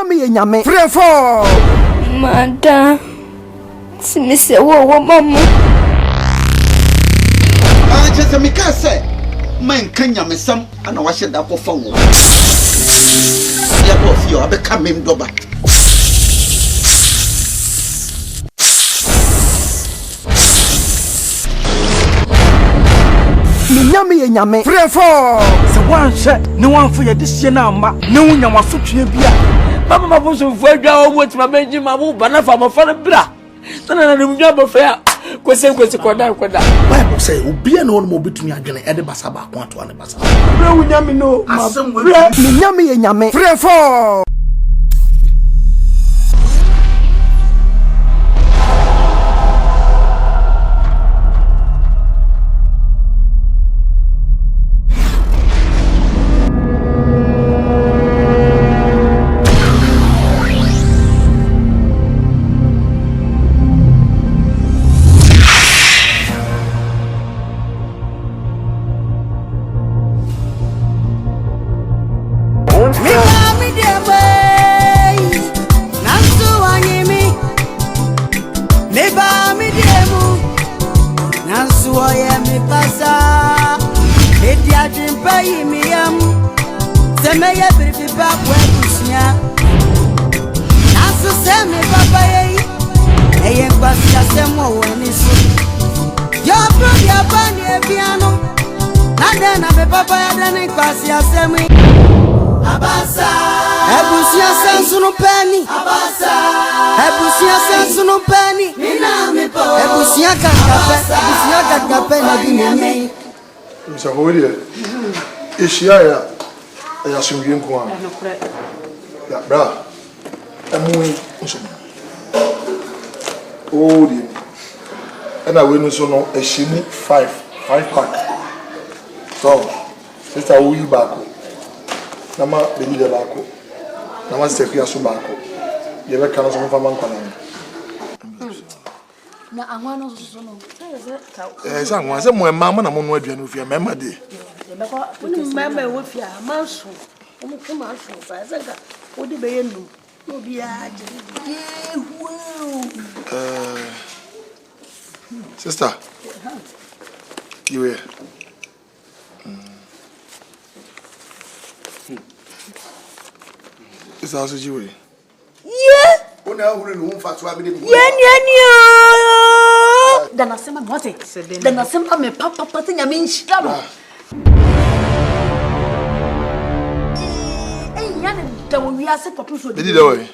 Minyami nyame. Frefo. Madam. Sinise wo mama. Just a mika say. Man kanya mesam ana wa sheda ko fa wo. Ya boss yo abeka mem doba. Minyami nyame. Frefo. Se wan hye ne wan fo ye de hye na ma. Ne wunya wasotwe bia. Mama mabuso fu adwa wo tima benji mabu bana fa mafara bra. Tana na mnwa bofia. Kwese koda. Bible say obia na won betumi adwene e de basa ba ko ato ne basa. Bra wunya mi no. Minyami nyame. Frefo. So hold it. Is she ya sungin ko an. Ya bra. Amu so. Oh di. And I win so no e shini 5 pack. So, sister we back. Nama be di back. Nama step ya so back. Ye be kan so fa man kwana. Na anwa so no. Say anwa say mo mama na mo no aduane ofia mema de. Mama wo fia manso. Omo kuma so fa zanga. Odi be yenu. Obi a sister. You here? Is that what you were? Yeah. Dana sema ngote. Dana sema me papa pati nyame nshira no. Yana da wi ase koto so. Did you way?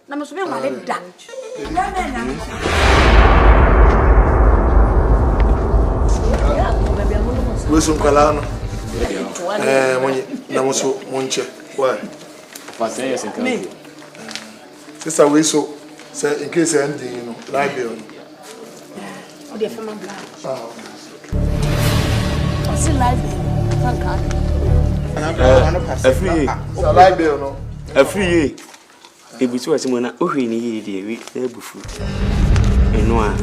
Na me so be wale da. We some kalano. Money na mo so monche. Why? Me. Sister we so say in case anything, you know, library. O de fama bla. Ah. O se library. Thank God. Library no. Afri ebutu wase mo na ohwe ni ye de wi na bufu. Eno a.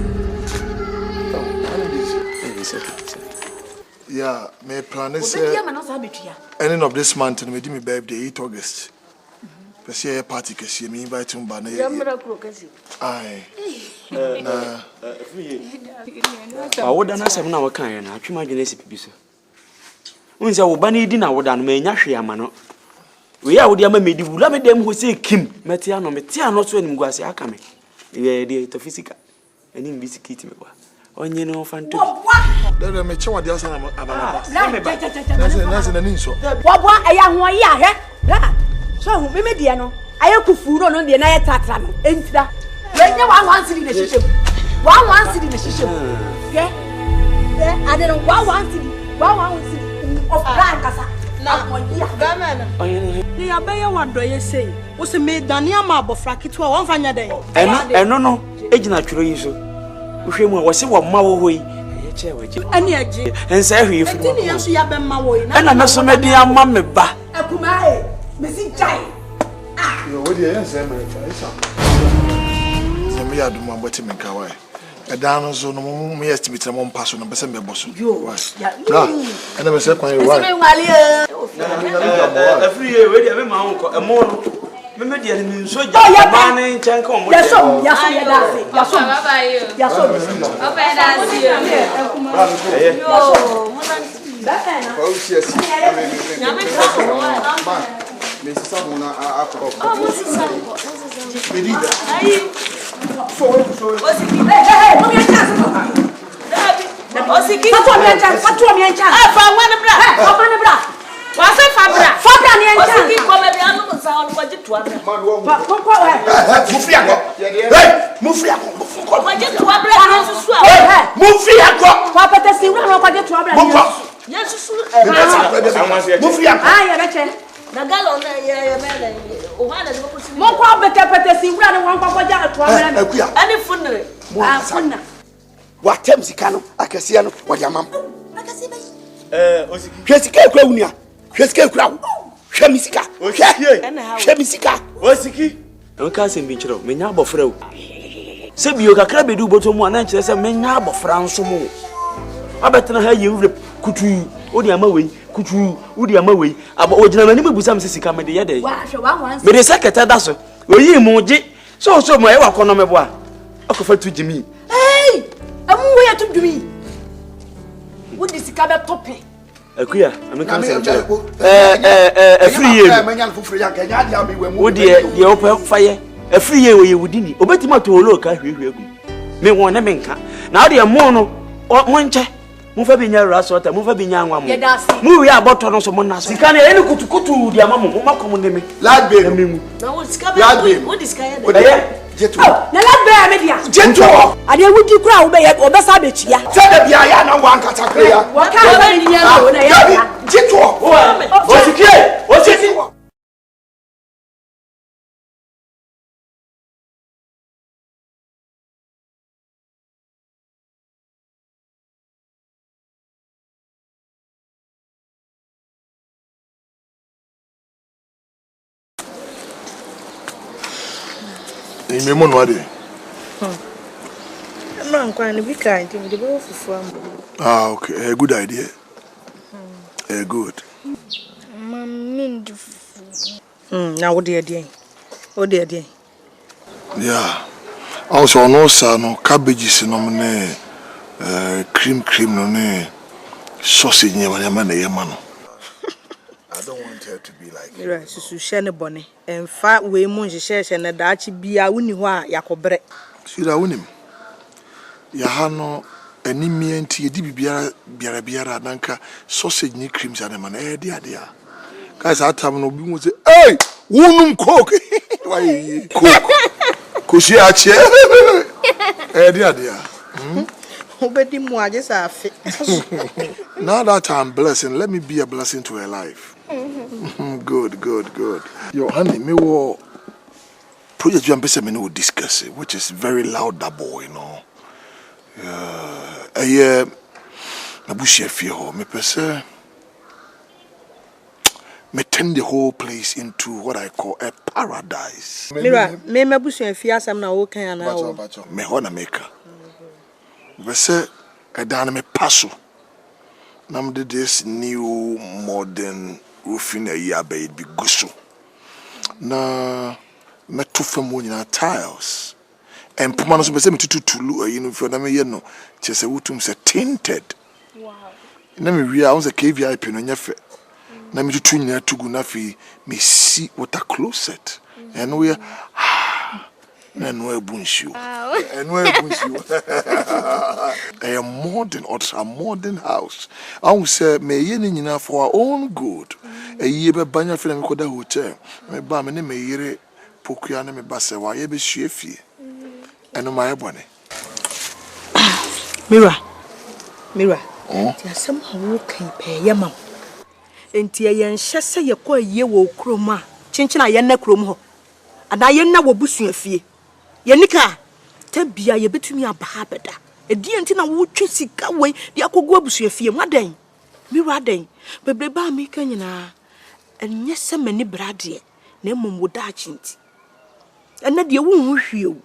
Yeah, my plan is ending of this month and we do my birthday 8 August. Because here party kasi me invite him bana. Aye. Awoda na asem na wakan ya na atwema dwene sipibi so. Unse wo bana idi na woda no manya hwe ama no. We ya wodi ama medi wula me dem ho se kim meti ano so anim guase aka me. We dey to physical. Ani bisikiti me kwa. Onye no fanto. Dada me chewa dia sana abana. Na ni so. Wabwa eya ho ya he. So hu me dia no. Aye kufuro no de na ye tatra no. Entira. We nya wan siri na hihye. Wan siri na hihye. Ye. Ade no wan siri. Of plan kasa. Na gama na. Ni abeye wado ye sei. Wo se me dane ama abofra kitwa won fanya den. Eno no ejina twiro yi so. Uhwe mu wo se wo ma wo hoyi. Ye che waje. Ani aji. Ensa hwe fu. Enti ni yaso ya be ma wo yi. Na me so me de ama me ba. Akuma e. Me si jai. Ah. Yo wo de yen se me fa isa. Se me ya do mo aboti me ka wa. Edano so no mo estimate na mo passo no pese me boso. Yo. Bra. Ena me se kwan e wa. Se me wale e. Every year we dey me ma won ko e mo no. me dia ni so ja ma ne nchen kan mo. Yasom ya dase. Yasom. Yasom. Opa dase. Yo, Bafana. Kwa usiasi. Mais c'est ça mon accord. Oh, moi c'est ça. Medida. Aí. Osiki. Hey, mo ya chance. Osiki. Fatwa mi chance. Ah, fa wana bra. Fa wana bra. Wasa fabra. Fabra ni chance. Osiki ko me bi anu mo sa onu kwaje to abra. Ko Mufi ako. Hey, mufi ako. kwaje to abra ni susu a. Mufi ako. Fa pete si wura no kwaje to abra ni. Ya susu. Mufi ako. Ah, ya beche. Na galo na ya mele. O hana de ko si. Mo kwa pete si wura ni wan kwaje to abra ni. Ani funre. Ah, funna. Watem sikano akese no wode amam. Akase bai. Osiki. Hwesika ekura wunia. Hwesika ekura wo. Hwe misika. Hwe misika. Osiki. Nka se mbi kire o menya abofra o. Se biyo kakra bedu boto mu anan kire se menya abofra nso mu. Abetena ha yewre kutu. Odi ama wei kutu. Odi ama wei. Aba ogina mani mebusam se sika me de ye de. Wa hwe wa wan. Me de seketa da so. Oyi mu je. So mo e wa kono mebo a. Akofa tu jimi. Hey! Amu we ya tudumi. Wo di sika be tope. Akuya, ameka se nche. Free ye. Manya fufure ya kanya dia mi wemu. Wo de opa faye. Free ye we wudini. Obetima to olo ka hwehwe agu. Me won na menka. Na wo de mo no, mo nche. Mo fa binya rasota, mo fa binya anwa mo. Mo wi aboto no so mo na so. Sika na eni kutukutu di amamu, mo makomo ndeme. Lagbe mu. Na wo sika be wo di sika ya de. Jetu. Na lagbe ya media. Jetu. Ade wudi kura wo be ye obesa be chia. Se de bia ya na wan katakre ya. Wa ka ba ni ya na wo na ya. Jetu. Osiki. Osiki. Ime mo no ade. Man kwani bi kind me de bo fufu am. Ah, okay. A good idea. Good. Mam na wo de de. O de de. Yeah. Also no sa no cabbages no ne cream no ne sausage ne ma na yema no. I don't want her to be like you. Right, susu she ne bone. Emfa we mu nhye ne daachi bia woni ho a yakobre. Sira wonim. Ya ha no animi enti edi biara nanka sausage ni cream sa ne ma na e de ade a. Guys atam no bi mu say, "Hey, wonum coke." Why coke? Kushi ache. E de ade a. Obedi mu aje sa afi. Now that I'm blessing, let me be a blessing to her life. Good. Yo, honey, me wo project you ambese me no discuss it, which is very loud that boy, you know. Na bushi afie ho, me pese me turn the whole place into what I call a paradise. Mira, me bushi afie asam na wo kan na wo. Me ho na meka. Pese edan me paso. Nam de this new modern roofing a year be it be guso. Na me to fam nyina tiles. And puma no so be say me tutulu you know for na me ye no chese wutum se tinted. Wow. Na me wi a on se KVIP no nyefe. Na me tutu nyina tugu na fi me see water closet. And we na no ebunshio. And no ebunshio. A modern house. I will say me ye nyina for our own good. A ye be banya fi na me koda hotel. Me ba me ne me yire pokua na me ba se wa ye be hwefie. Eno my bone. Mira. Ti asem hawo kan pe ye mam. Enti ye nhye se ye ko ye wo krom a chinchina ye na krom ho. Ada ye na wo busua fie. Ye nika ta bia ye betumi aba beda. Edi enti na wo twa sika we de akogo abusua fie mu adan. Mira adan. Bebre ba mi kan nyina. Enye se mani brade na mom wo da chinti. Ena de wo hu hwie o.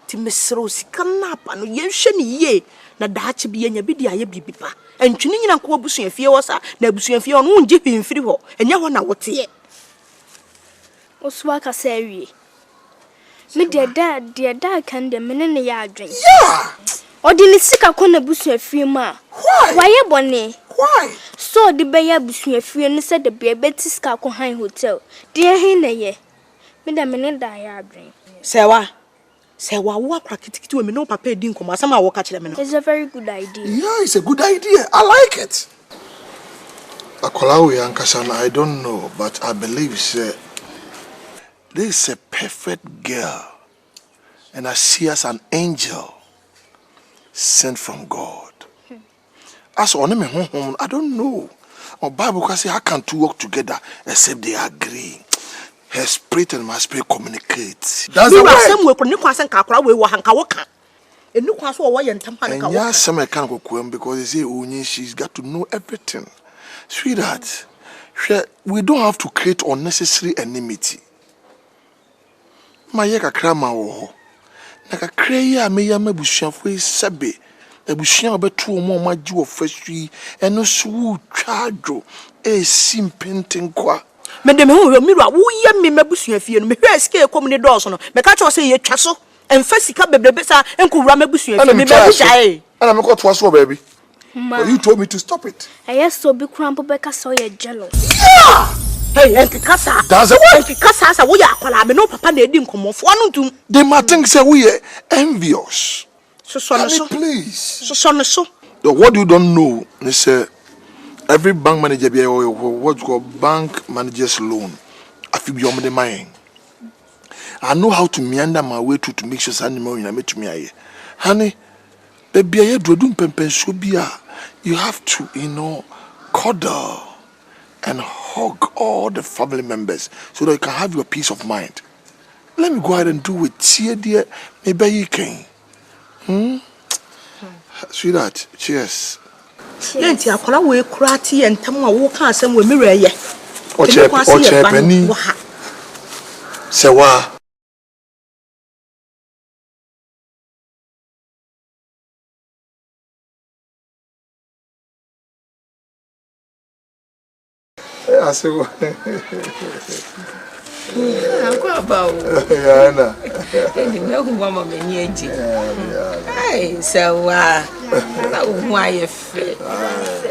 Ti mesro sika na apa no ye hwe ni ye na daachi bi nya bi dia ye bibipa. Entwini nyina nko abusua fie wo sa na abusua fie no nje hwemfiri ho. Enye ho na wote ye. Oswaka say, me dear dad can the men in the yard drink. Yeah! Or didn't sick a corner bush a free ma. Why, Bonnie? Why? So the bear bush a free and said the bear Betty Scarco High Hotel. Dear Henna, ye. Me the men in the yard drink. Sewa, what crack it to me no papa didn't come. Some I will catch them. It's a very good idea. Yeah, it's a good idea. I like it. Akolawi and Kasana, I don't know, but I believe this is a perfect girl. And I see as an angel sent from God. As on me home, I don't know. Or Bible can say how can two work together except they agree. Her spirit and my spirit communicate. That's the way. Some way for Nicholas and Kakra we were Hankawoka. And Nicholas or Way and Tampa. And yes, some can't go because they say Only she's got to know everything. Sweetheart, we don't have to create unnecessary enmity. My yaka krama wo. Naka kreya me ya mabusua fo sebe. Abusua obeto mo maji wo fasui eno so twadwo e simpenten kwa. Me dem hu Mira wo ye me mabusua fie no me hwe ske kom ne dɔɔso no me ka cho se ye twa so emfa sika bebrebe sa enkowura mabusua fie me mabusua e. Ana me ko to so baby. But you told me to stop it. I yes so be cramp beka so you're jealous. Yeah! Hey, Enki Kasa. That's the way. Enki Kasa sa we akwala me no papa na edi nkomo fo anu ntum. They might think say we are envious. So please. So. What you don't know is every bank manager be what's called bank manager's loan. I feel beyond the mind. I know how to meander my way to make sure animal you make to me. Honey, baby, you have to, cuddle and hug all the family members so that you can have your peace of mind. Let me go ahead and do it. See, dear, maybe you can. Sweetheart, cheers. Yenti akola we kurati entam a wo kan asem we Mira ye. Oche penny. Sewa. Akuapem. Yeah, na. Eni me hu mama me ni eji. Ai, sewa. Na hu aye fe.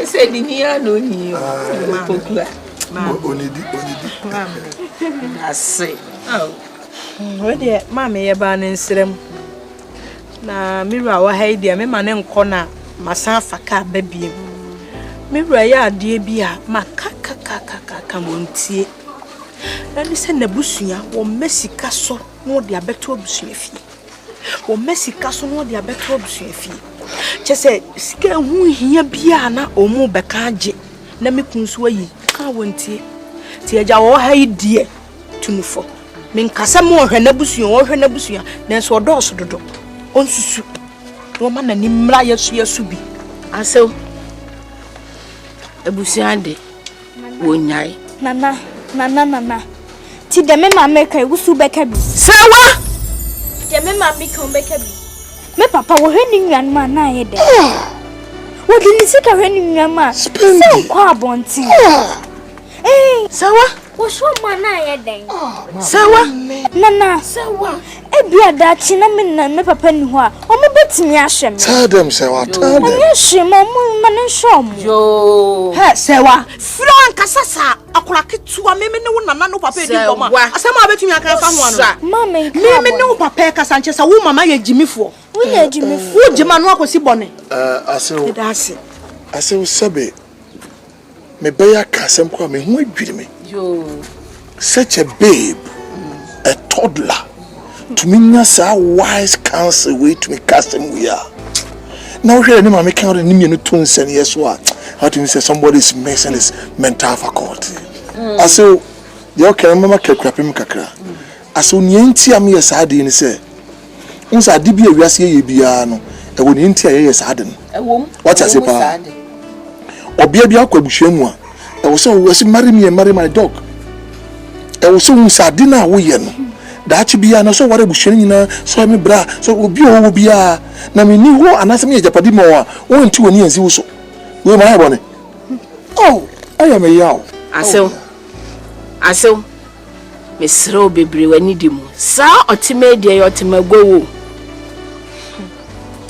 Se di ni ano ni o. Pokua. Onidi. Ase. Oh. We de mama ye ba ne nsrem. Na Mira wa ha ide me ma ne nko na masan faka babiem. Mira ya ade bia makaka montie. And this and the bushia or messy castle, no the abeto bushia fee. Or messy castle, no the abeto bushia fee. Just say, scare who here biana or more bakaji. Nami kunsway, I won't tea. Tiaja or hey dear to me for. Min Casamo, her nebusia or her nebusia, then so doors to the door. On susu. Woman and Nimraya subi. And so, a busiande, one night. Nana. Ti de me ma make wusu beka bi. Sewa! De me ma make on beka bi. Me papa wo hwani nwan ma na ye de. Wo di ni sika hwani nwan ma. Se kwa abonti. Sewa! Wo so ma na ye de. Sewa! Nana. Sewa! Ebia da chi na me papa ni ho a. O me betimi ahwe me. Tell them, Sewa, tell them. Me hwe mo ma ne shom. Yo. Hey, Sewa! Fran kasasa akola ketua me ne wo nana no papa edi boma. Asema abetumi aka fa ho anu. Mama me ne wo papa kasa nche sa wo mama ye jimifo. Wo ye jimifo. Wo jima no akosi bone. Asew sebe. Me beya kasem kwa me hu adwiri me. Yo. Such a babe, a toddler. To me, nasa wise counsel way to me cast him we are. Now here, any man can't name you to send yes what. How to say somebody is missing his mental faculty. I say, you can remember Akuapem kakra. I saw Nienti am yes I didn't say. Once I did be a Rassi Biano, and when Intia yes I didn't. What I say, pa? Or be a Biaco, I was so marry me and marry my dog. I was so Sardina Wiyan. That be an so what I was showing so I'm a bra, so will be over be a Namini and ask me a Japadimo, 1 2 years also. Where am I bonnet? Oh, I am a yow. I so mesro bebre wani dimu sa otime de otimego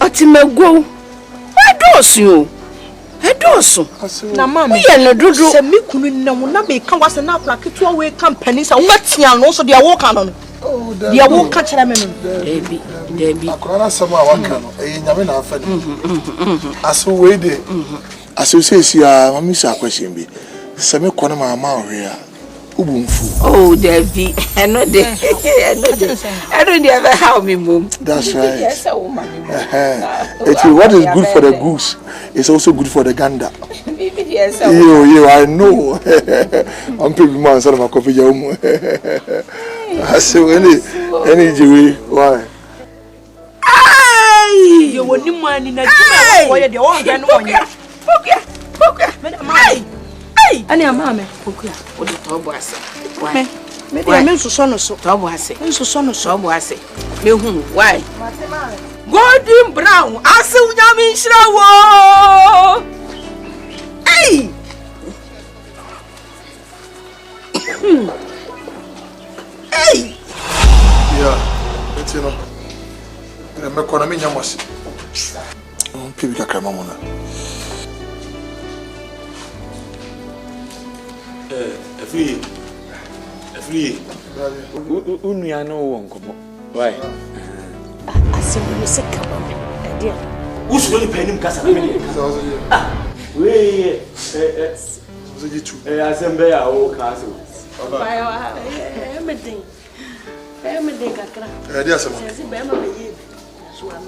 otimego adosu edosu na mama ye no dodo se me kunu na wo na me kan wase na plaketo we company sa wo tia no so de wo kan no de wo ka kire me no debi akora sama waka no e nyame na afa ni aso we de aso sesi a mami sa question bi se me kona mama ohwe a ubumfu oh debi eno de ever how me mom that's right yes I woman what is good for the goose is also good for the gander. Yes I know. I'm people man son of a coffee jam. I say any Jewy why? Ay, you woni man in a juma boy de one gan one ya. Pokia. Ay. Ani amame pokia. O de tobo ase. Why? Me dey men so no so. Tobo ase. So no so. Tobo ase. Me hu why? Golden brown ase unyame nhira wo. Hey! Hey! Yeah, it's you know. I'm going to make you much. People can come on. Free. Unya no won komo. Why? Asem se kama. Dia. Usu ni penim kasa na me. We assemble ya o kaso. Everything kakra. Dia asem. Se be ma be ye. So am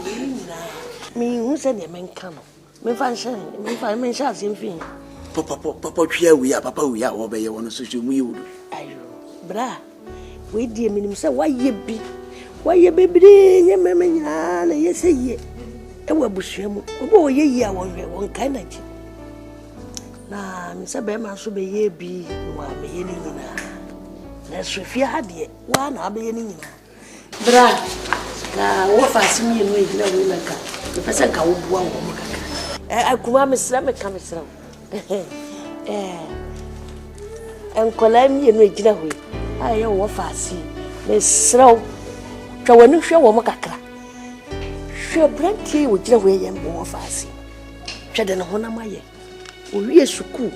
me hu se de men kan. Me fan shan, me sha asem fin. Papa twa wi a papa wi a wo be ye wono so mu yudu. Ayo. Bra. We die minim se waye bi. Waye bebre nye meme nyina na ye se ye. Ewa busuamu. Obo ye yi a won kan na ji. Na mi se be ma so be ye bi wa me ye ni nyina. Na sofia hade wa na be ye ni nyina. Bra. Ka wo fa simi no e gina we na ka. Me pese ka wo bua wo mo kaka. Akuma me sra me ka me sra. Enkola mi no e gina we. Aye wo fa si. Me sra twa wani hwe wo mo kakra. Hwe brantie wo gina we ye mo fa si. Hwe de ne ho na maye. Owie suku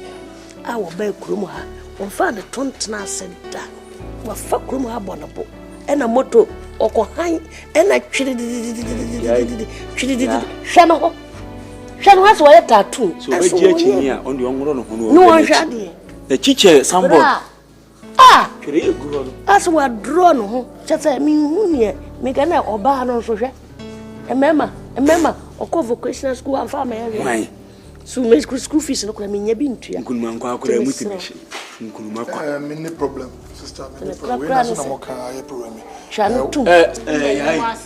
a wo ba kurom ha wo fa de tontena aseda wo fa kurom ha bonabo ena moto oko han ena twiri hwano so ye tattoo so we je chini a on de onworo no ho no no hwade the chiche sambo twiri eguro no aso wa draw no ho chese mi hu ne mi ga na oba no so hwe emema oko vocational school am fa ma ye so me school fees no kura me nya bi ntua nkunuma nkwa akura mu tibishi nkunuma kwa me no problem sister me no problem we na so na mo ka ya problem chanu tu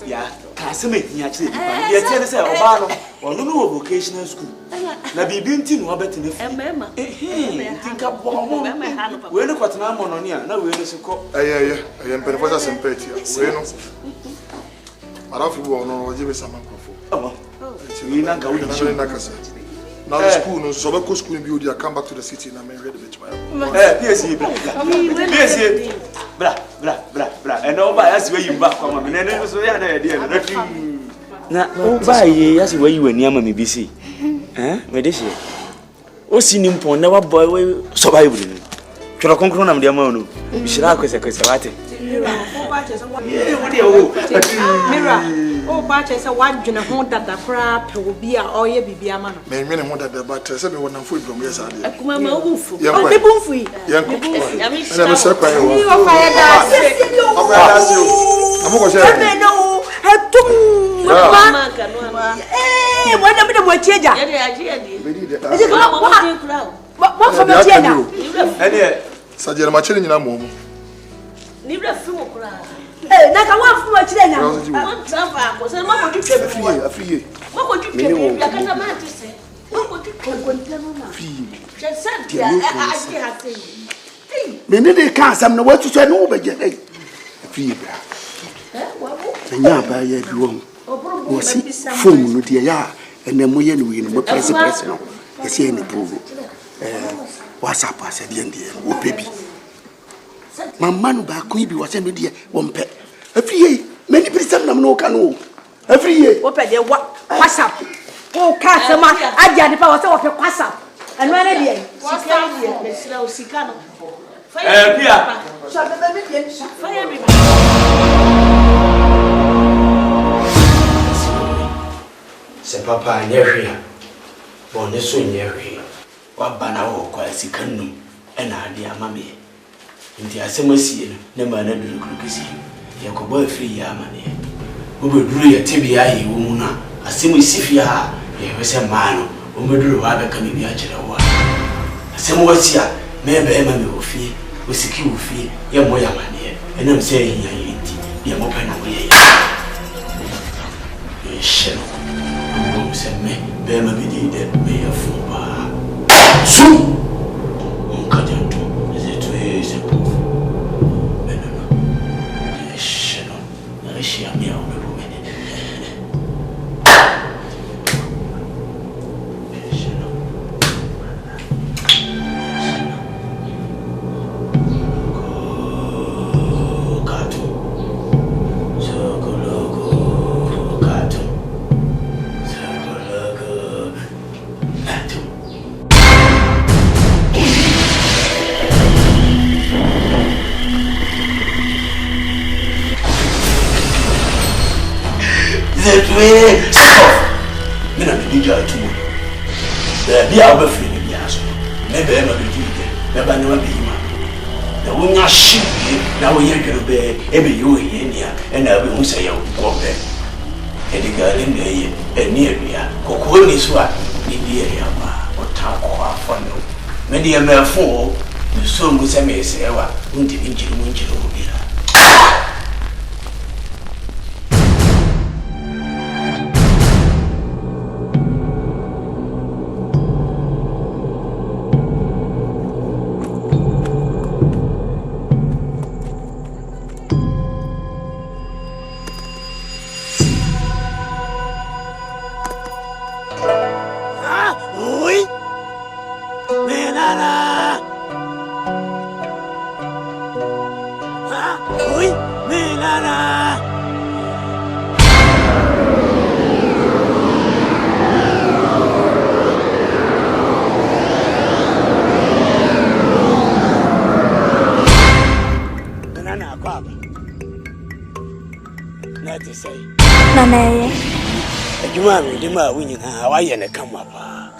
ya ka se me nya chire bi ba ye tie se oba no onu no vocational school na bibi nti no abeti ne emema tinka bo mo we no kwatena mo no ne na we no se ko eye mpere fosa sempeti we no marafu bo no ojibe sama kwafo we na ga we na kasa now the school no so go school bi odi come back to the city na me ready bit my PSC bra eno ba yasi we yimba kwa ma me ne so ya na ye de na o ba ye yasi we yi wani ama me bi si me de sie o si ni mpon na wa boy we so ba yibu ni tworo konkro na me de ama no bishira kwese wate Mira, oh, but I said, what you know, that crap will be a or ye be a man. Me ho that but say me wona food from yes ade akuma ma ufu be bumfu ya ko na me say kwa yo you are fire gas amoko say no hetum mama when am the mochieja ye de aje is it what for mochieja sajere ma chiri nyina mo ni bra fimu kura na ka wa fu mochieja nya on trafa ko se ma ko tutwe bi afiye ma ko tutwe bi akata ma tise ma ko tutwe gontano ma je santi aje hate me ne de ka asam na watu so no be je afiye bra nya ba ya bi wo wo si phone no de ya ene mo ye no wi no mo press no ese ni prove WhatsApp ase de ndie wo pebi Mamma no ba ko bi wo se no de wo mpe. Afie many person na no ka no. Afie wo pe de WhatsApp. O ka se ma adia de pa wo se wo pe WhatsApp. Anu ene de. WhatsApp de. Mesira o sika no. Pia. So be me de sha. Fire me. Se papa nyehwe bo ne so nyehwe wa bana wo kwa sika num ena ade amame nti asemasie no ne ma na duru krukisi ye ko boy free ya amane wo be duru ye tebia yi wo mu na asemu sifia ye wese ma no wo be duru wa be ka mi bia kire wo asemu wasia me be ma me wo fie wo siki wo fie ye mo ya amane enam se yin ya yinti ye mo pa na wo ye sheno se me be ma bi de me ya fu ba su on ka jantu c'est tout c'est pour mais non sheno na shi ya mi o me bo me sheno kato Twi, stop. Me na me DJ too. Be a be free me biaso. Me be ma be DJ. Be ba nwa be yima. Na wonya shi na wo ye dwero be e be yo ye nia. E na be hu se ye ko be. E de gale na ye eni awia. Kokoro ni so a ni di e ya ba. O ta ko afo no. Me de me afo ni so ngu se me se wa. Unti bi njiru obi la. Dima winyina wa ye ne kama pa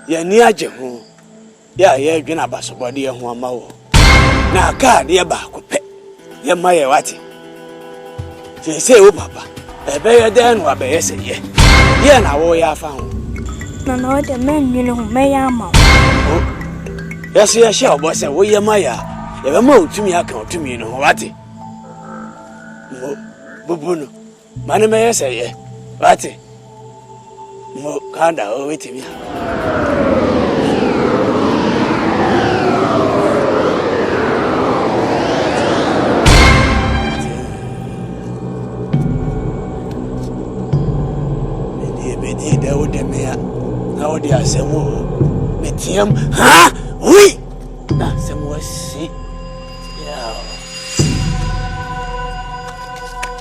ya ni aje ho ya ye dwena basobode ye ho amawo na aka de ba ko pe ye ma ye wate se wo papa e be ye den wa be ye se ye na wo ya fa ho na o de men ni ho me ya ma ya se ye sha obo se wo ye ma ya ye be ma otumi aka otumi no wate bubu no mane me ye se ye wate mo kanda o weti mi bedi da o de me na o de asemu metiam ha oui na asemu si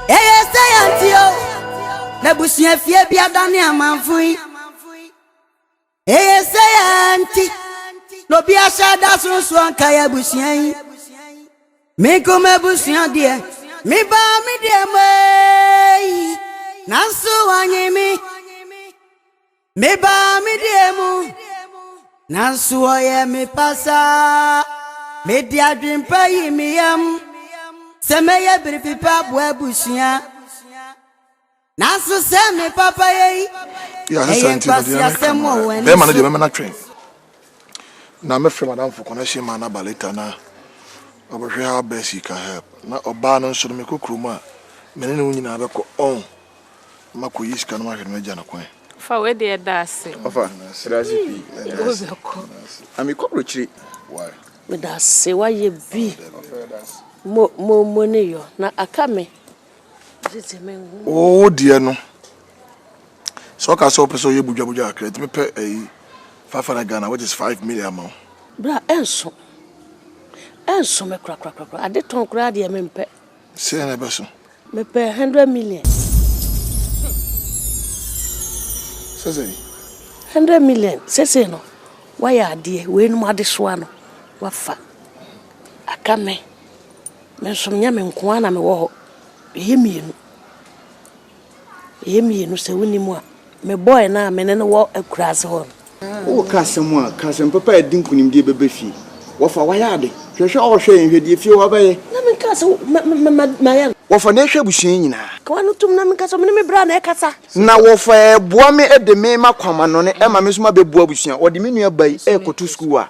ya say antio na busia fie bia dane amanfui say anti no bia shada sunsu anka ya busia yi me ko me busia de me ba me de mai nanso anyimi me ba me de mu nanso oye me pasa me dia dwimpa yi me yam se me ye biripipa bo abusia nanso se me papa ye ya Asante be man de me na train na me frɛ madam for connection man na baleta na obehwe ha basic can help na oba no nso me kokuru ma me ne no nyina be ko on mako yiska no ma hwe no gya na kwan fa we de da ase ofa sirazi bi ami kokuru chiri why me da se wa ye bi mo ne yo na akame oh dear no so ka so person ye budwa credit me pe 500 Ghana which is 5 million amount bra enso And so me crack. I did ton cry the mempe. Say an ebeso. Me pay 100 million. Say 100 million. Say no. Why are dear? We no more this one. What fa? I come me. Me some yam and kwana me wo. Hear me no say we ni mo. Me boy na me no wo across hon. O ka semwa, ka sem papa e din kunim die bebe fi. Wo fa wa ya de. Hwehwe o hwe nhwedie fi wo baye. Na me ka so ma ya. Wo fa na hwe busuan nyina. Kwa no tum na me ka so me bra na e kasa. Na wo fa boa me e de me makwama no ne e ma me so ma bebua busuan. Wo de me nua bai e koto school a.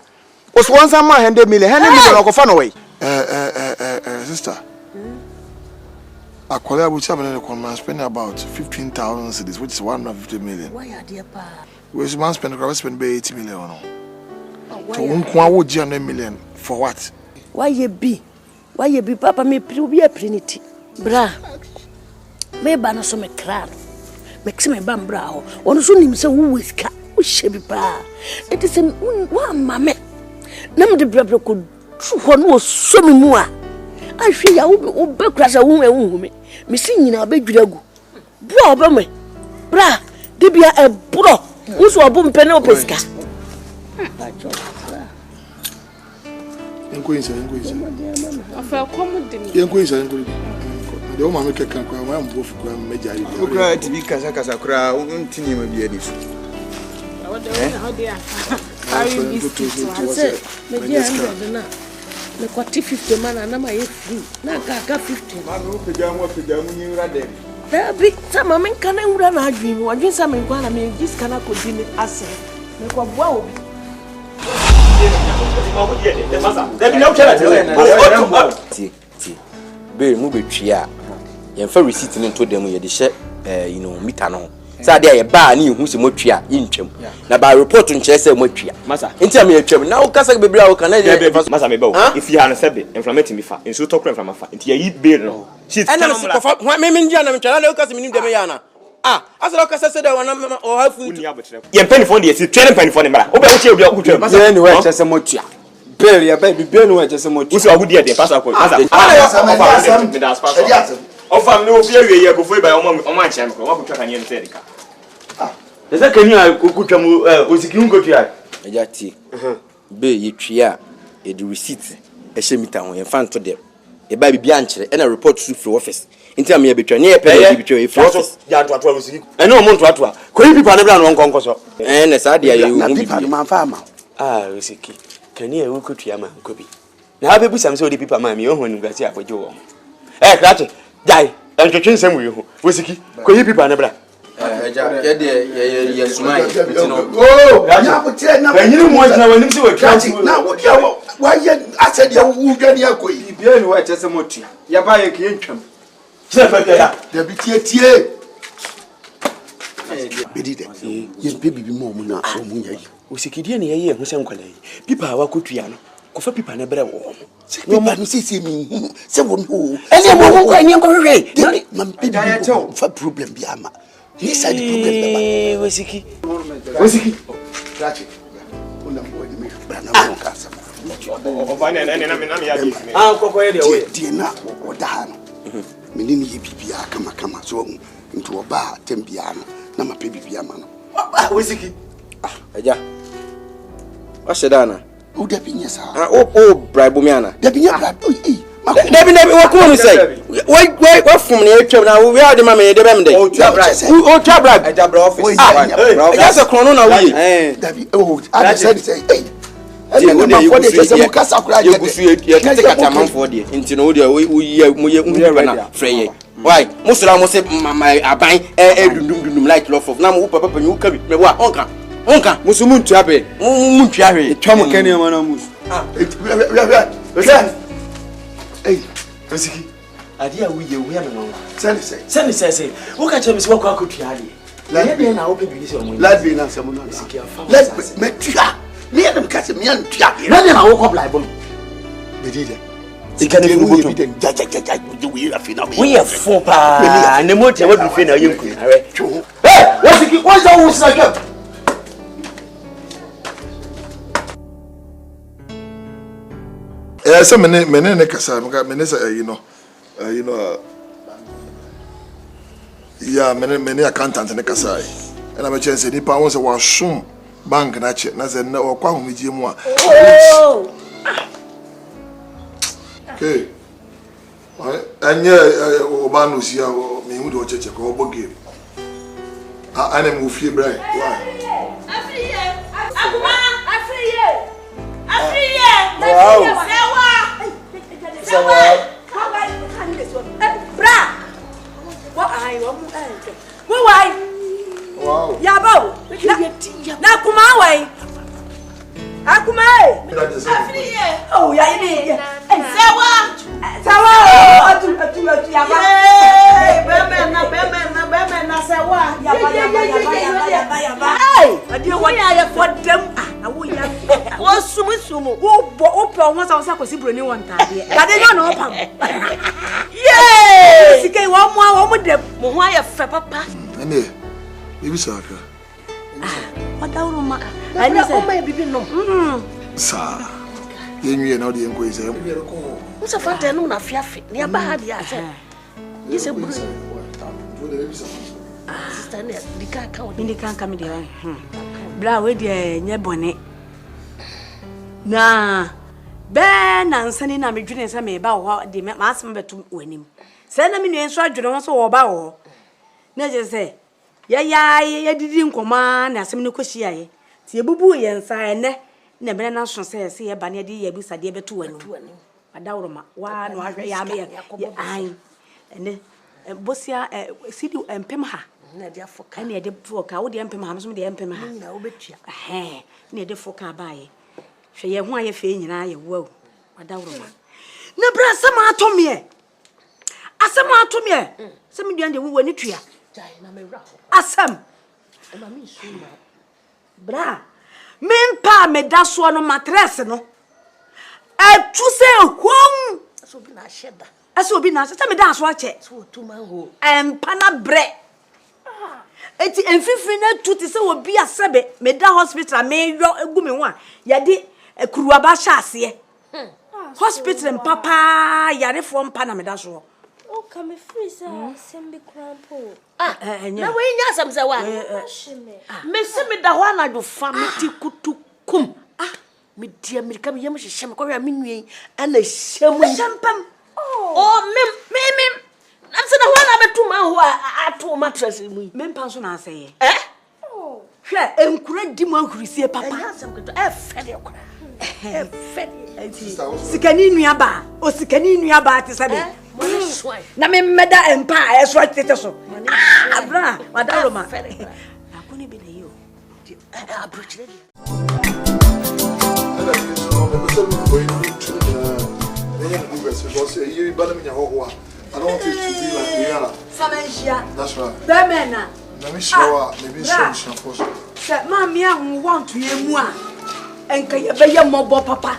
O so wonsa ma 100 million ko fa no we. Sister. Akwala which I'm spending about 15,000 cedis, which is 150 million. Why are dear pa? We man spend 80 million or no. So would 100 million for what? Why ye be papa me be a trinity. Bra. Me ba no so me kra. Me kse ba mbra ho. Ono so nim se wo wiska. Wo shebi pa. It is wa mame. Na me de brabra ko ho no so me mu a. Ahwe ya wo be kra sa wo me. Me si nyina be dwiragu. Bro be me. Bra, de bia e bro. Wo so obo mpe na opeska. Enko insa. Afa komo de mi. Enko insa. De o ma me keka kwa ma mbo fu kwa meja yi. O kra tibi kasa kra ntini ma bia ni so. How they are. How you miss it? Say, me dia ando na. Me kwati 50 man na ma ye free. Na ka 50. Ma no pejamu ni ura dem. Da bi sama men kana ura na adwin. Wadwin sama en kwa na me dis kana ko di ni ase. Me kwa boa obi. Be mu betwi a ye fa receipt ni to dem ye de hye meter no sa de ye ba na ehu se motwi a ye ntwam na ba report nche se motwi a masa enti am ye twam na wo kasa bebra wo kana masa me ba wo if you have sebe inflammate me fa enso tokro inflammate fa enti ye bill no shit ana me ko fa me ndia na me twala na wo kasa me nim de me ya na asala kasa se de wona o hafu ye pen phone de si twele pen phone mara wo ba wo che obi akutwam masa ye ni we che se motwi a bill ya ba bill no we che se motwi wo se agudi de pass akọ masa me das pass ofam no obi awie ye go foi ba o ma chem ko wa kutwa kan ye nse dika eza kani a kutwam osiki nkotwa eja ti be ye twia e di receipt e hye meter ho ye fan to dem e ba bibia ankyere e na report to free office nti am ye betwa ne ye pe betwa e free office ya to osiki e no mo nto a ko yi pipa ne bra no nkonko so na sa dia ye hu pipa ma fa ma osiki kani a kutwa ma nkobi na ha be busam se o di pipa ma me ho anu gasi akwaje wo krache Jai, and to change some way. Whisky, could you people never? Yes, my. Oh, I you want to know when now. Why, I said you get your quay. You know what as a mochi. You buy a kingdom. There be tea. Bedid, yes, baby, more now. Whisky, dear, who's uncle. People are kutriano. Kofa pipa na bere wo no ma sisi mi se wo no ene mo ko ene ko hwe mam baby fa problem bi ama ni side problem ba wasiki trache una mo di mi bra na mo ka sama o ba ne na ya di koko ye de we di na o da ha no me ni ye bibia kama so nti o ba tembia no na ma pe bibia ma no wasiki aja wa shedana o da bi nyesa bribe me ana da bi nya bribe Debbie, what come on say? Wait, from the HM now? We are the mammy, the Bemde. Oh, Jabra, a Jabra office. That's a chrono. Debbie, oh, I said, say, hey. Why? Most of them say, my buying like love of now. Papa, you come with me. Uncle, Musumun Trabe, Munchiari, Tom Kenny, hey, Rosiki, idea we have no. Send say, what can you walk out to Yali? Let me now open this one. Let me know someone. Let me try. Let them catch me and try. Let them walk up like one. They did it. They can't even go to we are four and the motor would be finished. Hey, what's the who's like? so mene kasa mene say you know yeah mene accountant ne kasa and I'm a chance ni pa won say wa shum bank na che na say na okwa homije mu a okay anya obano sia me hu do cheche ko obo game ana mu fie brai why Wow. Yabo. Na kuma wai. Akuma oh ya ini. Sawa. Atu yaba. Beme na sawa. Yaba. Hey, adi wo ya for them. Na wo ya. Wo sumu. Wo po won sa ko si broni won tade. Tade yo no pam. Yay! Sike wo mu dem. Mo ho ya fe papa. Ene. Bibi saka. Wadawro ma. Ani se o mai bibi no. Sa. Yenwie na odi enko ise. Musa fante no na fiafe. Ne aba ha dia se. Yese buru. Sister ne dika ka o. Dika ka me dia. Bra we dia nye bone. Na be na nsani na medwene se me ba wo de ma asem betu wanim. Se na me nuen so adwene ho so wo ba wo. Na je se ya didi nkoma na asem ne kohia ye. Ti ebubu ye nsa ene na me na so se ye ba ne de ye bi sade betu wanim. Adawro ma wa no ahwe ya me ye ai ene bosia sidi empem ha na de afoka na de foka wo de empem ha so de empem ha na wo betua na de foka ba ye hwe ye ho aye fe nyina ye wo adawro ma na bra sama atomie se me duan de wo wani tua na me ra asam e ma mi su ma bra mempa me da so no matress no etu se hom so bi na sheda aso bi na se me da so ache so tu man ho empa na bre eti enfifi na tuti se obi asebe me da hospital me yo egu me ho a ya de kuruwa ba sha ase hospital papa yare fo mpa na me da so o ka me free say sembi crampo na we nya sam se wa me se me da ho na do famity kutukum me di America me yam hyehyem ko hwa me nuen ana hyem hyampam mem nam se na ho na betu ma ho ato mattress mu mempa so na aseye hwe enkura di mu ahurisie papa asem ko fede ko fede sikani nua ba o sikani nua ba te sabe na me meda empa eso tete so abra wadaro ma akuni bi na yo abrochire because you better me ho I don't want it to be like we are. That's right. Bemena. Let me show maybe some for sure. Say mama hu want to yemu a enka ye be ye mobo papa.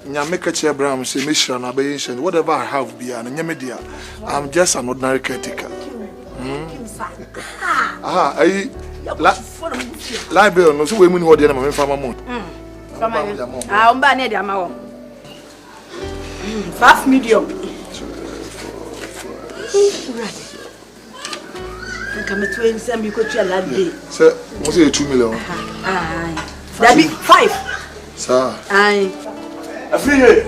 Nya make a chair bram say me sure na be yin whatever I have be and nya me dia. I'm just an ordinary caretaker. I library no so we mu ni ho de na me fama mo. Omba ne dia ma wo. 5 medium. Come to him, some you could tell that day. Sir, was it 2 million? That be 5. Sir, I free here.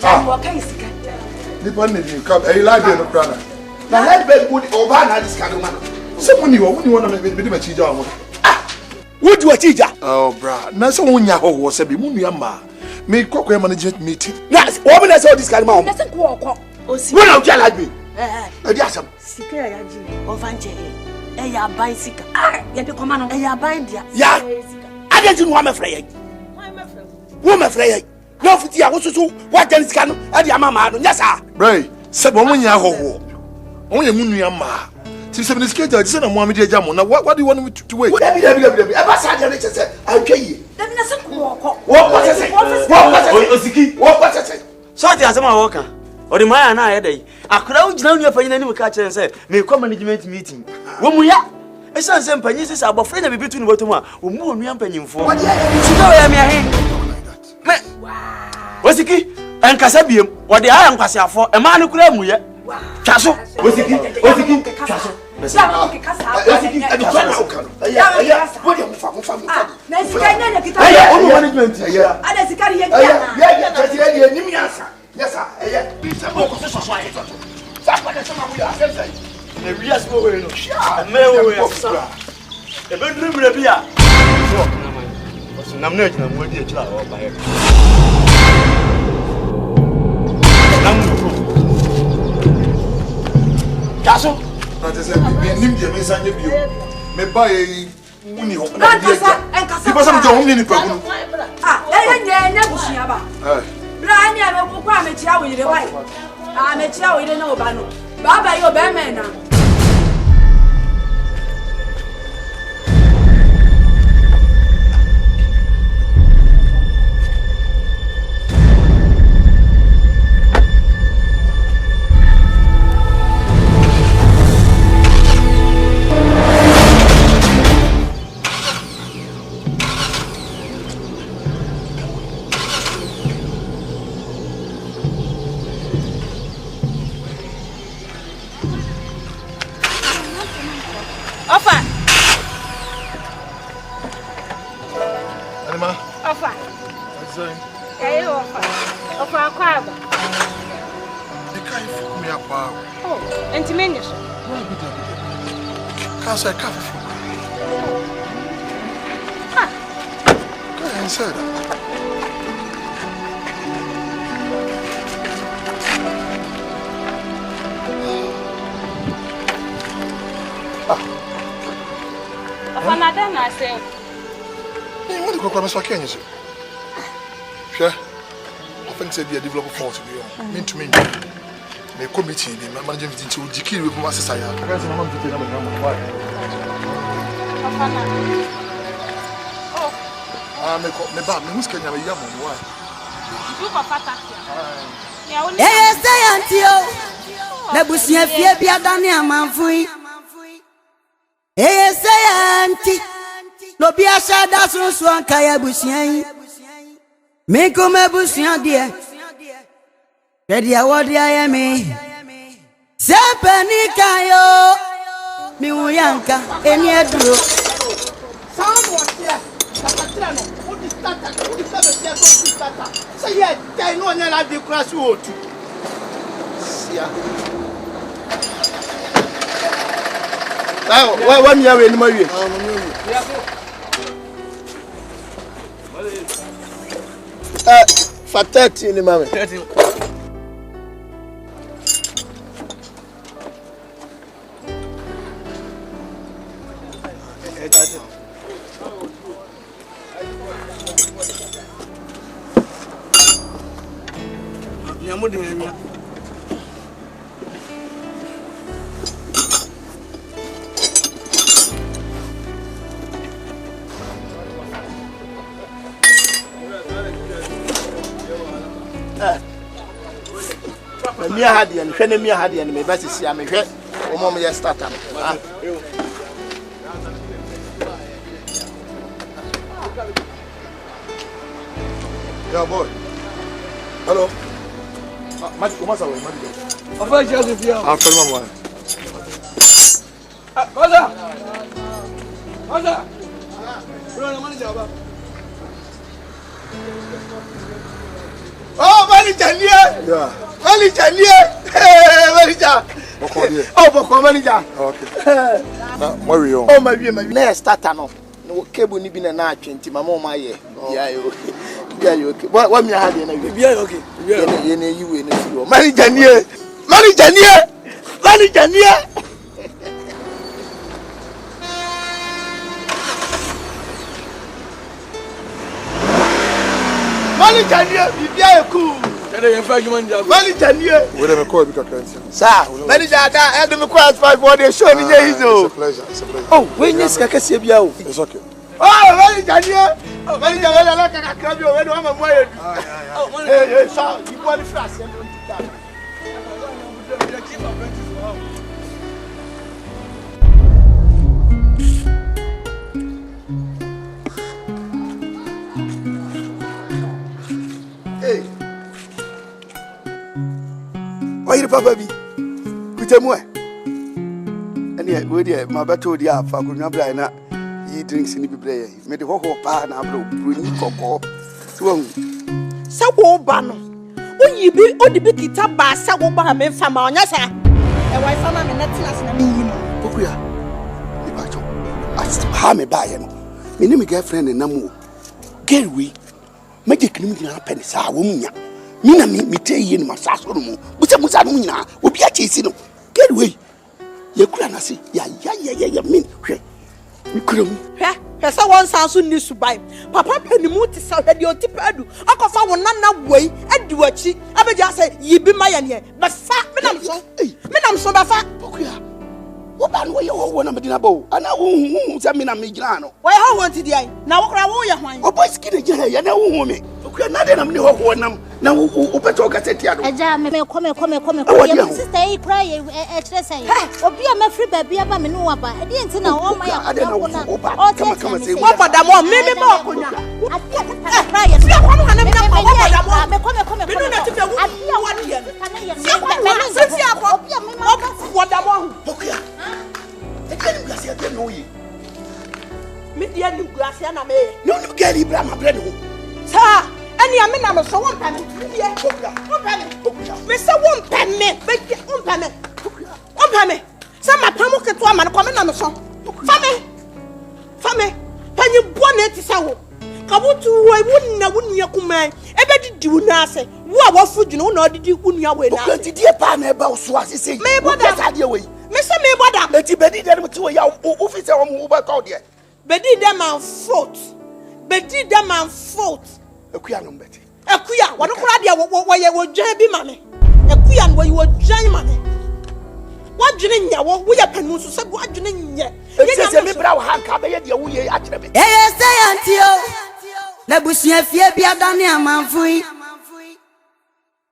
What can you see? Depending you come, a library no brother. Na library would over na this kind of man. Someone you want to make me cheat on. Would you a teacher? Oh, brah. Now someone ya ho was a bimuniyama. Me kwakwa management meeting. Yes, woman I saw this kind of man. Doesn't walk. When I'm like me. Adiasam. Sikira ya ji. Ovanje. Ya buy sika. Ya de komano. Ya buy dia. Ya. I didn't know I'm afraid. Why am I afraid? Woman afraid. No fiti a so what can scan at your mama. Yes, sir. Bray, Sabon ya ho. Only muniyama. Ti se minister say na mo amede jamo na what do you want me to wait? What be e ba sa je say I twa yi. Dem na se ko ko. What say? Osiki. What say? So ti asema wo kan. Odi maya na ayedai. Akura ugina nua panyi na ni ka kire say me kwa management meeting. Wo mu ya. E san se panyi se abofre na bibitu ni botomu a wo mu onua panyimfo. Sika o ya me ahe. Me Wasiki en kasabiem wode aya nkwasiafo e ma ne kura muye twaso wasiki twaso Kaso na tese bi nim de me sanje bio me ba ye uni ho na dia ti pasa mjo hom ni pagunu nya bushia ba bra nya me ko kwa me chia wo yire wai me chia wo yire na oba no baba yo be me na Casa cafe. Go ahead and say that. Madam, I say. Hey, what do you call Miss Africains? Sure. I think they develop a fault to be on. Mean to me. Me committee, me managing to Jiki with my society. I guess I'm not doing why. Me bad, me who's can have a young one? Why? Yes, I am. Nebusia Fia Dania Manfui. Yes, I am. No be a shada so Kaya Busian. Me come a Busian, dear. Ready, what I am. Sepanika yo. Mi uyanka, eni edro. Why me away anymore? For 30 in the moment. 30. Me hadi and hwene me hadi and me best see am hwe o mom ye start am Yeah, boy. Hello. Mas comment ça va, Madi? Enfin, j'ai vu. Ah, fais-moi moi. Cosa? Cosa? Bro, mani jaba. Oh, mani janie. Yeah. Mani janie. Mani ja. Oh, boko mani ja. Okay. Na, moi we on. Oh, my vie, na start no. No cable ni bi na na atwenti mama o ma ye. Yeah, yo. Yeah, you okay. What me hard na? Yeah, okay. Yeah. Ye na yi we na fi o. Mani janie. Mani janie. Mani janie. Mani janie, bibia e ku. Mani janie. We dem call bi kakansi. Sir, mani jada, e dem call 5 for the show ni ye hizo. It's a pleasure. It's a pleasure. Oh, we need skakase bia o. It's okay. Oh, mani janie. Oh, mani janie la kakra bi o we do ma mo ye. Oh, mani. Eh, sir, you want the flash. Hey, papa bi. Kutemwe. Ene we dey ma beto di afa ko nwa bra na yi drinks ni bibre ye. Me de ho pa na bro bruni kokko. So sa wo ba no. Oyibi odibi kita ba sa wo ba me fa ma onya sa. E wai fa ma me na tina se na me yi no. Okuya. Me ba cho. Ha me ba ye no. Me ni me girlfriend na mu. Girl we. Magic ni na pen sa wo munya. Me na me te yi ni ma sa so no mu. Busa musa no nyina. Obi a chesi no. Girl we. Ye kura na se. Ya me. Hwe. Me kura mu. Hwe. Pesa won sanso ni subai. Papa panimu ti sa hwe di otipadu. Akofa won nana wei adi wachi. Abeja say yibi ma ye ne. Ba fa me nam so. Me nam so ba fa. Okuya. Wo ba no ye ho na medina bo. Ana hu se me na me gina no. Wo ye ho wanti di ai. Na wo kra wo ye hwan. O boy skin je he ye na hu me. Okuya na de na me ho nam. Na wo beto kaseti ado. Eja me come. Ye sister e cry e kire say. Obi a mafri ba bia ba me no wa ba. E di enti na wo ma ya. Ade na wo ba. Kama say. Wo boda mo me ba okunya. Ade ka cry ye. Se ko no na me na wo boda mo. Me come. Me no na ti fe wo. Ade wo ni ye. Se ko me se si akọ. Obi a me ma boda mo. Okuya. E kan mi gasi ade no yi. Me dia ni gasi na me. No girl Ibrahim abre no. Sa ani ame na me so won pa me. Won pa me. Me se won pa me. Be won pa me. Won pa me. Sa ma pa mo keto ama ko me na me so. Fa me. Panyi bo na ti sa wo. Ka butu wo wunna wunnya kuma. E be didi wu na ase. Wo a wo fu dwunu na odidi wunnya we na. Ko ti die pa na e ba so asese. Me boda sa die we. Me se me boda. Eti bedi de mo ti wo ya officer wo mo ba call there. Bedi dem and fault. Akuya no mbeti. Akuya, wano kura dia wo ye wo dwan bi ma me. Akuya no wo dwan ma me. Wo dwene nya wo ye panu so se wo dwene nya. Ye se me bra wo hanka be ye dia wo ye akire me. Say antio. Na busua fie bia dane amanfui.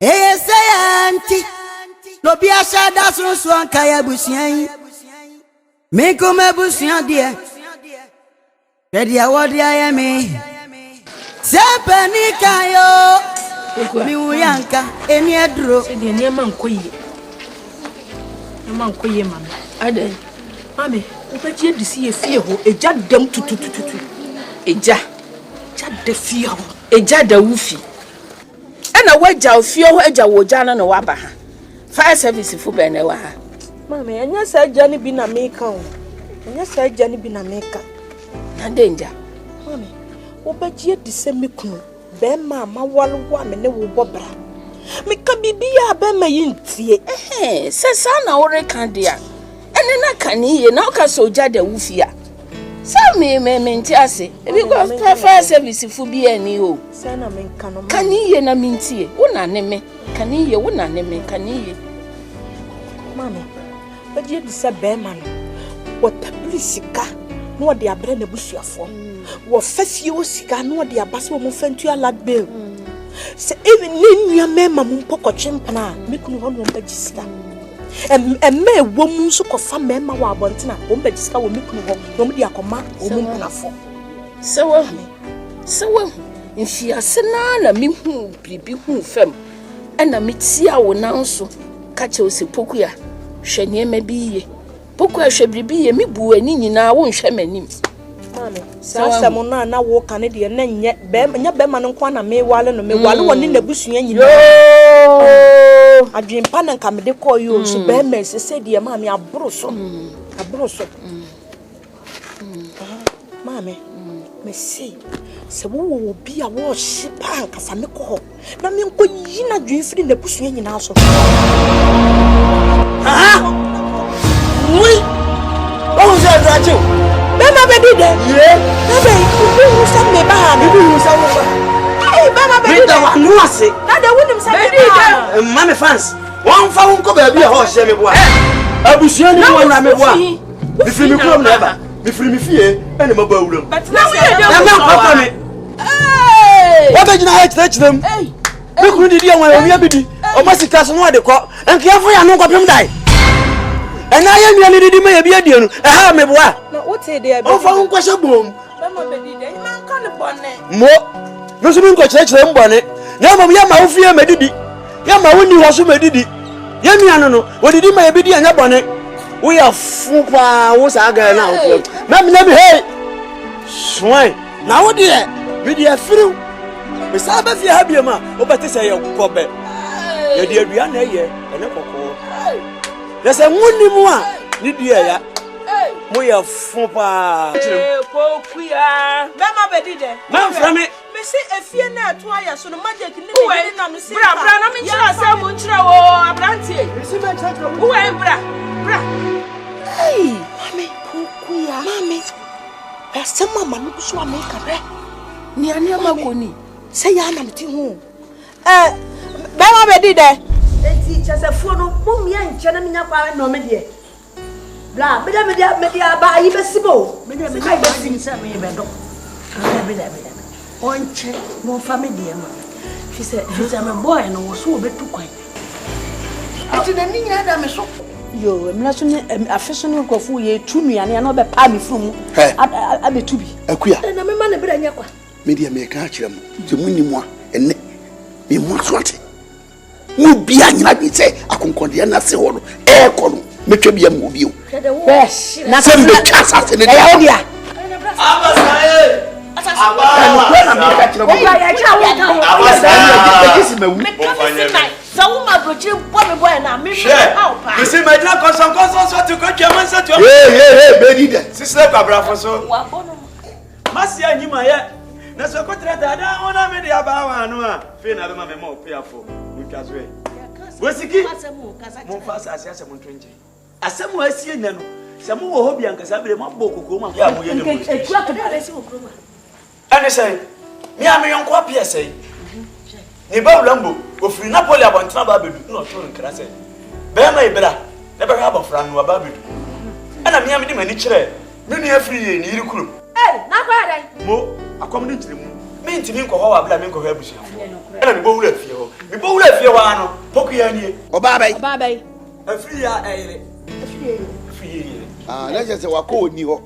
Say anti. No bia sha da so anka ya busua yi. Me ko me busua dia. Ready awodi ayemi. Zepanika yo. Mi uyanka eni edro. Se de niam ankoye. Niam ankoye mama. Ade. Mame, ubeji edisi ye fie ho eja dem tutu. Eja de fie ho. Eja da wufi. Ena waja ofie ho eja woja na wa ba ha. Fire service fu be na wa ha. Mame, enya sa eja ni bi na meka o. Enya sa eja ni bi na meka. Na danger. Mame, obeji edise mekunu. Be ma walwa me ne wo bobra. Me ka bibia be ma yintie. Se sa na ore kan dia. Ene na kaniye na ka soja da wufia. Sa me nti ase. Because prefer service fu bi ani o. Sa na me nka no. Kaniye na mintie. Wona ne me. Kaniye wona ne me kaniye. Mame, obeji edise be ma no. Wo tablisika. No de abre na busuafo. Wo fafie o sika no de abase wo mo fantu aladbe. Se even ni nua mema mo mpoko chempana mekunu ho no mba gisika. Emme wo mu so kofa mema wa abontina wo mba gisika wo mekunu ho no mo de akoma wo mo mpanafo. Se wo nfia sena na mi hu bibi hu fam. Ena metia wo nanso ka che o se pokuya hwene ma bi ye. Pokuya hwe bibi ye mi bu ani nyina wo nhwe manim. Mame, sasa mona na wo kan de na nye be ma no kwa na me wale no me wale woni na busua nyina. Adwempa na nka me de call you so be me se de ma me abro so. Mame, me see. Se wo bi a wo shipa nka fa me ko. Na me nko yi na dwemfiri na busua nyina so. Oui. Oh, vous êtes radio. Bema be di de. Bebe, you say me ba na. You say me ba. Hey, bema be di de. Wa nu ase. Na de wonim say me ba. Mama fans. Won fa won ko ba bi e ho hye me boa. Abusuan ni won na me boa. Bi firi mi krom na ba. Bi firi mi fie, e na maba wuram. Na we dey na me papa me. What be gina hate them? Bi kunu di dia wan omi abidi. O ma sika so no de ko. Enke afo ya no kwapem dai. Ena ye nua ni didi me ye bi adie no. Ha me boa. Na what say dey be. O fa won kwashe bom. Bema be di de. Man kan bone. Mo. No so mi nko kire kire mbone. Na mama ya ma wo fie medidi. Ya ma wo ni ho so medidi. Yemi anono, what did my baby and abone? We are fupa, was I going out? Mammy, hey, swine. Now, what dear? We dear through. Miss Abbas, you have your ma, or better say your cobbe. Your dear Brianna here, and a cocoa. There's a wounded one, did you? We are fupa. Oh, queer. Mamma, Betty, Mam from it. Missy, if you're not twice, so the magic in the way, I'm a sinner. I'm in Someone or a brandy. Who am Bra? Hey, Mammy, poor queer, Mammy. There's some mamma who shall make a breath. Near Magoni. Say, I'm a home. Mamma, Betty, there. The teachers are full of mommy and Chanamina by no media. Blah, media by Ibesibo. Media, I sing some better. One check, no family. She said, I'm a boy and I was so bit too quiet. I didn't need that. Yo, I'm not a fashion of you to me and another party from I be to be a queer. And I'm a man of Branyaqua. Media may catch them to Munimwa and me more sweaty. Would be like me say, I can condemn a soul, air column, make a movie. Yes, nothing but cast in the area. And they say, me am a young quapia say. Niba Lambo, go free Napoli about Trababu, not showing Crasset. Bear my brother, never have a friend who Babu. And I'm yamming many chair, many a free in Iruku. Eh, not bad. Mo, a community mean to me, how I blame Cohabush. And I'm bold at you. We both left your one, Pokiani, or Babe. A free air. Let's just say, what code you?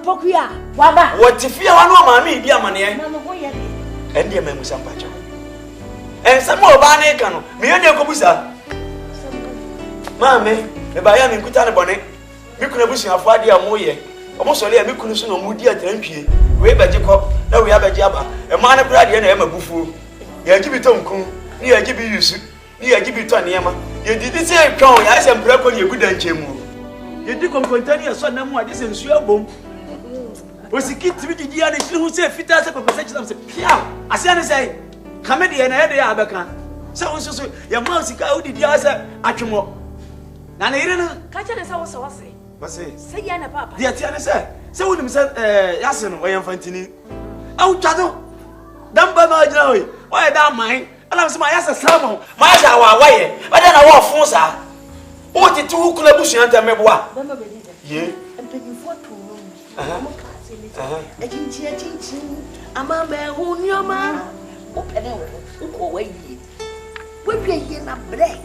Pokia, Waba. What if you are no mammy, dear money? And dear Mamma Sampacho. And some more Barnacano, me and your Cobusa. Mammy, the Bayam Kutana bonnet, you could have wished a 5 year more year. Almost only a Mikunusun or Mudia Trempi, way by Jacob, now we have a jabber, a man of blood and a buffo. You give it on Kun, you give you suit, you give it on Yama. You didn't say a crown, I said, break on your good and chemo. You did continue a son, no more, this is your boom. Was the kid to be the year who said, fit as a conversation of the Pia. As I say, comedian and the Abacan. So, your mouse, how did you answer Achimo? Now, I didn't catch it as I was saying. But say, Yana Papa. Dear Tiana said, so would himself, Yasin, why I'm finding. Oh, Chato, don't buy my joy. Why down mine? And I was my ass a salmon, my way, but then I want Fonsa. What did 2 Kulabush and Tamebois? Ye, and taking 4 2 rooms. A chin, a man who knew ma. Open away. We be here in a break.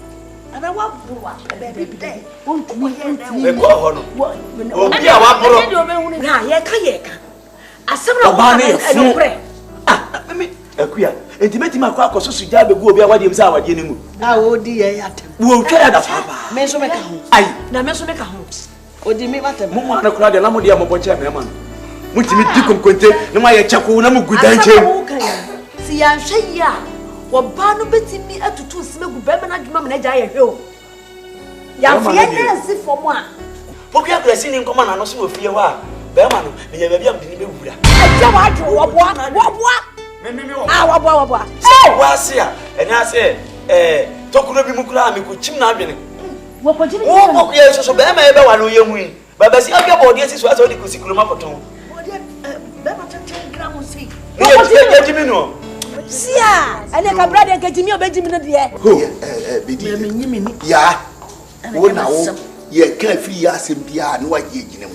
And I want a baby day. Won't we hear them? Oh, yeah, Kayaka. A several barney and pray. Ah, I mean, a queer. And to make my quack or so to jab a go be a wedding sour dinner. Oh, dear, we'll try that. Meso make a home. I, now Meso make a home. Or do me matter? Mumma, cried the Lamodia Mopocha, man. Which me to contain no my chaco, no good danger. See, I'm saying, ya. What Barno betting me up to 2 smoke Bevan and Mamma Jaya Hill. Yam, for one. Pokia blessing in command and also fear. Berman, the Yaviam didn't be. What? Was here, and I said, Tokubi Mukula, Mikuchina. What could you do? So, Bama, I know you win. But I see your body is what I could see Kumapoto. See, I like a brother getting your Benjamin dear. Who? Yeah. Oh, now, ye can't free us in the no idea.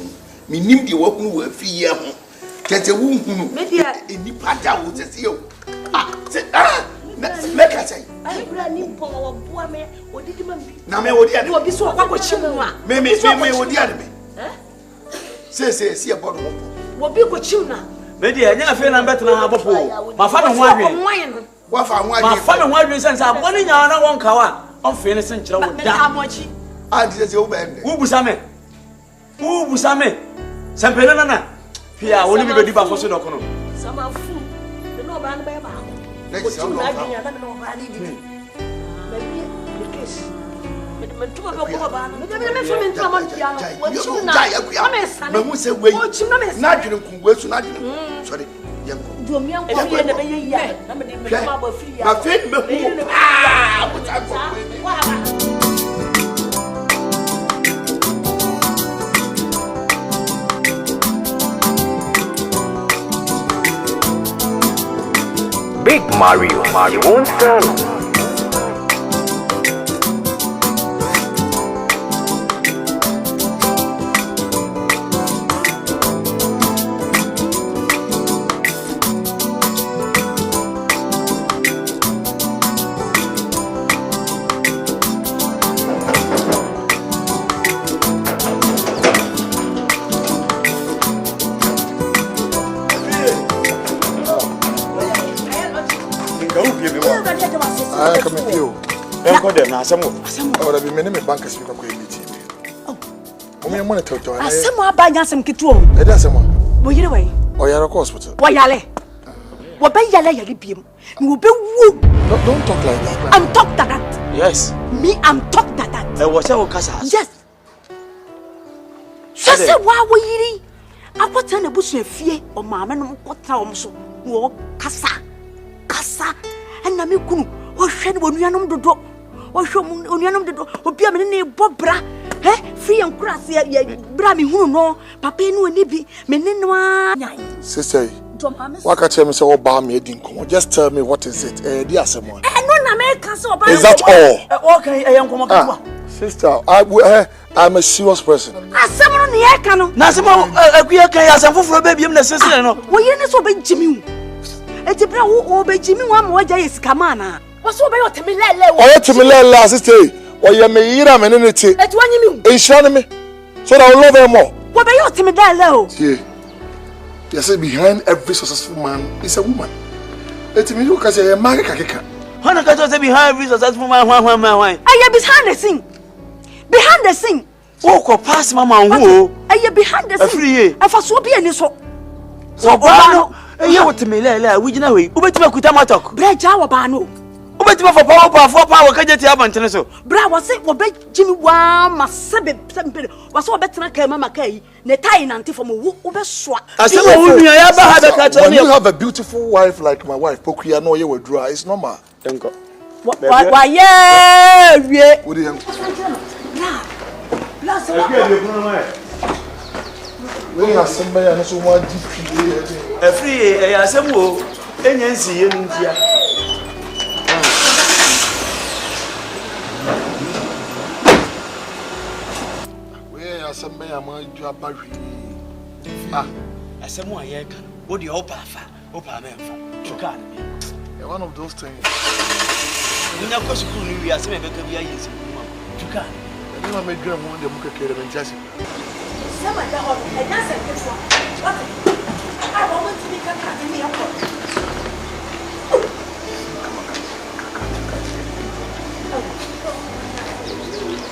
Meaning the work will fear. Get a wound in the pata would say you. Make us say, I ran for woman. What did you mean? Now, may what be so what you maybe what the enemy. Say, see about what be what you now. Maybe I never feel I'm better than my father. My father, one reason I'm one in your one cow. On fait une scène, tu l'as dit. Ah, tu sais, où vous savez? Où vous savez? C'est un peu là, puis à Olivier de Duba, ça m'a fou. Le nom va pas. Next time, Big Mario won't stand. Oh, that be many bankers you can go meeting. Oh, me money to Asama banya sem kitu. E da asama. Bo yire wai. O yare hospital. Wa yale. Wo be yale yale biem. Me wo be wu. Don't talk like that. I'm talk that. Yes. Me I'm talk that. E wo se wo kasa. Yes. So say wa wo yiri. Akwata na busu afie o maame no kwata o so. Wo kasa. Kasa. Enna me kunu. O hwe ne wonuanom dodo. O hwe onuanom dodo. Obi a me ne bobra. Free and crass ya bra me hunu no. Papa no ani bi. Me ne no a. Sister. Waka tell me say what ba me edin komo. Just tell me what is it? Di asemo. No na me kan say oba. Is that all? Okay, komo kan. Sister, I'm a serious person. Asemo no ne e kan no. Na asemo akuya kan ya asem foforo ba biem na sese no. Wo ye ne so be jimi hu. Eti bra wo be jimi wa ma waja yesika mana. Wo so be yo temi lele wo. O temi lele sister. O ye me yira me ne ti. Eti wanyimi hu. Enshira me. So that I will love her more. Wo be yo temi lele o. See. You say behind every successful man is a woman. Eti me look say man kakeka. Hana ka say behind every successful man why? Aye behind the scene. Behind the scene. Oh, ko pass mama wo. Aye behind the scene. Afa so bi ani so. So ba no. Eye wo temi lele we gina we. Ubetima kuta matok. Bra ja wo ba no. Ubetima for power ka jeti abantene so. Bra wo se wo be jimi wa ma sebe wo se wo betena ka mama kai ne tai nante for mo wo be soa. Asema wo nua ya ba ha be ka cho. When you have a beautiful wife like my wife, Pokuya no ye we draw, it's normal. Denko. Wa ye wie. Wo dey am. Bra se wo. We assemble ya no so mo DP. Free asem wo enya nsiye ntia. Assemble ya ma ju abahwi. Asem wa ye kan. Wo de opa afa, opa memfa. Chuka na. One of those things. Nya ko sukuru ni wi asem e beka bi ayi nsi kuma. Chuka. Ni ma medwa mu de mu kekere ben jasi. Sama da ho, e nya se kefo. What? I want to be kaka ni yako.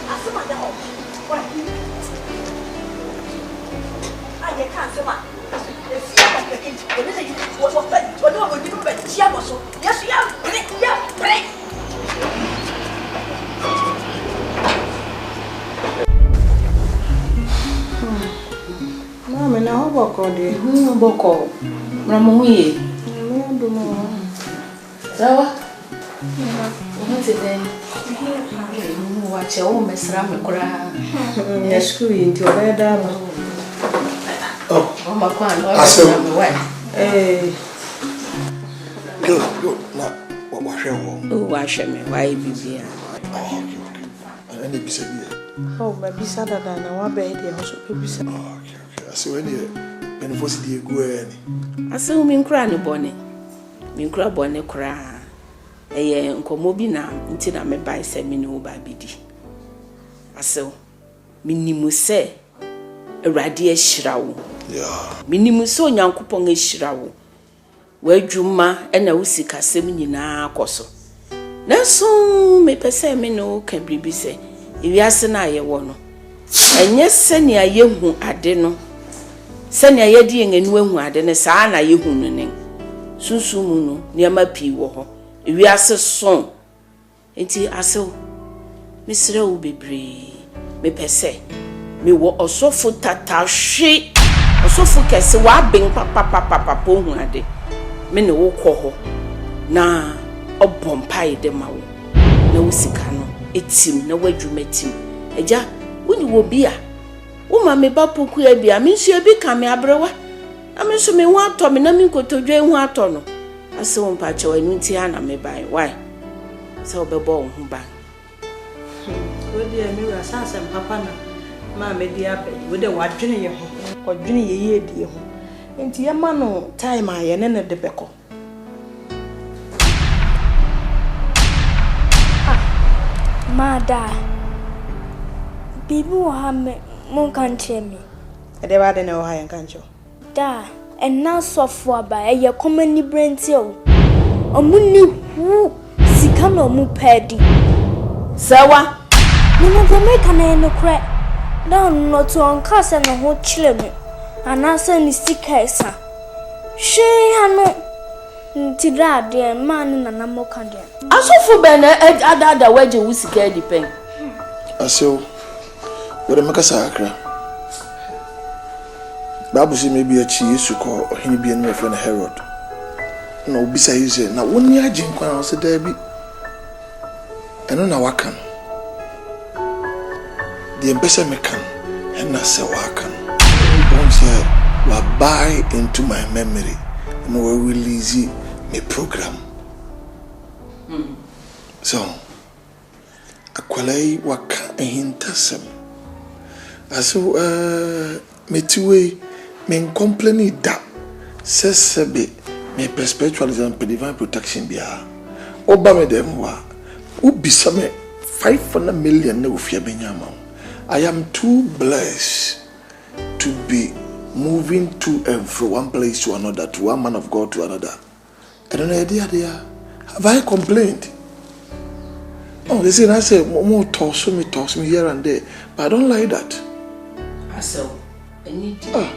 Asema da ho. What? I can't say ma. If you are the king, what is it? What do you do? Chiamoso. Yes, yeah. Break. Mama na ho boko de. Boko. Mramu ye. Me adumo. Sawa? Uhunze den. Wache o mesra me kura. Ya school nti obeda ma. Oh, mama kwa no me wa. Good. Na wa hwe wo. O wa hwe me wa bibia. Ani bisa bi. Oh, ma bisa dada na wa be de ho so bisa. Okay. So when you benefit the go ani. Ase o min kura ne bone. Min kura bone kura. Eye nkomo bi na nti na me bai se mi ne wo ba bidi. Ase o minimu se Awurade ahyira wo. Yeah. Minimu se Onyankopon ahyira wo. Wadwuma na wo sikasem nyina akoso. Nanso me pese me no ka bribi se ewiase na ye wo no enye sene ayehu ade no sene ayedi engenu ehu ade ne saa na yehu no ne sunsumu no niama pi wo ho ewiase son enti aso misre wo bebre me pese me wo osofo tatahwe osofo kese wa ben papa hu ade me ne wo kɔ ho na obompai de mawo na wosika no etim na wadwumatim eja woni wo bia wo ma me ba poku ya bia me nso bi ka me abrewa na me nso me hu atɔ me na me nkotodwe hu atɔ no ase wo mpa kyewa nu nti ana me bai why so obebo wo hu ba wo dia me ra sanse papa na ma me dia ba wo de wadwene ye ho odwene ye ye die ho enti ye ma no time aye ne de beko Mada. Bibi wa ha me mon kan che me. Ede ba de na wo ha yan kan cho. Da, en na sofo aba ye komani brenti o. Omuni hu sika no mu pedi. Sawa. Me no go make na no kre. Da no to onka se no ho chile me. Anasa ni sika esa. She hanu. Ntira de man na na mo kan de. Asofo be na ada waje wusika depend. Aso wore makasa akra. Babu si maybe achi Yesu ko ohini bi enu efe na Herod. Na obisa yise na woni agye nkwa na se da bi. Eno na wakan. The empesa mekan and na se wakan. Won say wa buy into my memory and we release me program. So akwalai waka ehintasem aso metiwe men complain da sesebe me spiritualism and divine protection bia oba me dem wa ubisa me 500 million na ofia benyama. I am too blessed to be moving to and from one place to another, to one man of God to another. I don't know idea there. Have I complained? Oh, they say I say more toss me here and there, but I don't like that. Aso, I need to.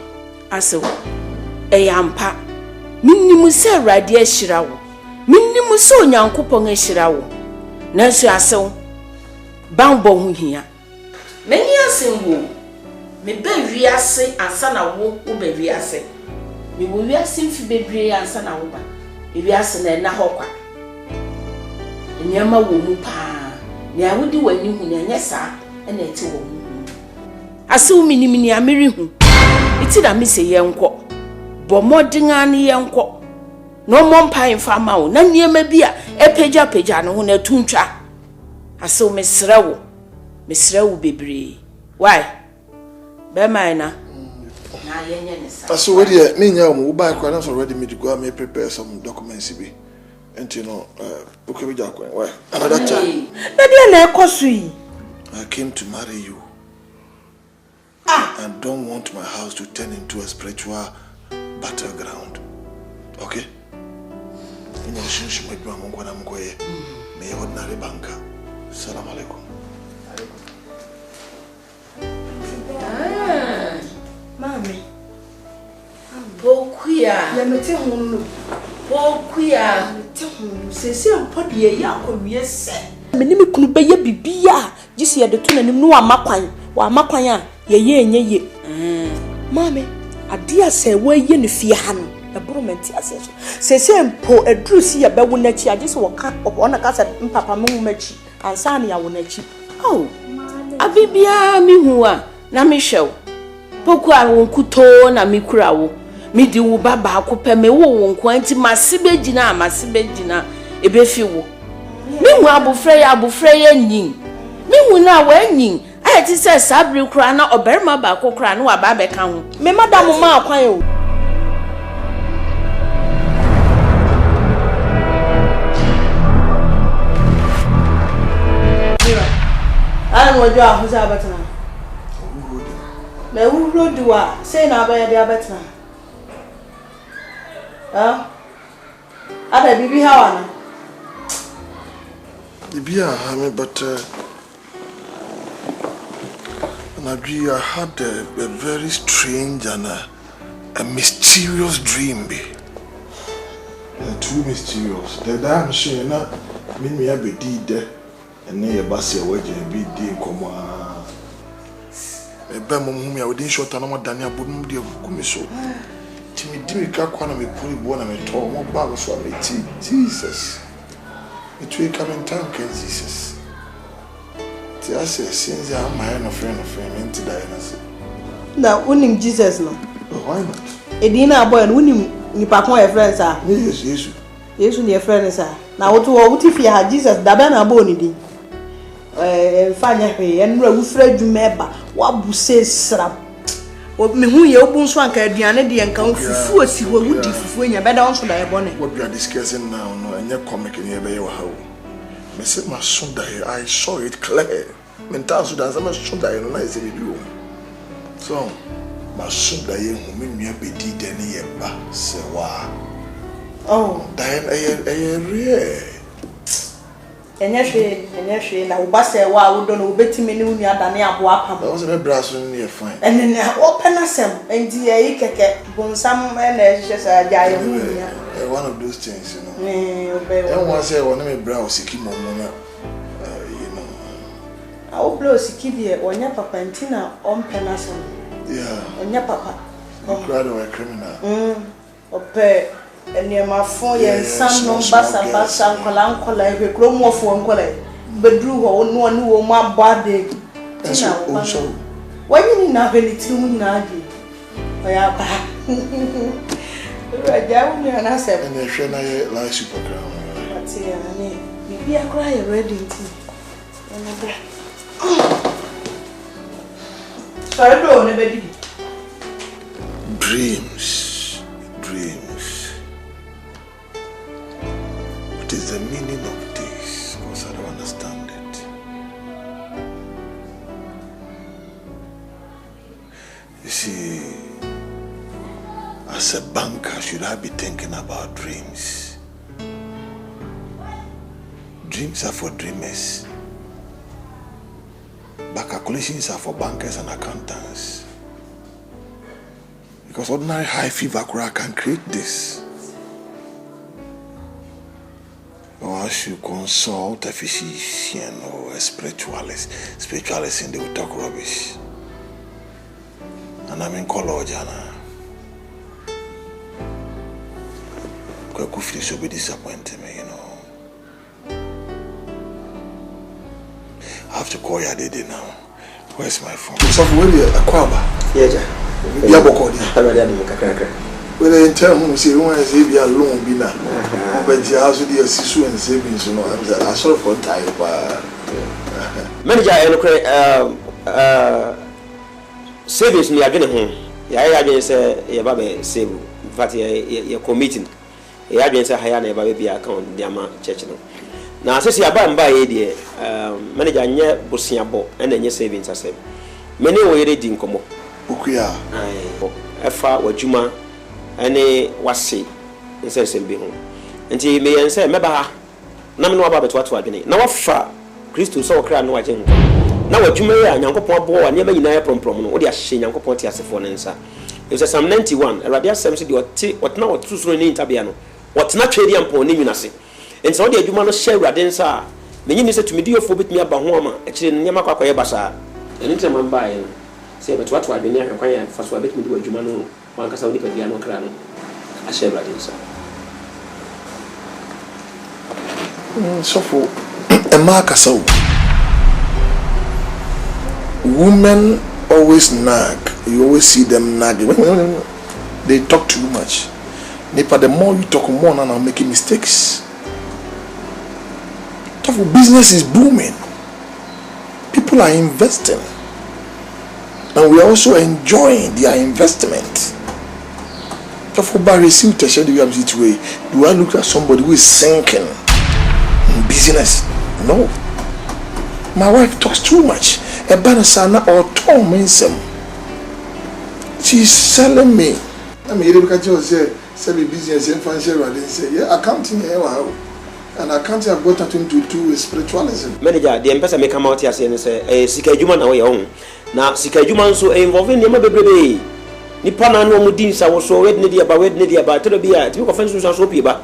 Aso, eyampa. Minnimu se radi ehirawo. Minnimu se onyankopon ehirawo. Nanso aso, bambo hu hia. Meni asenwo. Me be wiase ansa na wo be wiase. Me wo wiase mfi bebre ansa na wo ba. E wiase na ho kwa. Enyama wo mu pa. Ni awudi wani hu na nya sa na eti wo mu. Ase wo minimini amiri hu. Iti da me se yenko. Bo modinga ne yenko. No mo mpa mfa ma wo. Na niema bi a epeja no hu na tuntwa. Ase wo mesra wo bebre. Why? Be na yenye ne sa. So we dey me nya wo buy kwa na so ready me to go and prepare some documents bi. And you know, okay, we just why? Another time. I came to marry you. And don't want my house to turn into a spiritual battleground. Okay? You know, since you may ordinary banker. Salam alaikum. Mommy. Bokuya. Let me tell you. Bokuya. Sesi ampodi ye akowie se. Me ni me kunu be ye bibia. Gisi ye de to nanim no amakwan. Wa amakwan a ye enye ye. Mame, ade ase wa ye ne fie ha no. E boromenti ase so. Sesi empo eduru si ye be wo nachi ade so woka ona ka se mpapa me machi. Ansa na ya wo nachi. Oh. Abibia mi huwa na me hwew. Poku a won kuto na me kura wo. Mi di wo baba Akuapem me wo wonko anti masebe gina ebefi wo mi hu abofra ya nyin mi hu na wa nyin ayeti se sabri kura na oberima ba kokura na wa ba be ka ho me madam ma akwan o an wojo ahuza batana me wu roduwa say na ba ya dia batana ada bibi hawa na Yeah, but and I had a very strange and a mysterious dream. Too mysterious. That I'm sure not me have a deed there and near Bassia wage a big deal come on. A bam, I wouldn't short on what Daniel wouldn't be of Kumiso. Timmy Dimika Kwana me put one of me tall more bags for me. Jesus. It will come in time, Jesus. I say, since I'm my friend into Diana. Now, winning Jesus, no. Why not? A dinner boy and winning you pack my friends are. Yes, yes. Yes, your friends are. Now, what if you had Jesus, Dabana Bonidi? Fanya and Fred Jumeba, what you say, Sram? What me who you open swank at the end and count for see what would if when you're better answer that bonnet. What we are discussing now, no, and you're comic in your how. I said, my son, I saw it clear. Mental Sudan, I'm a son, I say, you. So, my son, I am whom you be did any ever say, wow. Oh, Diane, I real. And yes, now, Basse, wow, don't know betting me than Akuapem. I was a brass in your fine. And then open us and dear, Bonsam and just a giant. One of those things, you know. I want to say, one of my brows, you know. I'll blow Sikidi or your papa and Tina on Penasson. Yeah, on your papa. You cried over a criminal. Or pay. And near my 4 years, son, no bassa, uncle, every chrome of one collar. But drew or no one knew my body. Why you need not really too naggy? I am back. And I shall I lie super crown. But here, maybe I cry already. Sorry, no, never did. Dreams. What is the meaning of this? Because I don't understand it. You see, as a banker, should I be thinking about dreams? Dreams are for dreamers. But calculations are for bankers and accountants. Because ordinary high fever can create this. Or I should consult a physician or a spiritualist. Spiritualists and they will talk rubbish. And I'm in college, Jana. Because will be disappointing me, you know. I have to call your daddy now. Where's my phone? So where you Akuaba? Yeah, yeah. Well, in terms see one is be alone be now. But you also the sisu and savings, you know. I sort of for time, manager, savings me again home. Yeah, I say your baby save. In fact, you're committing. Yeah, I say higher never be account the church. Now, since you are by idea, manager near Bosiabo and then your savings. I said, many already didn't come up. Ukuya, Efa Wajuma, any wasi, and says him be home. And he may say, Meba, Namino about what again. Now, far Christus so cry no agent. Now, what you may and Uncle Boy and never in a prom, or the Ashin Uncle Pontias for answer. It was some 91, a Rabia Samson, what now 2 in Tabiano, what not trading upon Nimunasi. And so the Jumano share Radensa. Many said to me, do you forbid me about Homa, actually Yamaka Basa. And into my buying. Say, but what I've been here and first I bet me do a Jumano, one Casaudi Piano Crown. I share Radensa. So for a marker so women always nag. You always see them nagging. They talk too much. The more you talk, more now making mistakes. Business is booming. People are investing. And we are also enjoying their investment. By receiving do I look at somebody who is sinking in business? No. My wife talks too much. A banasana or Tom Minsem. She's selling me. I mean, you look at you say, business and financial, and say, yeah, accounting here. And I can't have got nothing to do with spiritualism. Manager, the empress may come out here and say, Sika Juman away on. Now, Sika Juman so involving Yama baby. Nipana no Mudins, I was so red nedia about to be a two offenses and so people.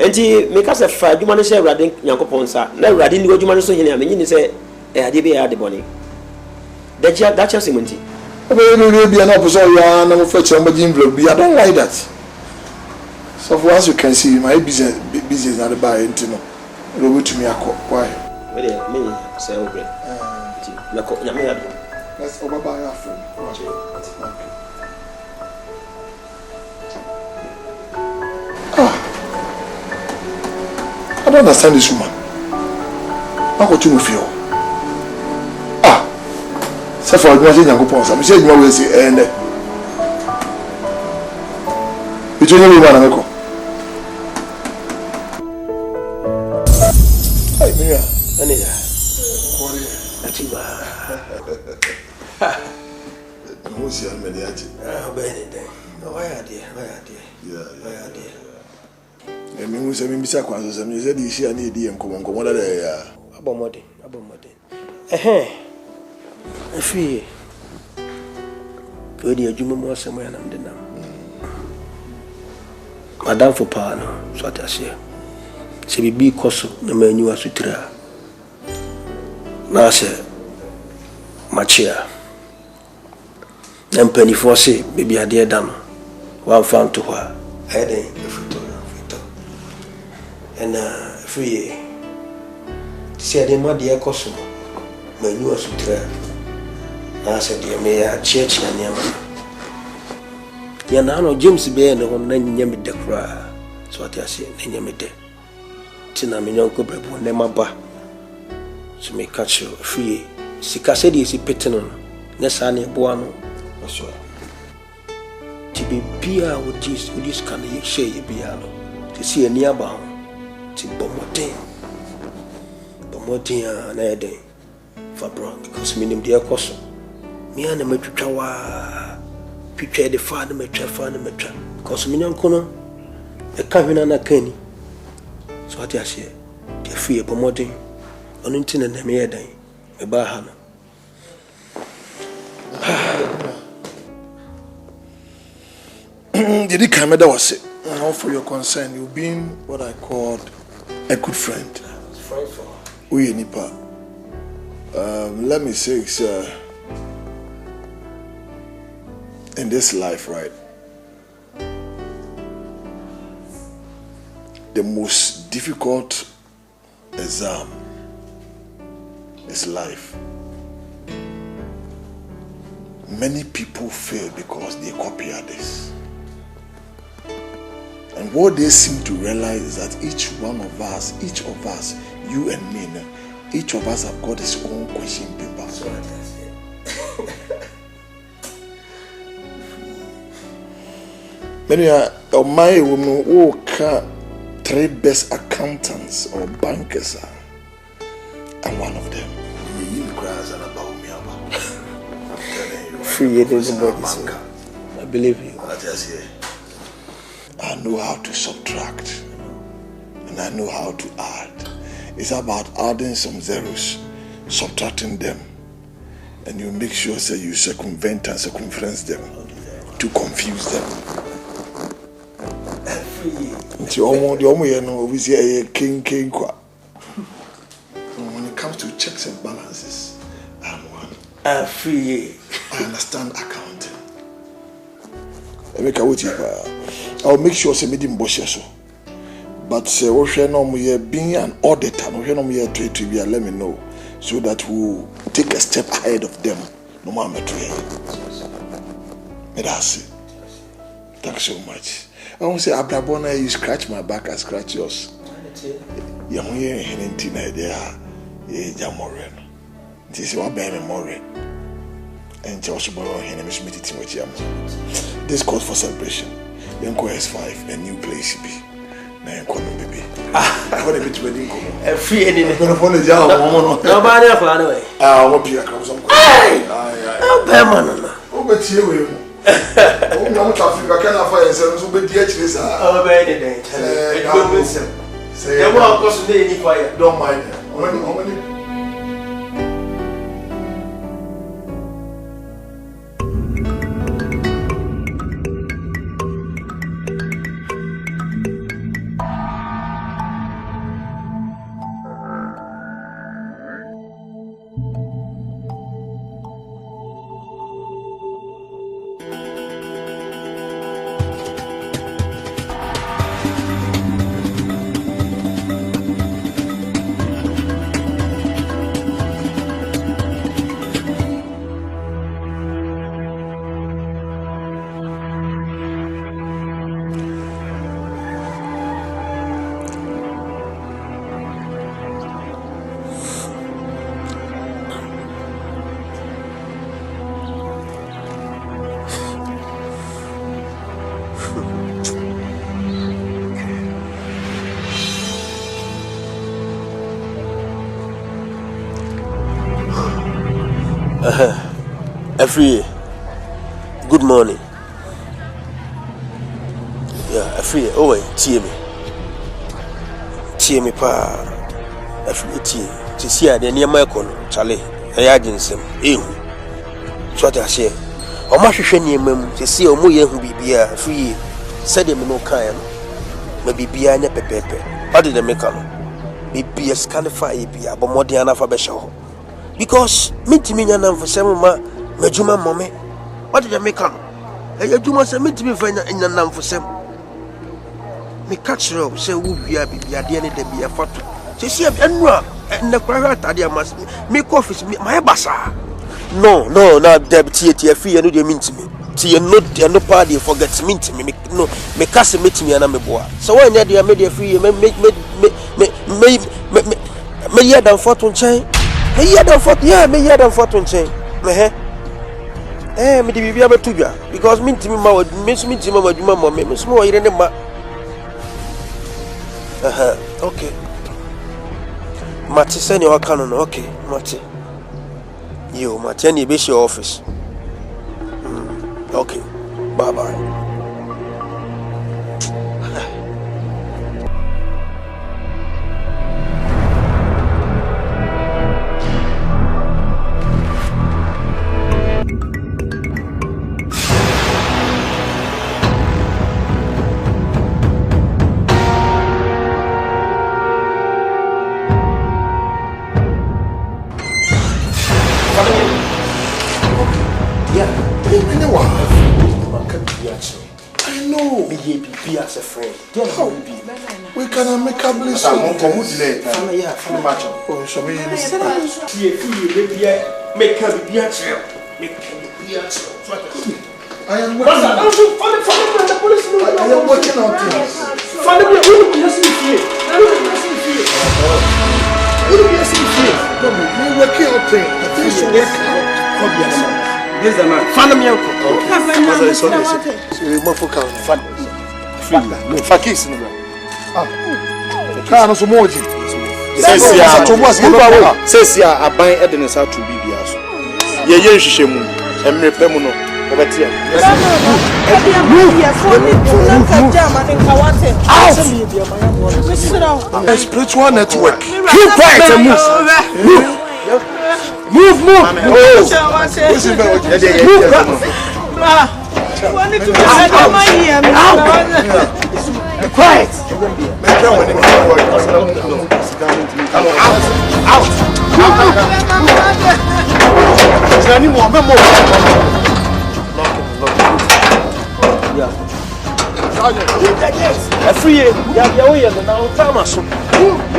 And he make us a fire, Juman say, Radin Yankoponsa. No, Radin, what you manage to hear, I mean, say, DB the bonnie. That's your cementy. Will be an opposite, I don't like that. So for as you can see, my business not buy into no. Go to me why? Well, me say okay. Let's over buy our phone. I don't understand this woman. How could you feel? So for you saying you I'm saying you will say and between you and me. Mira, Anita. Atiba. Who's your mediator? Benedict. Why are they? Yeah. I mean, who's a Missa Quantas? And you said you see an idea and come on, what are they? Abomodi. Eh, I feel good. You do more somewhere and I'm the name. Madame for power, so what I say. Se bibi koso na manyu asutra na se machia na mpanifo se bibi ade da no wan fan to ha eden efito ena free se ade ma de koso manyu asutra na se de me ya church na niam ya na no James be ne ho na nyame de kra so ati ase na nyame de tina me nyonko brebo ne maba so me catch you free sika se de si peteno ne sa ne bo ano so ti be bia with this kind of share ye bia no ti si ani aba ho ti bomoten na eden for bro because me nim de ekoso me ana matwitwa wa twitwa de fa na matwa because me nyonko no e ka hwena na kani so what you say the free promoting on internet na me dan e ba ha no did you come that was it now for your concern you've been what I called a good friend we nipa let me say in this life right the most difficult exam is life. Many people fail because they copy others. And what they seem to realize is that each of us, you and me, each of us have got his own question paper. So that's it. Many are my women who can't. 3 best accountants or bankers and one of them free anybody. I believe you. I know how to subtract and I know how to add. It's about adding some zeros, subtracting them, and you make sure that you circumvent and circumference them to confuse them. The king kwa. When it comes to checks and balances, I'm one. Free. I understand accounting. I'll make sure say medium boss. But being an auditor, let me know so that we'll take a step ahead of them. No matter what. Thanks so much. I won't say Abrabona, you scratch my back, I scratch yours. You are here in Tina, they are Jamoran. This is what Ben Moran. And Joshua Baron, Henry Smith, this calls for celebration. Yanko S5, a new place be. Now I'm calling baby. I want to be wedding. A free any apology. Nobody of anyway. I won't be a cousin. Oh, Berman. Oh, but you. Oh, no, I can't find some so big. Oh, Say yeah, well, of course, they need fire. Don't mind them. How many? Every good morning. Yeah, every oh wait, tie me pa. Every tie. To see the near my corner, Charlie. I agent some. So I say, o ma hwehwe near mem. To see o mo ye hu bibia free. Said them no kan. Maybe bia nya pepepe. How did they make am? Bibia scanify bia, but more than anafa be show. Because me nya na for some ma Majuma mommy, what did I make up? I do must admit to me for in a for some. Me catch her up, say, we are be a DNA, there be a photo. She see a rock and the cravat, I must make office my bassa. No, deputy, fee, and you mean to me. See, you're no party forgets mean to me. No, me cast meet me and I'm a boy. So when you're made a free, me yet and fortune chain. Me yet and fortune chain. Me di bibia betuja because me ntimi ma me ntimi ma djuma mo me small ire ne ma okay Mati send your canon okay Mati yo Mati any be your office okay bye bye. As a friend, we can make a blessing. Yeah, Oh, so we make I am working on things. We're working on things. Things to work out. This is the man. Find me uncle. Fakis no ah ka no so moji sesia aban e de ne sa to bibia so ye hwehwe mu emre pe mu no obetia spiritual network keep quiet and move quiet.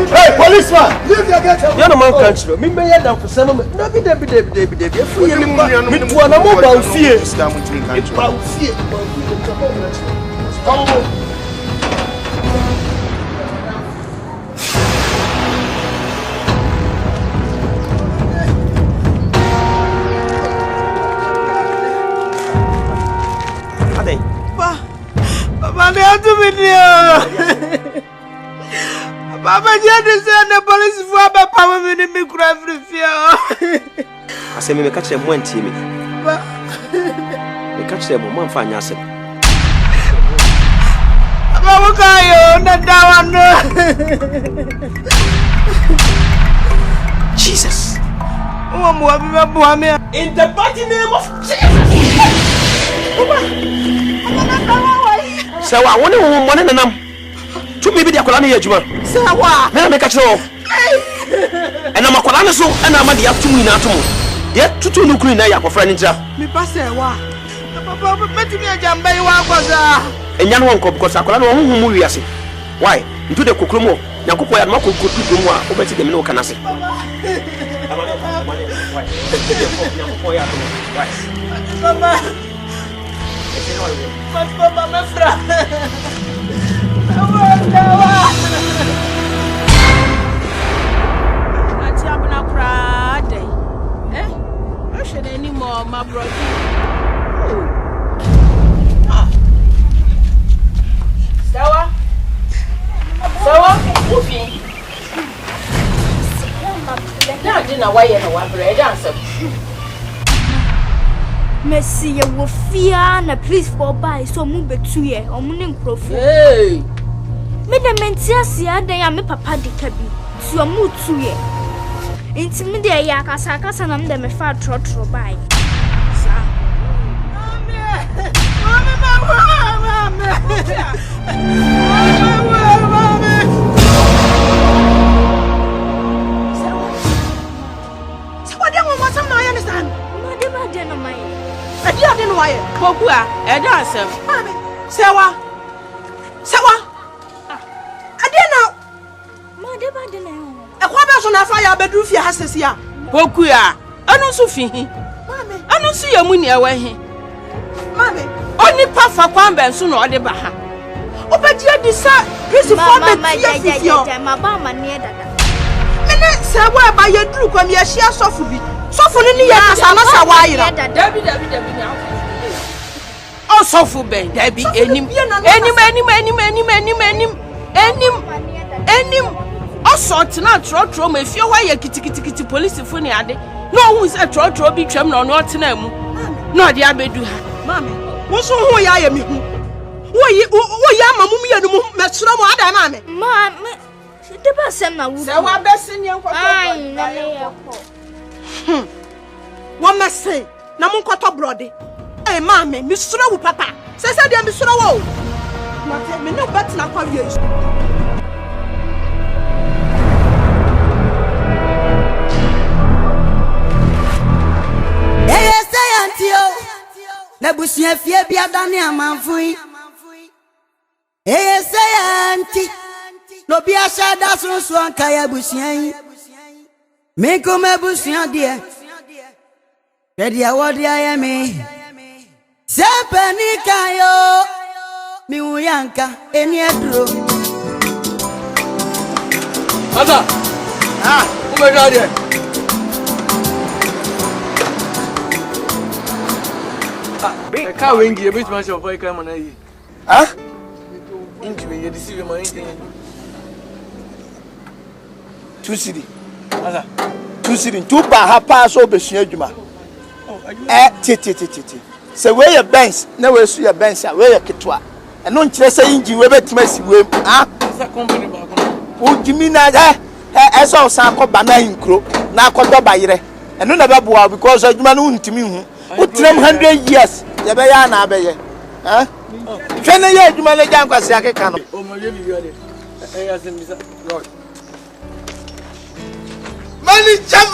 Hey, policeman! Leave your gate! You're the man country. Me may have for some. No, be there. Free. Me to an mobile fear. Papa, they have to be there. Papa, you said the police for Papa, when they make cry for fear. I say, me catch them one team. Me catch them one fine. I said, Jesus. In the mighty name of Jesus. So I want to one and them. To maybe the Akolani Yajuma. So what? Now make a show. And I'm a Kolana so and I'm at the up to me now. Yet to look in there for friend. Me pass what? Papa, bet me a jam by one was and young one because Akolano who we are. Why? Into the Kukumo. Yakupo and Mako could do more over to the Mino Canasi. Anymore, my brother. Sawa? Sawa? Ufi. Now dinner why you know bread answer. Messi ye wo fear na please for buy so mu betu ye omunin krofo. Hey. Me de mentia sia dan ya me papa de ka bi. So mu tu ye. Inti me de ya kasa na me de me fa trotro buy. Pokua, I don't say. Mammy, Sawa. I didn't know. Madeba didn't. A quarter on a fire bedroom for Hassia. Pokua, I don't so fee. Mammy, I don't see your money away. Mammy, only puff for Quambe soon or the Baha. Oh, but you decide. This is my mamma near that. Minute, sir, where by your droop when you share softly. Softly, yes, I'm not a wire. Oh, so for Ben, Debbie, any also, not trotro, if you're why a kitty police phone. No, who's a trotro be trim or not to them. No, the abedu. Mammy, what's wrong? Why I am you? Why you, Mammy, and Matsuno, Mammy? Mammy, the person now. So I'm best in your one must say, Namunkoto Brody. Hey, Mammy, Miss Row, Papa. Says I am Miss Row. Not me no better than for you. Yes, I am Nabusia Fiabia Dania Manfui. Yes, I am no be a shada so swan kaya busian. Me come busian dear. Ready what I am. Sepeni kayo mi uyanka eni edro. Ada. Umega dia. Ka wengi e bit man show for come na yi. Inji we deceive my anything. 2 cedi. Ada. 2 cedi. 2 ba ha pa so besua adwuma. Titi. So where your bench, now where your bench, where your kitwa. And non chesa inji we betima si we. Is that company back? O gimi na eso san ko bana inkro na akodo bayire. And no na baboa because adwuma no ntimi hu. O 300 years ye be ya na abeye. Twene ye adwuma le jan kwase akeka no. O mo ye bi wi ade. Asem bisa. Lord. Manager.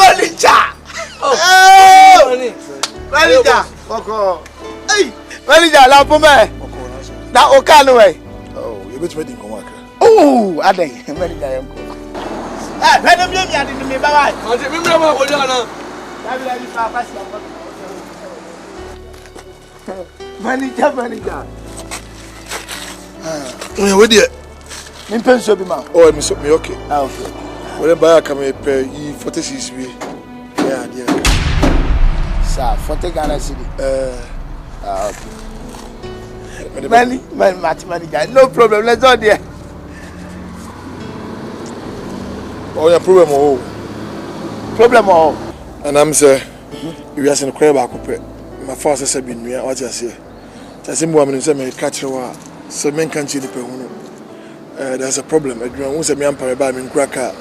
Manager. Koko. Hey, manager la po me. Na o ka no we. Oh, you bet wedding come akra. Oh, adan. Manager yam ko. Pẹ̀lú mi mi adi mi baba. Ante mi mra ma ko jana. Dabi la ni fa kwasi am. Manager. We dey. Mi penso bi ma. Oh, me okay. Okay. When buy come pay 46 we. Yeah, dear. Sir, 40 Ghana cedi. Okay. Money, manager. No problem. Let's go there. Oh, your problem oh. And I'm say, you are saying crab back up. My father said, "Be near what you say." I say, "Mo, I'm saying, me catch you. So men can't see the pe. there's a problem. I don't say me am pa me nkraka.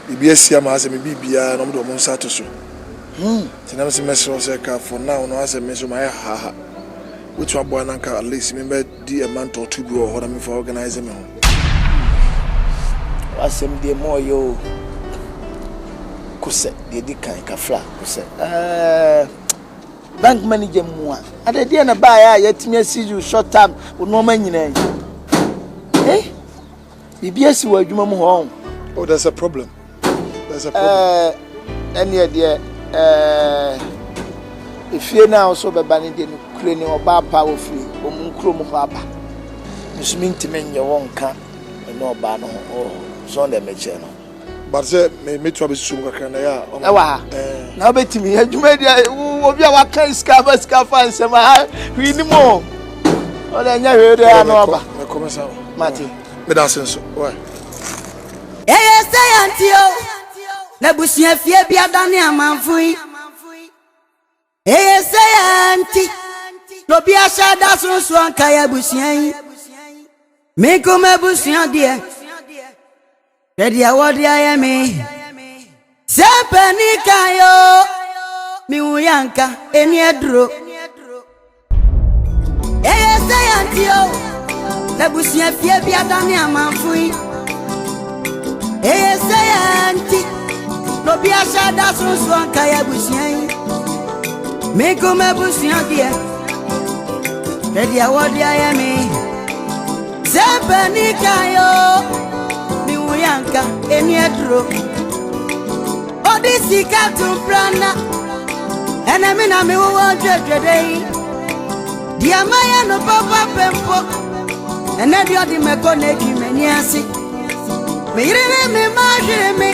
BBS am as me bibia no do mo nsa to so. Tinam se message say ka for now no as me so my ha. Which one boy nanka at least me be di a month or two go or me for organize me. Asem de mo yo. Kuse de di kan ka fla kuse. Bank manager mu a. Ade de na ba ya yetimi see you short term no ma nyina. BBS wa adwuma mu ho. Oh, there's a problem. There's a problem. Any there if you now so be bani de no kure ni oba pa wo free o mu kuro mu ho aba. Musumi ntime nye won ka no oba no so na meche no. But say me to be sum kakra na ya. Ewa. Na obetimi adwuma dia obi a wa kan ska fan se ma wi ni mo. O da nya hwe dia no oba. Me komesa. Mati. Me da senso. Why? say antio. Na busia fie bia dane amanfui. Say anti. No bia sha da sunsu anka ya busia. Me come busia dia. Ready awodi ayemi. Sepeni kayo. Mi uyanka eni edro. Say antio. Na busia fie bia dane amanfui. Say anti. No bia sha da sunsu anka ya busia. Me come busia dia. Ready awodi ayemi. Sepeni kayo. Mi uyanka eni edro. Odi sika tu prana. Enemi na mi wo dredredei. Dia maya no papa pempo. Ene dio di me koneki meniasi. Me yire me majire me.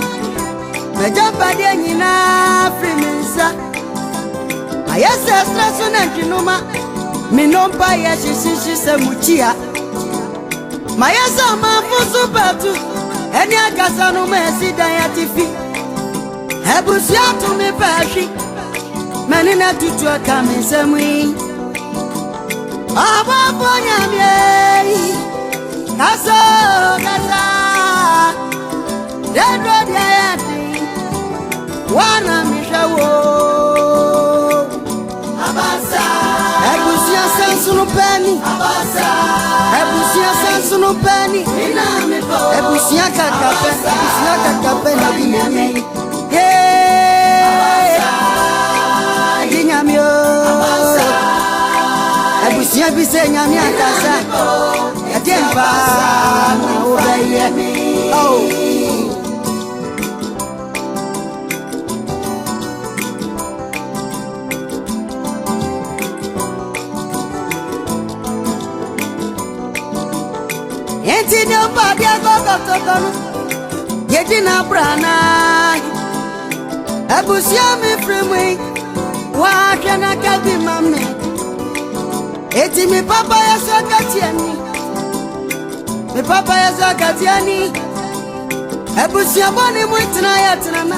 Me jamba de nyina friminsa. Ayese stress na jinuma. Mi nompa ya shishishi se muchia. Mayesa mafusu batu. Eni akasa no mesi dan ya tifi. Ebusia tu mi pashi. Mani na tutu akame semwi. Aba bonya mi. Kaso kasa. Dedro dia yati. Wana mishawo. Abasa. Ebusia sensu no peni. Abasa. Ebusia sensu no peni. Ebusia kakape na binemi. Nyamio Ebusia bise nyami akasa Atemba na obeye Oh Enti no padia gogotokono Yedina brana Ebusia mi fremwe Wa kana kabi mame Eti mi papa ya sakatiani Mi papa ya sakatiani Ebusia boni mwitina ya tinana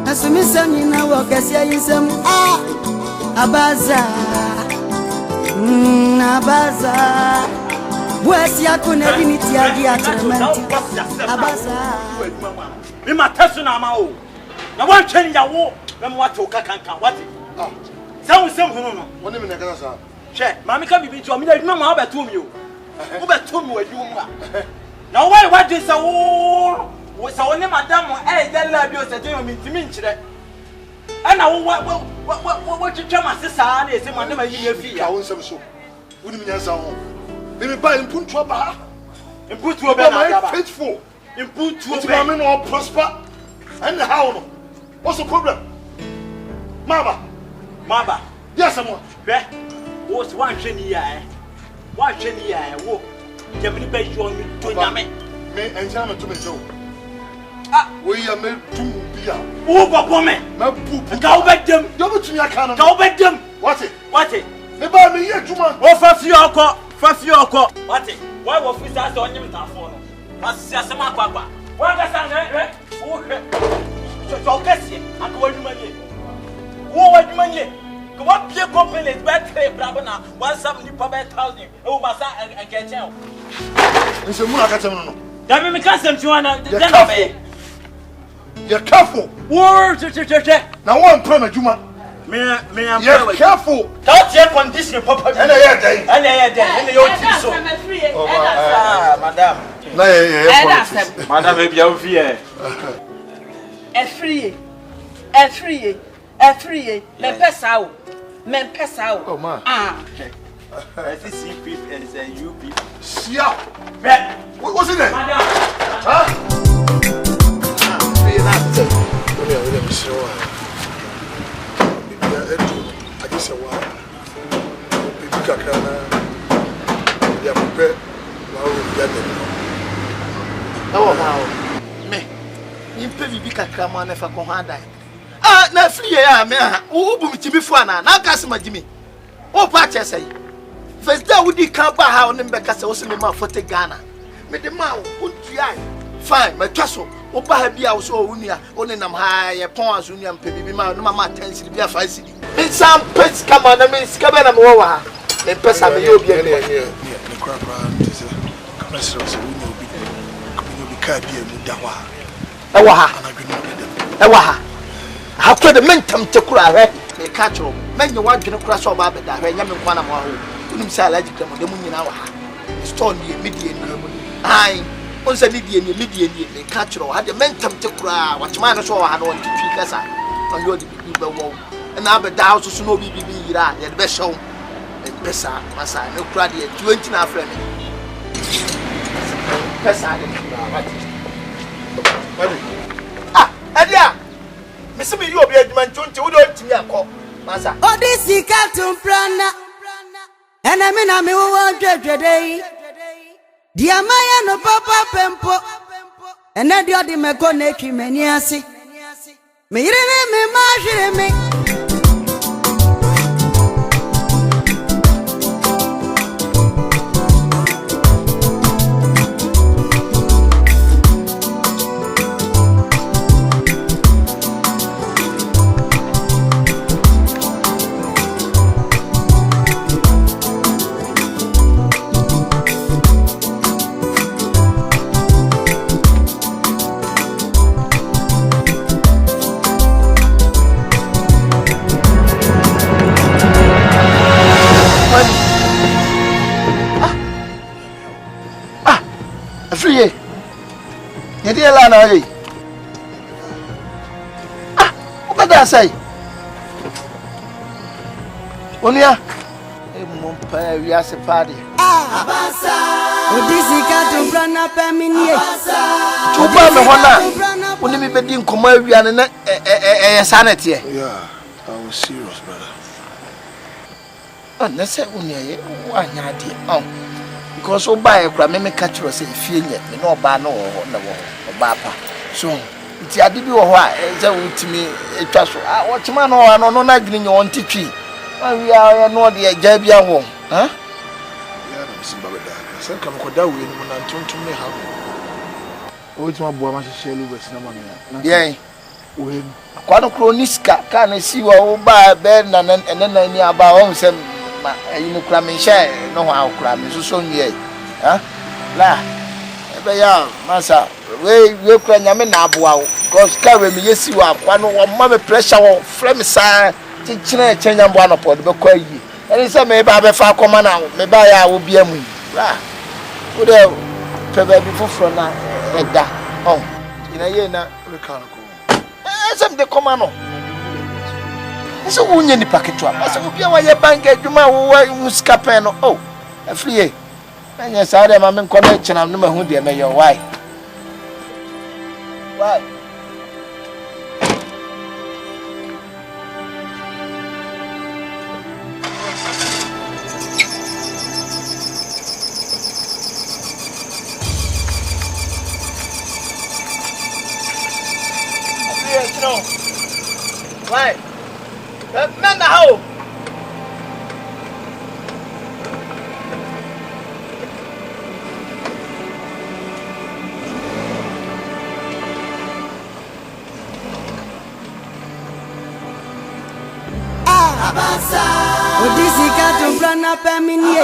Nasumisa nina wakasia yisem Abaza Abaza Bwesi yako nebiniti ya dia trementi Abaza Mima tesu na amao Na wanchen ya wo Memo wate ukakanka wate Sawu sem hono no woni me nakasa sa she mami ka bibi nti o mi na adwuma ma obetum yo obetum wo adwuma na wo wai wade sa wo sa woni madam jella bi o se temi ntimi nkyire ana wo twetwa masesa na ese madam ayi ya fi ya wo nsem so woni me nyansa ho me buy impuntu ba impuntu oba na ba faithful impuntu oba mama no prosper and how no what's the problem Mama. Yes, someone. What's one shiny eye? One shiny eye. Wo. Jamini pay you on to Yame. Me and Jama to me so. We are made to be a woman. My poop. Go back them. Double to your cannon. Go back them. What it? They buy me here 2 months. Oh, first you call. What it? Why was we start on him? What's Yasama Papa? What does I so guess it. I'm going to money. What money? What be company is better brabona one some ni per 1,000 e wo masa enkechen nse mu aka tem no da me ka sem twa na da na be you're careful word na one plan adwuma me am you're careful that your condition papa and here dey and you ti so madam na yeah madam e bia wo fie Free, me pesa o. Oh man. I see CP and say UP. Yeah. What's in there? Madam. Huh? Let me see why. I just said why. Baby kakana. They are prepared. Wow, they are there. Oh wow. Me. You pay baby kakama nefa ko handa. Ah, na free ya me ha. Wo bu mi tibi fu ana. Na ka se magimi. Wo pa che sei. First day we di kan ba ha onim be ka se wo se me ma fote Ghana. Me de ma wo ntua. Fine, me twaso. Wo ba ha bia wo so wo nua. Oni nam ha ye pon azu nua mpe bibi ma no mama 10 cedi bia 5 cedi. Me sam pets kama na me sika be na me wo ha. Me pesa me yo bia ne kra ntise. Kama se wo se wo nua obi. Kama obi ka bia mu da wa. Ewa ha. Ewa ha. Hakwa de mentam tekura hwe me ka chiro menye wadwene kura so ba beda hwe nya me nkwana mo ho unim se alaji kram de mu nyina wa ha store ni media ni mu ai on se media ni me ka chiro ha de mentam tekura watema na so wa ha no on twi kasa on yo de bi be wo na beda house so no bi yira ye de be show e pesa masa me kura de 20 na afra me pesa de ah adia Missy, you will be a man to me a call. Massa. Oh, this is Captain Prana. And I mean, I'm a today. Dear Maya, no papa pempo. And then the other me connect him and yassi. Me, me, free. You dear Lana. Ah, what did I say? Onia, we are a party. This is Captain Prana Pemini. Only me bedding come and sanity. Yeah, I was serious, brother. Oh, that's it. Why not? Because so buy a crime, me catch you say, feel it, me no bar no or bapa. So, it's a debut or why, it's me a trust. What man or no, not getting your own teaching. We are not the Jabia home, huh? Yeah, I'm simple. I said, come on, that way, when I turn to me, how? Oh, it's my boy, my shell with no. Yeah, when Quano Croniska can't see what buy a bed and then I near about home some. You know, cramming share, no how cramming so soon yet, huh? La, Ebaya, Massa, we cry Yaman Abwa, because carry me, yes, you are one mamma pressure or flame sign, teaching a change and one upon the Bokoy. And it's a maybe I have a far common now, maybe I will be a me. La, would have prepared before from now, like that. Oh, in a year now, we can't go. Some the command. So we need the packet to us. So we are a bank at Juma who scapeno. Oh, a free. And yes, I am in connection. I'm no who dear may your wife. Why? Why? Man, how? Odisika to brana paminie.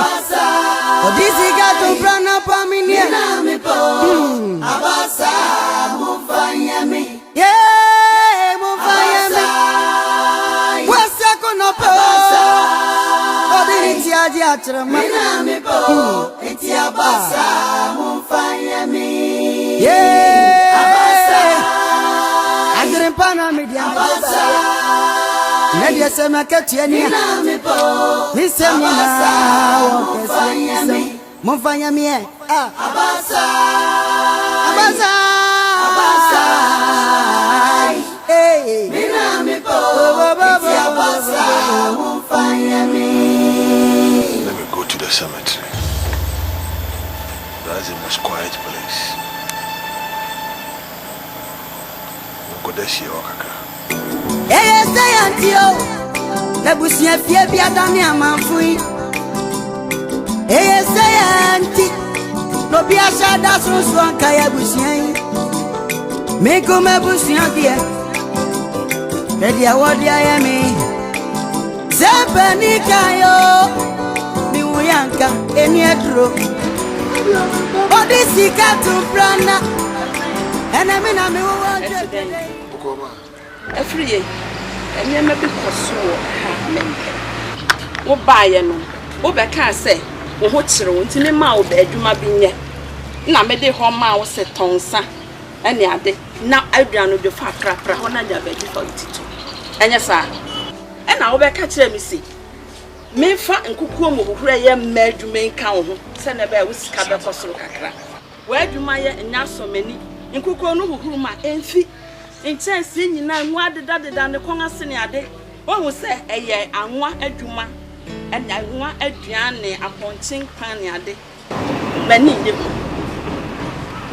Odisika to brana paminie. Abasa mufanyami. Yeah, mufanyami. Wasa kono po. Odiri tiaji atrama. Eti abasa mufanyami. Yeah, abasa. Agren pana media. Abasa. Media sema ketiania. Nisemina. Mufanyami. Abasa. Abasa. Abasa. Hey. Let me go to the cemetery. That's the most quiet place. Kodeshi wakaka. Hey, say antio. Nebusia fie bia dani amanfui. Hey, say anti. No bia shada sunsu ankaya busia. Me come busia dia. Ready award ya me. Sepeni kayo. Mi uyanka eni edro. Odisika to brana. Enemi na mi wo every year enya me be koso ha menke wo baaye no wo be ka say wo ho kire wo ntine ma wo be adwuma bi nye na me de ho ma wo se tonsa ene ade na aduano de fa prapra ho na ja be di for tito enya sa ena wo be ka kire mi si me fa nkukuo mo hohura ye ma adwuma nka wo ho se na be wo sika be kosoro kakra wo adwuma ye nya so mani nkukuo no hohuru ma enfi Intense nyina nwa deda ne kon ase ne ade wo se eye anwa adwuma ena nwa aduane aponchen kan ne ade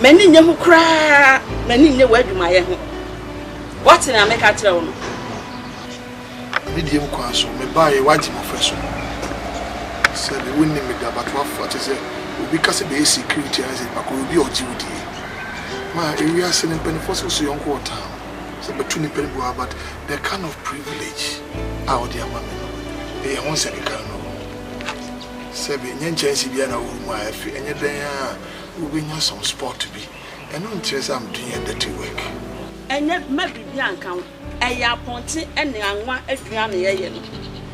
mani nye ho kra mani nye wadwuma ye ho what na make atre wo no Medium kwa so me buy waji mo fresh so the winning me da but what for say obi kase be security as ba ko obi ojiwudi ma area se ne penfoso so yonko town so between the people but the kind of privilege out there mama they won say the kind of say be nyenchance bia na wo mu afi enye den a wo be nya some sport to be and no interest am doing the dirty work enye ma bibia ankan eya ponte ene anwa adua na ye no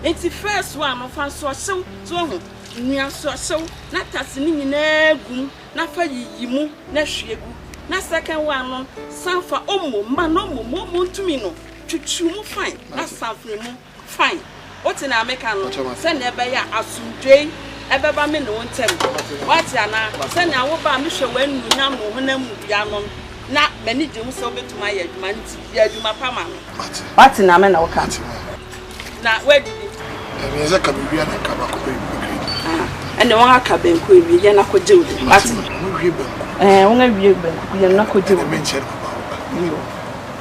enti first one no fa so sew so ho nia so sew na tase ni nyina gum na fa yiyimu na hwegu na second one no sanfa omo ma no mo ntumi no twitwu mu fine na sanfa mu fine what na America no se na ebe ya asundwe ebe ba me no ntem what na se na wo ba me hwe wanu nya mo ho na mu bia no na mani je mu so betuma ya adwuma nti ya adwuma pa ma no what na me na wo ka na we didi me ze ka bibia na ka ba ko be ene won aka benko ebi ye na ko je odi what won awie benko ye na ko je odi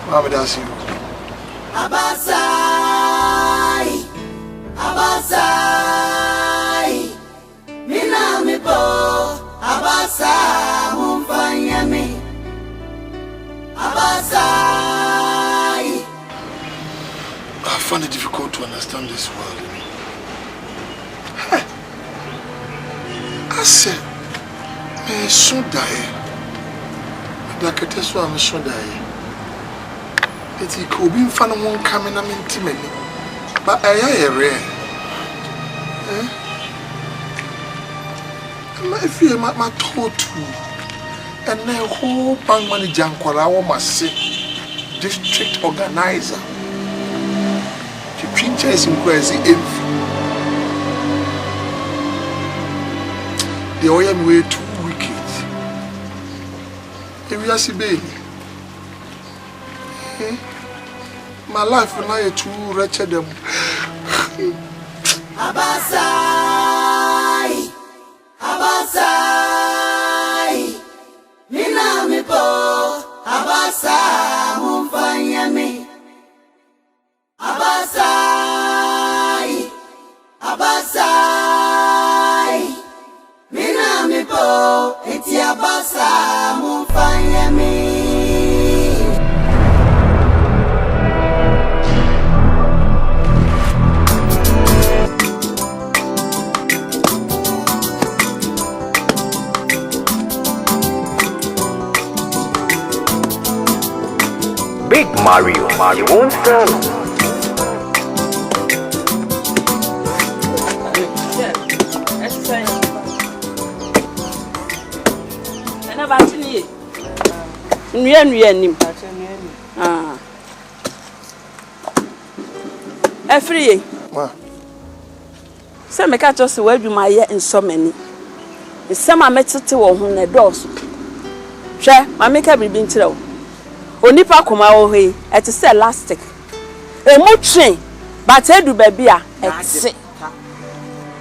ma me da si Abasai Abasai Mina mi po Abasa mumfanya mi Abasai I find it difficult to understand this world. I said, me so die. Me dakete so am so die. Eti ko bi mfa no won ka me na me ntimani. Ba eya rare. Ma fie ma totu. And na whole bank manager nkwara wo mase. District organizer. The printer is in crazy envy. The oil way too wicked. If you are see my life will not too wretched them. Abasai Abasai Mina mi po Abasa mumfanya mi Abasai Abasai Mina mi po eti abasa mumfanya mi Mario, you won't stand. Free. Say me catch us where you my year in so many. The summer met to on the doors. Share, my make every bin throw. Onipa kumawood, at a elastic. A more train, but I do baby.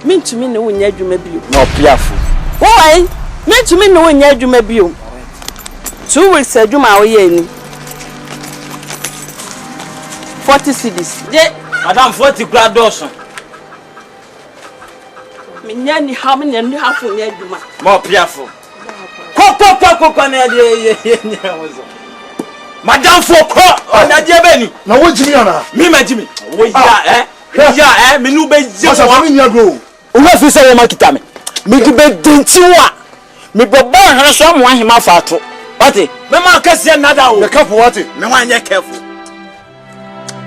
Mean to me no one yet you may be. No, piafo. Why? Mean to me no one yet you may be. 2 weeks said you my way. 40 cedis. Madam 40 grad Dawson. Minyani how many and half for near you. More piafo. Madam Foko on the Jebeni. Now what Jimmy Anna? Me, my Jimmy. Yeah, me no be just a family go. Who is say my kitame? Me to be dintiwa. Me bobo han so mo ahima fato. What? Me ma kase another. The careful what? Me wan ye careful.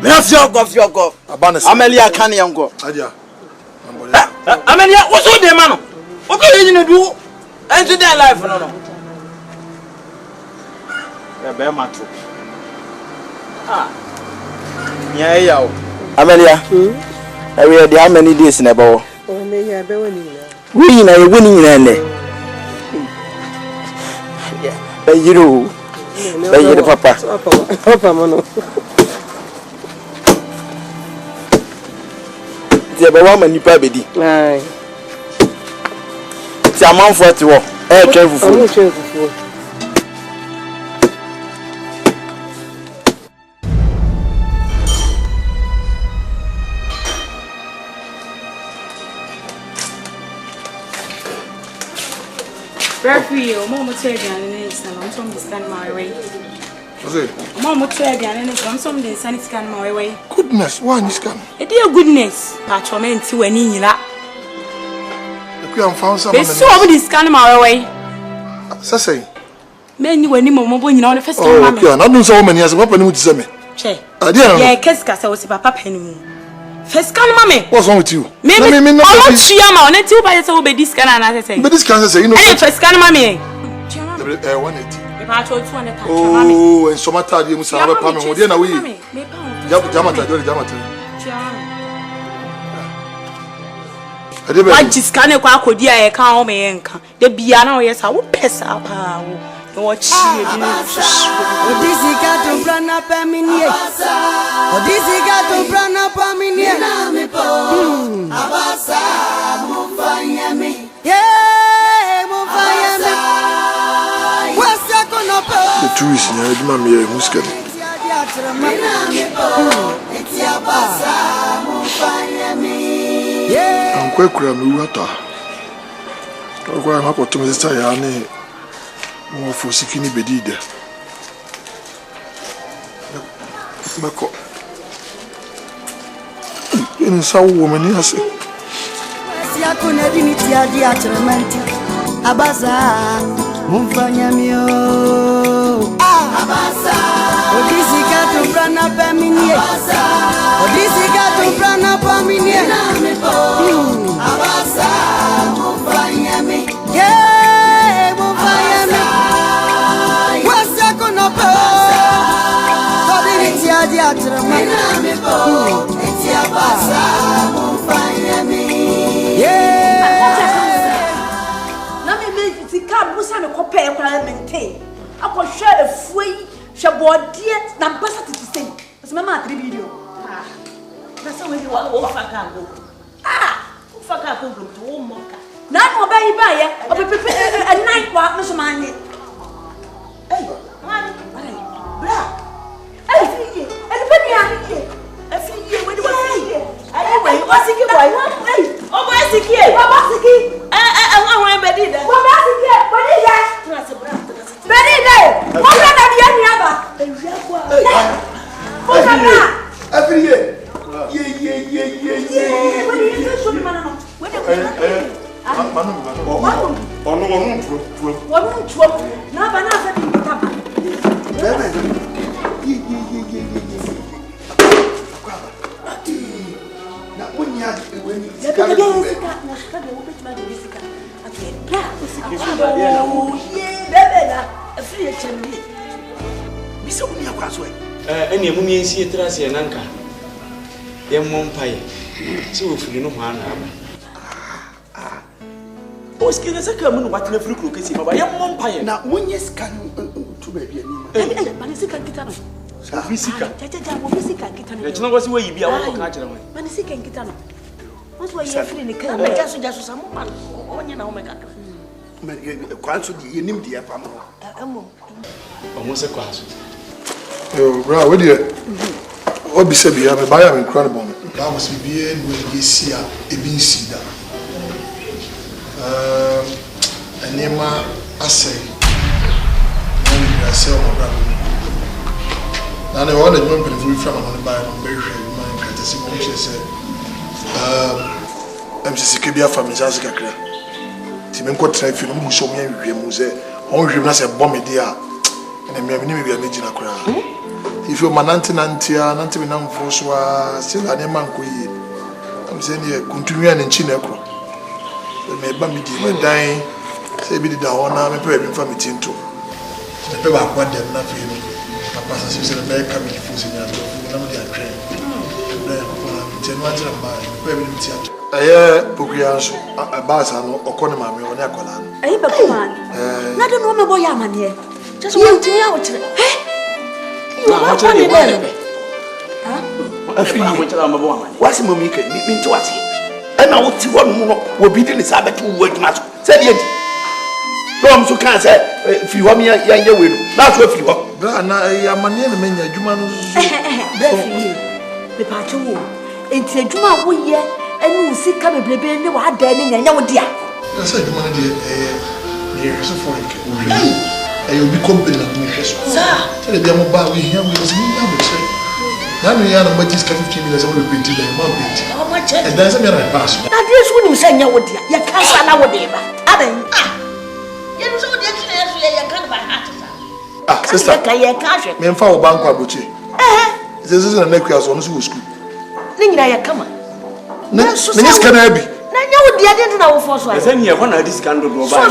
Me na fio go. Amelia kan yan go. Adia. Amelia, what's all the man? What are you do? Enter their life no. Be matter. Yeah. Amelia. We are there how many days in about? We are winning in you papa. Papa mono. The woman you probably. Aye. It's a man for to careful. Free, Mama Teddy and some scan my way. Mama Teddy and some scan scan my way. Goodness, why is scan? A dear goodness, patchment to an in that. The Queen found some. They saw this scan my way. Say, men you were any more when you know the first time. Oh, okay, not doing so many as a weapon with Sammy. Che, I didn't. Yeah, Cascasa was a papa penny. First scan, mammy. What's wrong with you? Maybe I want she am on it too by the way this can I say. But this can say, you know, first scan, mammy. 180. Oh, and so much time you must have a palm with you. I just can't go out dear. I can't me. The piano, yes, I will pass up. Watch This is got to run up a minute. This is got to run up a minute. Abasa, Mufayami. Yeah, Mufayami. What's that gonna be? The Twi is near Mammy Muscat. It's Abasa, Mufayami. Yeah, I'm quite crammy water. I'm happy to Mr. Yane. More for seeking bedida. Bako. In some woman, yes. I couldn't dignity at the attrament. Abasa, Mufanyamio. Abasa, Odisica to run up a minute. Odisica to run up a minute. Abasa, Mufanyami. Yeah, Mufanyami. What's that gonna be? It's the attrament. It's Abasa, Mufanyami. Yeah. Busa no compare kwa maintain. Ako share a free shabodie na basa titise. As mama 3 video. That's how we do all faka go. Faka go to moka. Na no ba yi ba ye, opepepe a night wa no so manye. Hey, man, bra. Hey, fiye. Anybody here? Fiye, we do what? Anyway, what's it boy? Hey, oh boy, sikie. Baba sikie. I want bedi da. Baba sikie. Bedi da. Bedi da. Mo na da dia ni aba. Every year. Yeah. What do you show me man no? When the na shika de wo betima de sika ate bra oh yeah bebe na free chembi bisa woni akwaso ene mu mi ensi etrase ya nanka ye mompaye se wo firi no hwa na aba o skina saka mu no watena firi kro kesi baba ye mompaye na wonye sika to ba bia ni ma ba ni sika kita no sa fisika cha wo fisika kita no e china go se wo yibia wo ka kire wan ma ni sika kita no waso ye firi ni kan ma jaso samu ma onye na o me kakra ma kwanso di yenim di apa mo amo o mo se kwaso yo bra we dey obi se bia me buy am incredible ba mo se bia no yesi a ebi nsi da anema asay no ni asay o bra na ne wona dum pe fu from on buy no be hwe man kata se mo che se MCC ke bia family jazz kakra ti men ko try fi no mu so me hwe mu se on hwe na se bom me dia na me ni me bia me gina kra if you manante nanti me na mfo a still ane man ko yi am say ne continue na nchi na ekro me ba me di me dan say bi di da hona me pe bi fa me tinto me pe ba kwa dem na fi no papa sa se na be ka me fu se nya to na me di atwe na ko na me tenu ajira ba pe bi mi ti ato pokuya so ba sa no okọ ne ma me oni akola no ba kuma na de no me boya amane just want to hear what what's mommy can mean to us? And I would see one more will be the Sabbath word much. Said it. From so can't say if you want me, young will. That's what you want. I am a man, you man. The part of war. It's a Juma we year, and you see come a baby and you are dead and you dear. I said, you want to hear so for you. I will be company of me. Sir, tell the young boy we hear with us. Now we are about this 15 minutes. I will be painted and more painted. How much? And there's a mirror pass. Now, this wouldn't say you would, you can't say nowadays. You so the you can't buy hat. Sister, me and Fowl Bank Abuchi. This is a necklace on school. Nina, come on. Next can I be? Now, you would the idea now for so. I think you want this candle go by.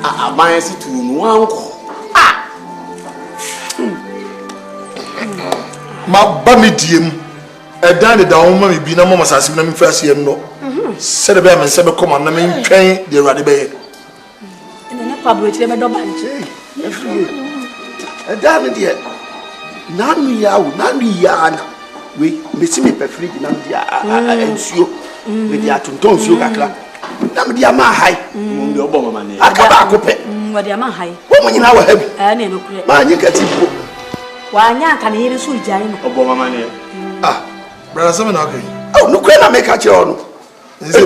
I see to one. Ma ba medium e dan de da wo ma bi na mo masase na me first year no se de be me se be come na me twɛn de urade be ye ene na Pablo chire be do banche e dan de na nu ya na we me si me pefrigi na dia ensuo me dia tonton suo kakra na me dia ma hai mo de obo mama ne akaba akopɛ wo dia ma hai wo mo nyina wa habi ne no kure ma nyi kati po wanya kan yiri su jai no obo mama ne brother some na okay oh no kure na make a chiro no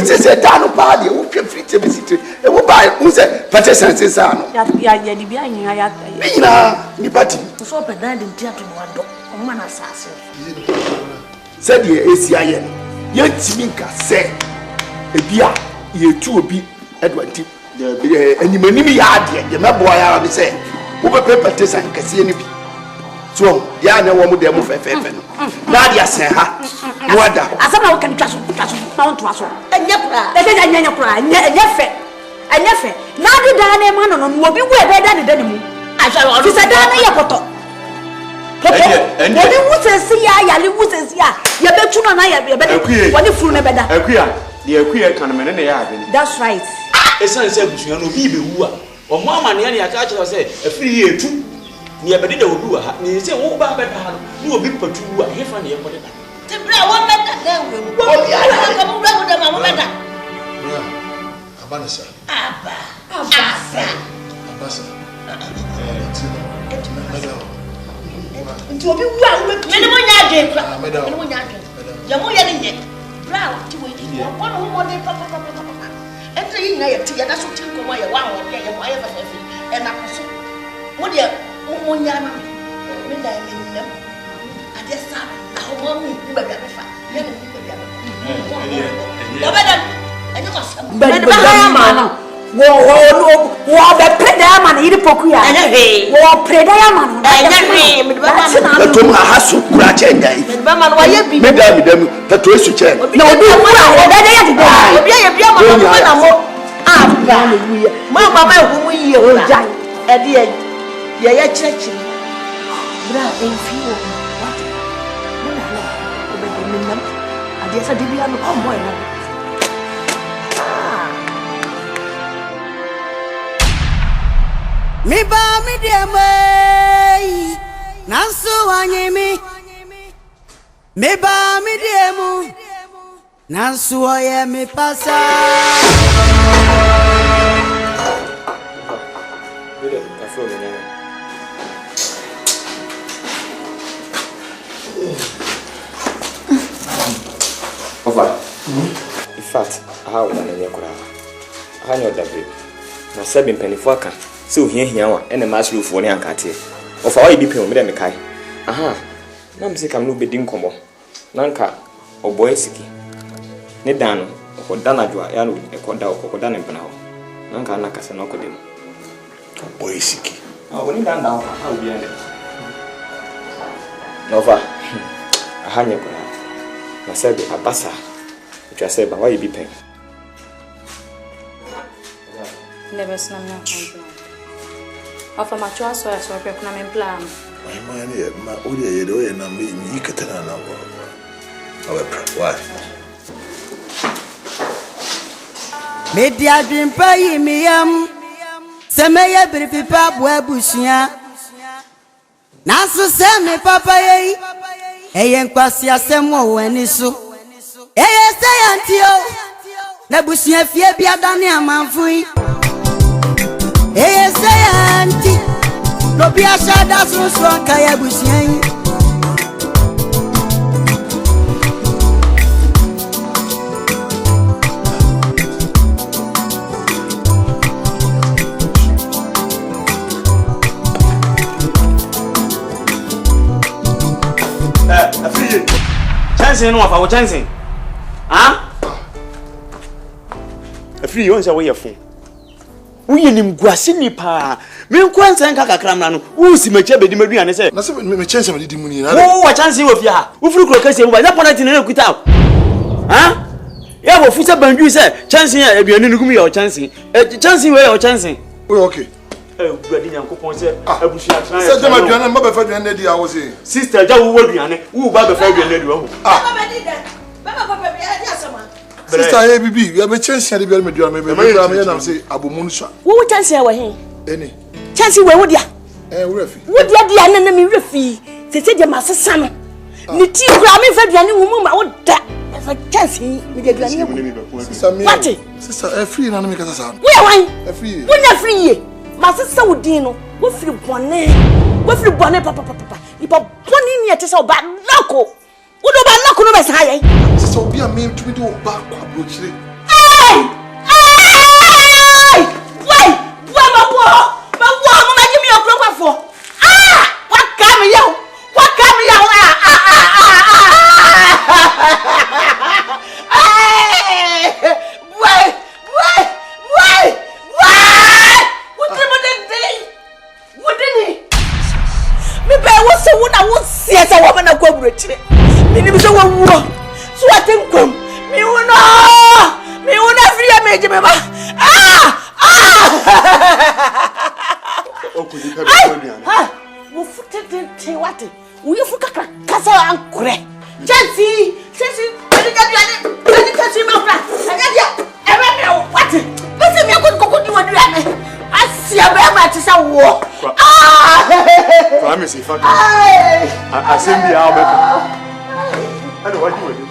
se dano pa de wo hwe frite be sitre e wo ba wo se pate sense sa no ya di bia nyina ya nyina ni party so pe dan de ntia to no ado o ma na sase se de esi aye no ye timi nka se e bia ye tu obi edwanti de animanim ya ade de mebo ya be se wo be pate sense kase ni bi so ya na wo mu de mu fefefe no na dia sen ha no ada asama wo kan twaso na won twaso enye kura enye kura enye fe na de dan na ma no no obi wo e be dan de mu asha wo se dan na ye poto obi wo se si ya yale wo se si ya ye betu no na ye be de woni furu na be da akuya de akuya kan me ne ya abeni that's right esan se busuya no bi be wu a o mo amane ne ya ka kire se afiri ye etu ni abedi da obi wa ha ni se wo ba be da ha no ni obi patu wa he fa ne ye kode da ti bra wo be da da we wo ya ka mo bra wo da ma wo be da abana sa nti obi wu a wo be me ne mo nya adwe kra me ne mo nya adwe ya mo ya ne nye bra ti wo di wo no ho mo de papa entre yi na ya ti ya da so ti ko mo ya wa ho de ya mo ya fa fa e na ko so mo de mo nya na me da ni nem ade sa na ho mo mi ba bia be fa ya ne mi ba bia be ba ba da enyo ma sa ba ba ma no wo be preda man yiri poku ya wo preda man Tom hasu kura chenga me ba man wa ye bi me dam tato esu chen na obi kura da ya de obi ya bia man na mo ba na wuye ma hu mu yiye o jai e de ye church bra enfi wo what mo na lo o be de minam ade sa de bia no ko mo e na mi ba mi de mai nansu wanyemi mi ba mi de mu nansu oye mi pasa Over. In fact, how na nye kura. Hanyo dabre. Na sebi mpenifo aka. Se ohia wa ene masrufo ne ankate. Ofa wa ibi pe me dem kai. Aha. Na mse kam no bedi nkomo. Nanka oboy siki. Ne dan no dana jwa ya no ekoda ne mpena ho. Nanka na kase no kodem. Oboy siki. Ah, woni dan dan ha obi ande. Nova. Aha nye kura. Na sebi abasa. Twa seba wa ibi pen. Never snam na kontra. Ofa macho so pe kuna me plan. Ai mani ma ori ye do ye na me ni katana na wo. Awe pra. Why? Media dream pay me se me ye brifi pa bo abusia na so se me papa ye eye nkwasi asem wo ani so eye se yantio na busia fie bia dane amanfui eye se yanti no bia shada so kaya busia yi Chancing no afa wo chancing. Ah? Afri you say we ye fun. Wo ye nim guase ni pa. Me nkwansa nka kakra mna no. Wo si macha bedi maduane say. Na se me chance me di mu ni na. Wo chancing wo fia. Wo furu kro kase wo ba. Na penalty na kuta. Ah? Ya wo fusa banju say chancing ya aduane nugum ya o chancing. Chancing we ya o chancing. Oh okay. Gbadi Nyankopon say abushia tran. Se dem aduane ma be fa aduane di a wo say. Sister ja wo aduane. Wo ba be fa aduane di wo. Sister hey bibi, we be chance ya di be aduane me me na say abomun sha. Wo chance ya wo he? Eni. Chance we wo dia. Wo refi. Wo dia dia na me refi. Se je masesa no. Ni ti kura me fa aduane wo ma wo da. Fa chance me di aduane. What? Sister free na me kasa sa. Wo ya wan? Free. Wo na free. Masesa wo din no. Wo free bone. Wo free bone papa. Ipa bone ni ete se oba nako. Wo do ba nako no be sa ye. Sister obi a me to be do back kwa brochire. Hey! Wait! Ma give me your proper for. What come here? Wait! What did he? Me be what's the one I won't see as a woman a go brochire. Me be so wo. So I think come. Me una free me me ba. Wo futte te wate. Wo ye fuka kasa ankure. Chancy, me chancy me fra. Agadia, e be me wate. Pese me ko di waduane. Asia be ma ti sa wo. Promise if I send the album. I know what you will do.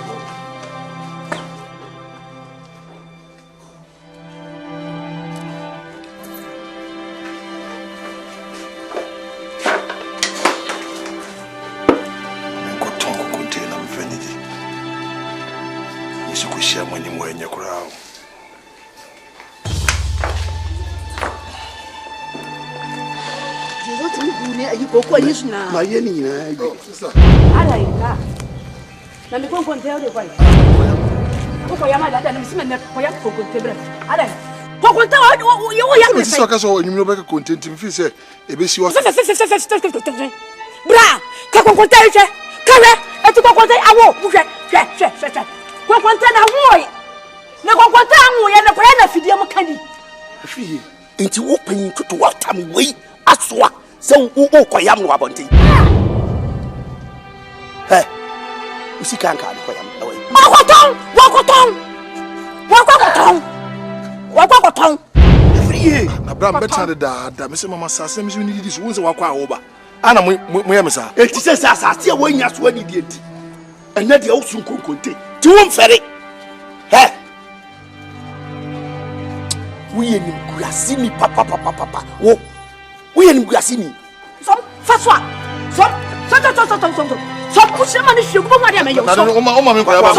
Ma ye ni na ibi. Ala ika. Na mi konkonte o de kwa. Ko ya ma da na mi sime ne ko ya konkonte bre. Ala. Ko content you ya me so ka so enyum be ka content mi fi say e be si wa bra ka content che kare e tu content awo hwe content na wo na content awo ye na kwa na fidie mo kani hwi enti wo pan tutu wa tam wei asoa se wo koyam no abonten usika nka koyam na wei wakoton free Abraham better da me say mama sase me ni di so won se wakwa awoba ana mo ya me sa enti se asase a wanya so ani di enti enya de awusu nkonkonte ti won fere we nim kuasi ni papa wo we nim kuasi ni so faswa so push man hwe go ma dia me yo so o ma me kwa ba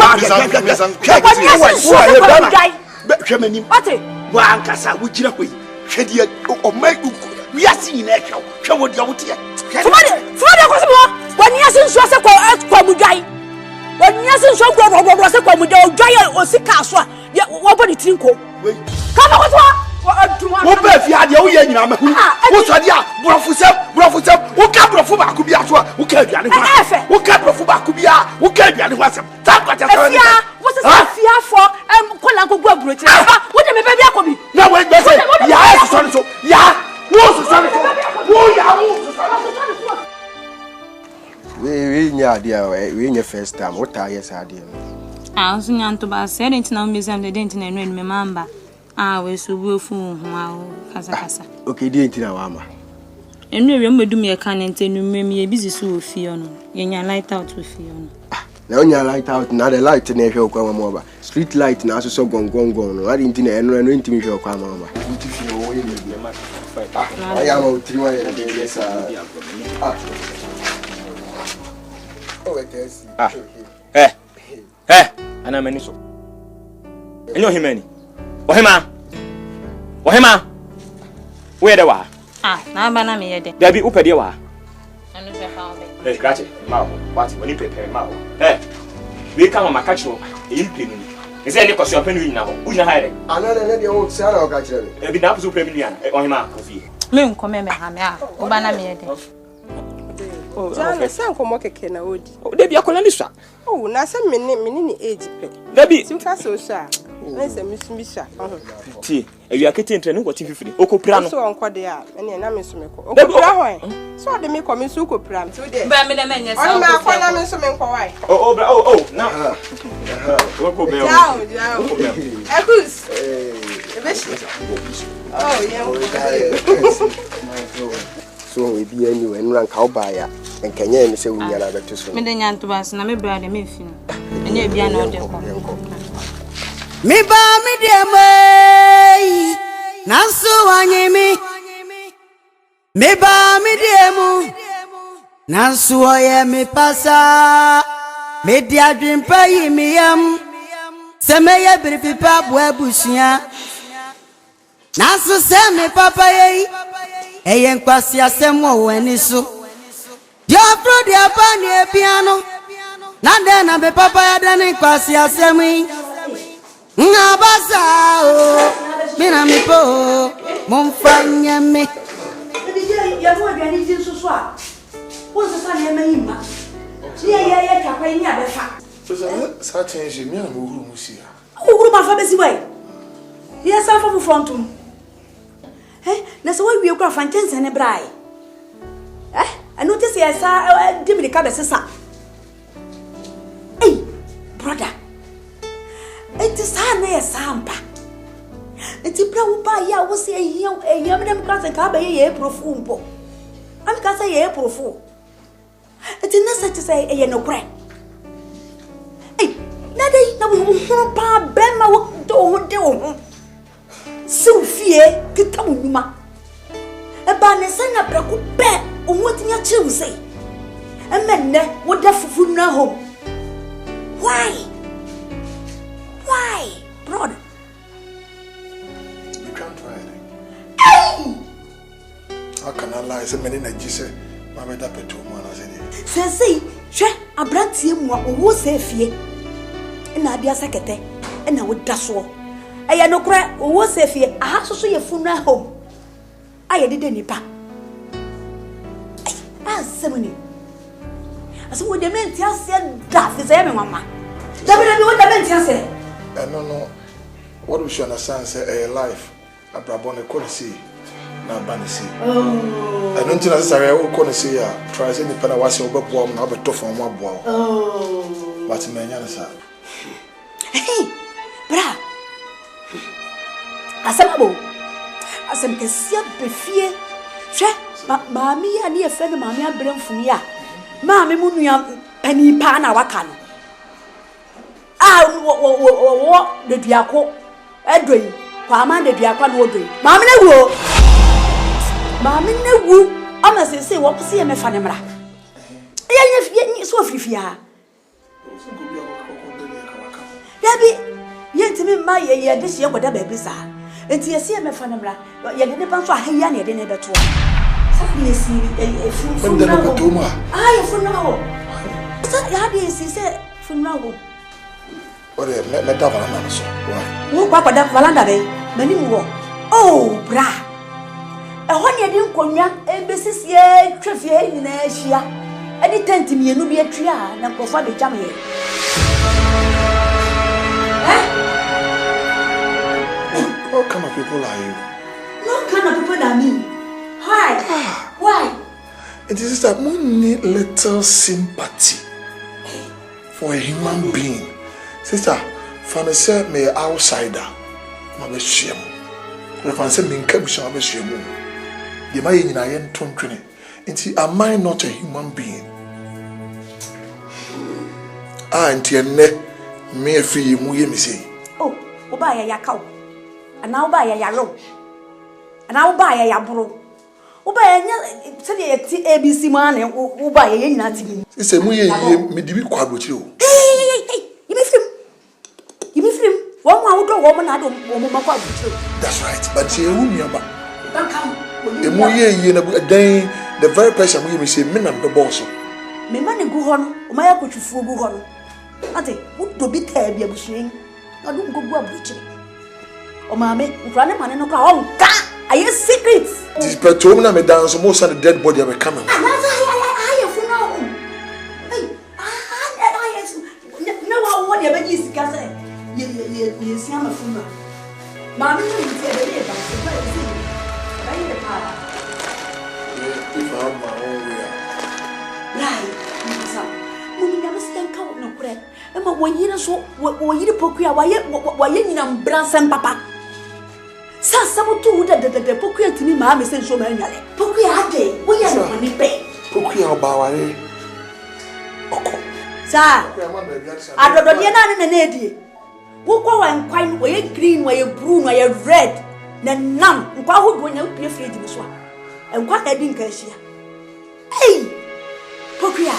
hwe manim ate wa ankasa wo gira koyi hwe dia o mai wi asi ni na hwe wo dia wo tie fumade ko so mo wani asi nso se kwa mudai wani asi nso gbo se kwa mudai o dwai o sika so a wo body tinko kama ko so wo ba fi ade wo ye nyina ma hu wo so ade a brofusem wo ka brofu ba ku bia so a wo ka aduane ho wo ka brofu ba ku bia wo ka aduane ho asem ta kwata so afia wo se afia fo kola ko gu abrochi wo de me ba bia ko bi na wo gbe se ya so ya wo so wo ya wo we nya dia we nya first time what are yes ade so nyanto ba se dent na museum de dent na enu me mamba we so bu fu ho kasa okay di enti na wa ma enu ewe medum ye kan ntenu mmem ye busy so ofie no ye nya light out ofie no na onya light out na the light na ehwe okwa ma ba street light na so gongongon no adi enti na enu enti mi hwe okwa ma ba enti fi o ye me ma aya ma utiri wa ye de yes ana mani so enyo himani Ohema we de wa na ba na me ye de dabi upede wa anu fe fa obe scratch ma wo what woni prepare ma wo we kan ma catch wo impinu ni se ni koso penu nyina ho unya haire ana na de wo sara o ka kire me bi na puso premier na Ohema ofi me nkome me ha me o ba na me ye de Jana sen komo keke na odi. Debi akola ni swa. Na se meni age pe. Debi. Simfa so sha. Na se misumisa. Ti, ewi akete entre no kwati fifiri. Okopra no. So onko de a, ene na mesumeko. Okopra ho. So de me komi so okopra. So de. Ba me de menye sa. Oni ma akona me so me nko wai. Na. Woko be o. Jao. Ekus. Ebeshi. So we be anyway nran ka oba ya enkenye ni se wunya na beto so me de nyanto ba na me bra de me fi no enye bia na ode ko mi ba mi de mai nanso wanyemi mi ba mi de mu nanso oye mi pasa me di adwin pa yi mi yam se me ye biripipa bo abusia nanso se me papa yi eyen kwasi asem wo ani so dia pro dia pa ni e piano na de na be papa ya de ni kwasi asem yi ngabasa o mina mi po mon fanya me ya mo bia ni tin so a wo so sa na me yima ye twakwa ni abefa so sa change me na mo huru musia huru ma fa besi wai ye sa fa frontum na so we kwa fantense ne brai anu te se esa dimini ka besesa brother it is na ya sampa enti bra wo ba ya wo se ehia me dem ka se ka ba ye profu mpo am ka se ye profu enti na se te se ye no kure na dai na wo ho pa ben ma wo do ho de wo Sufie kita unuma eba ne senya brako be onwotinya chiwu sei emenne wo da fufu na home why brother we can't try it how can I lie say many na gise ma be da petu mo na say sei hwe abrantie mu a owo se fie na abia sekete na wo da so Aya no kra wo sefie aha so ye funeral home. Aye de nipa. Asemuni. Asemuni de menti ase da fi say me mama. Da be wo da menti ase. No. What we should understand say a life abrabon e ko see na ba ne see. I don't think necessary we ko see ya. Try say nipa na wase obebo am na obeto fon mo aboa. But me nya na sa. Hey, bra. Asemabo. Asem ke sia befie. Hwe maami ya ne efe ne maami abremfuni a. Maami mu nua pani pa na waka no. Wo de duako edoi kwa ma de duako na odoi. Maami na wu. Maami na wu. Ama se wo se me fa ne mra. Ye so afifia. Dabi yentimi ma ye de hye goda baabi sa. Enti yesi me fa ne mra. Ye de ne pa so ahia na ye de ne beto. Sa ye si fu na ho. Ah, fu na ho. Sa ya de si se fu na ho. Ore me da valanda so. Why? Wo kwa da valanda be. Mani mu wo. Oh, bra. Ho ne de nkonwa ebesisie twefie nyina ahia. Edi tent mienu bi atwa na kofa be jam ye. What kind of people are you? What kind of people are me? Why? Why? It is that we need little sympathy for a human being. Sister, fan say me outsider, ma be shame. Fan say me nka bisha ma be shame. Ye ma ye nyina ye ntontwene. Nti am I not a human being? Nti enne me afi mu ye me say. Oh, oba ya yakaw. Ana oba ya yaro. Ana oba ya yabro. Oba ya nya se de ti ABC ma na oba ya nyina ti. Se mu ye me dibi kwa brochire o. Yimi film. Wo mu awodo wo mu na do wo mu makwa brochire. That's right. But ye wu miaba. Emu ye na dan the very person we me say me na the boss. Me ma ne gu ho no, o ma ya kotwufu gu ho no. Ate, wo do bi ta bia busuin. Na do ngogu abrochire. O ma me, nkura ne mane no kwa o nka. Aye secret. This petrol na me dance most of the dead body are coming. Aye fu na o. Hey, no wa wo de ba ji sika say. Ye si ama fu na. Ma me no ti e de ba se ba e si. Ba ye de pa. If I have my own way. Right. So, mumi na misten ka no kure. E ma wo yire so wo yire pokua wa ye nyina mbransen papa. Sa sabotu wo de pokua timi ma me sen so ma nyale. Pokua ade, wo ye no ni pe. Pokua obaware. Oko. Sa. Adodo de na edie. Wo kwa wa nkwan wo ye green, wo ye blue, wo ye red. Na nam nkwa ho do nya pie fridge ni so a. Nkwa na di nka hia. Hey! Pokua.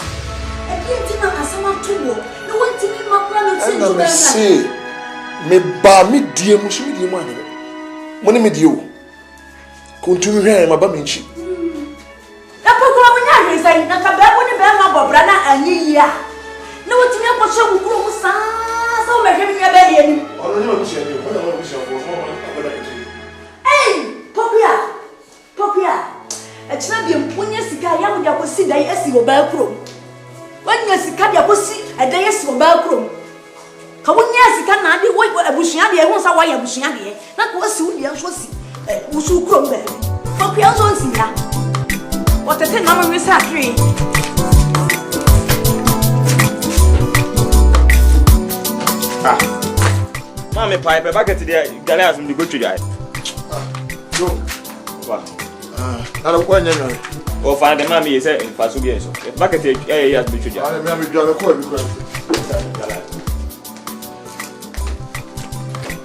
Edi ntina asama tuwo. No wanti mi makra no tin to na say me ba me die mu so me die mu ane. Mo ne me die o. Kontumi hwe ma ba me nchi. Na Pokua wo nya hwe sai na ka ba wo ne ba ma bobra na anyi ya. Na wanti mi akoshe guguru mu sa so me hwe mi ya ba die ni. Ono ni ma bi se ni, mo na ma bi se fo so ma abada ke. Hey! Pokua. Echina bi mpunya sika ya wo dia kosi dai esi wo ba kuro. Wanya sika dia kosi adai esi wo ba kuro. Ka wonya sika na ade wo abusua de ehun sa wa ya abusua de na ko esi wo dia so si wusu kuro mbe. Pokua so si ya. Wotete na mo wisa atri. Mami pipe bucket there Ghallywood from the go to guy. Yo. Wow. Ara kwa nyanya. O fa de mami say in pasu bi enso. Bucket ya be to guy. Ara me am dwa ko bi ko.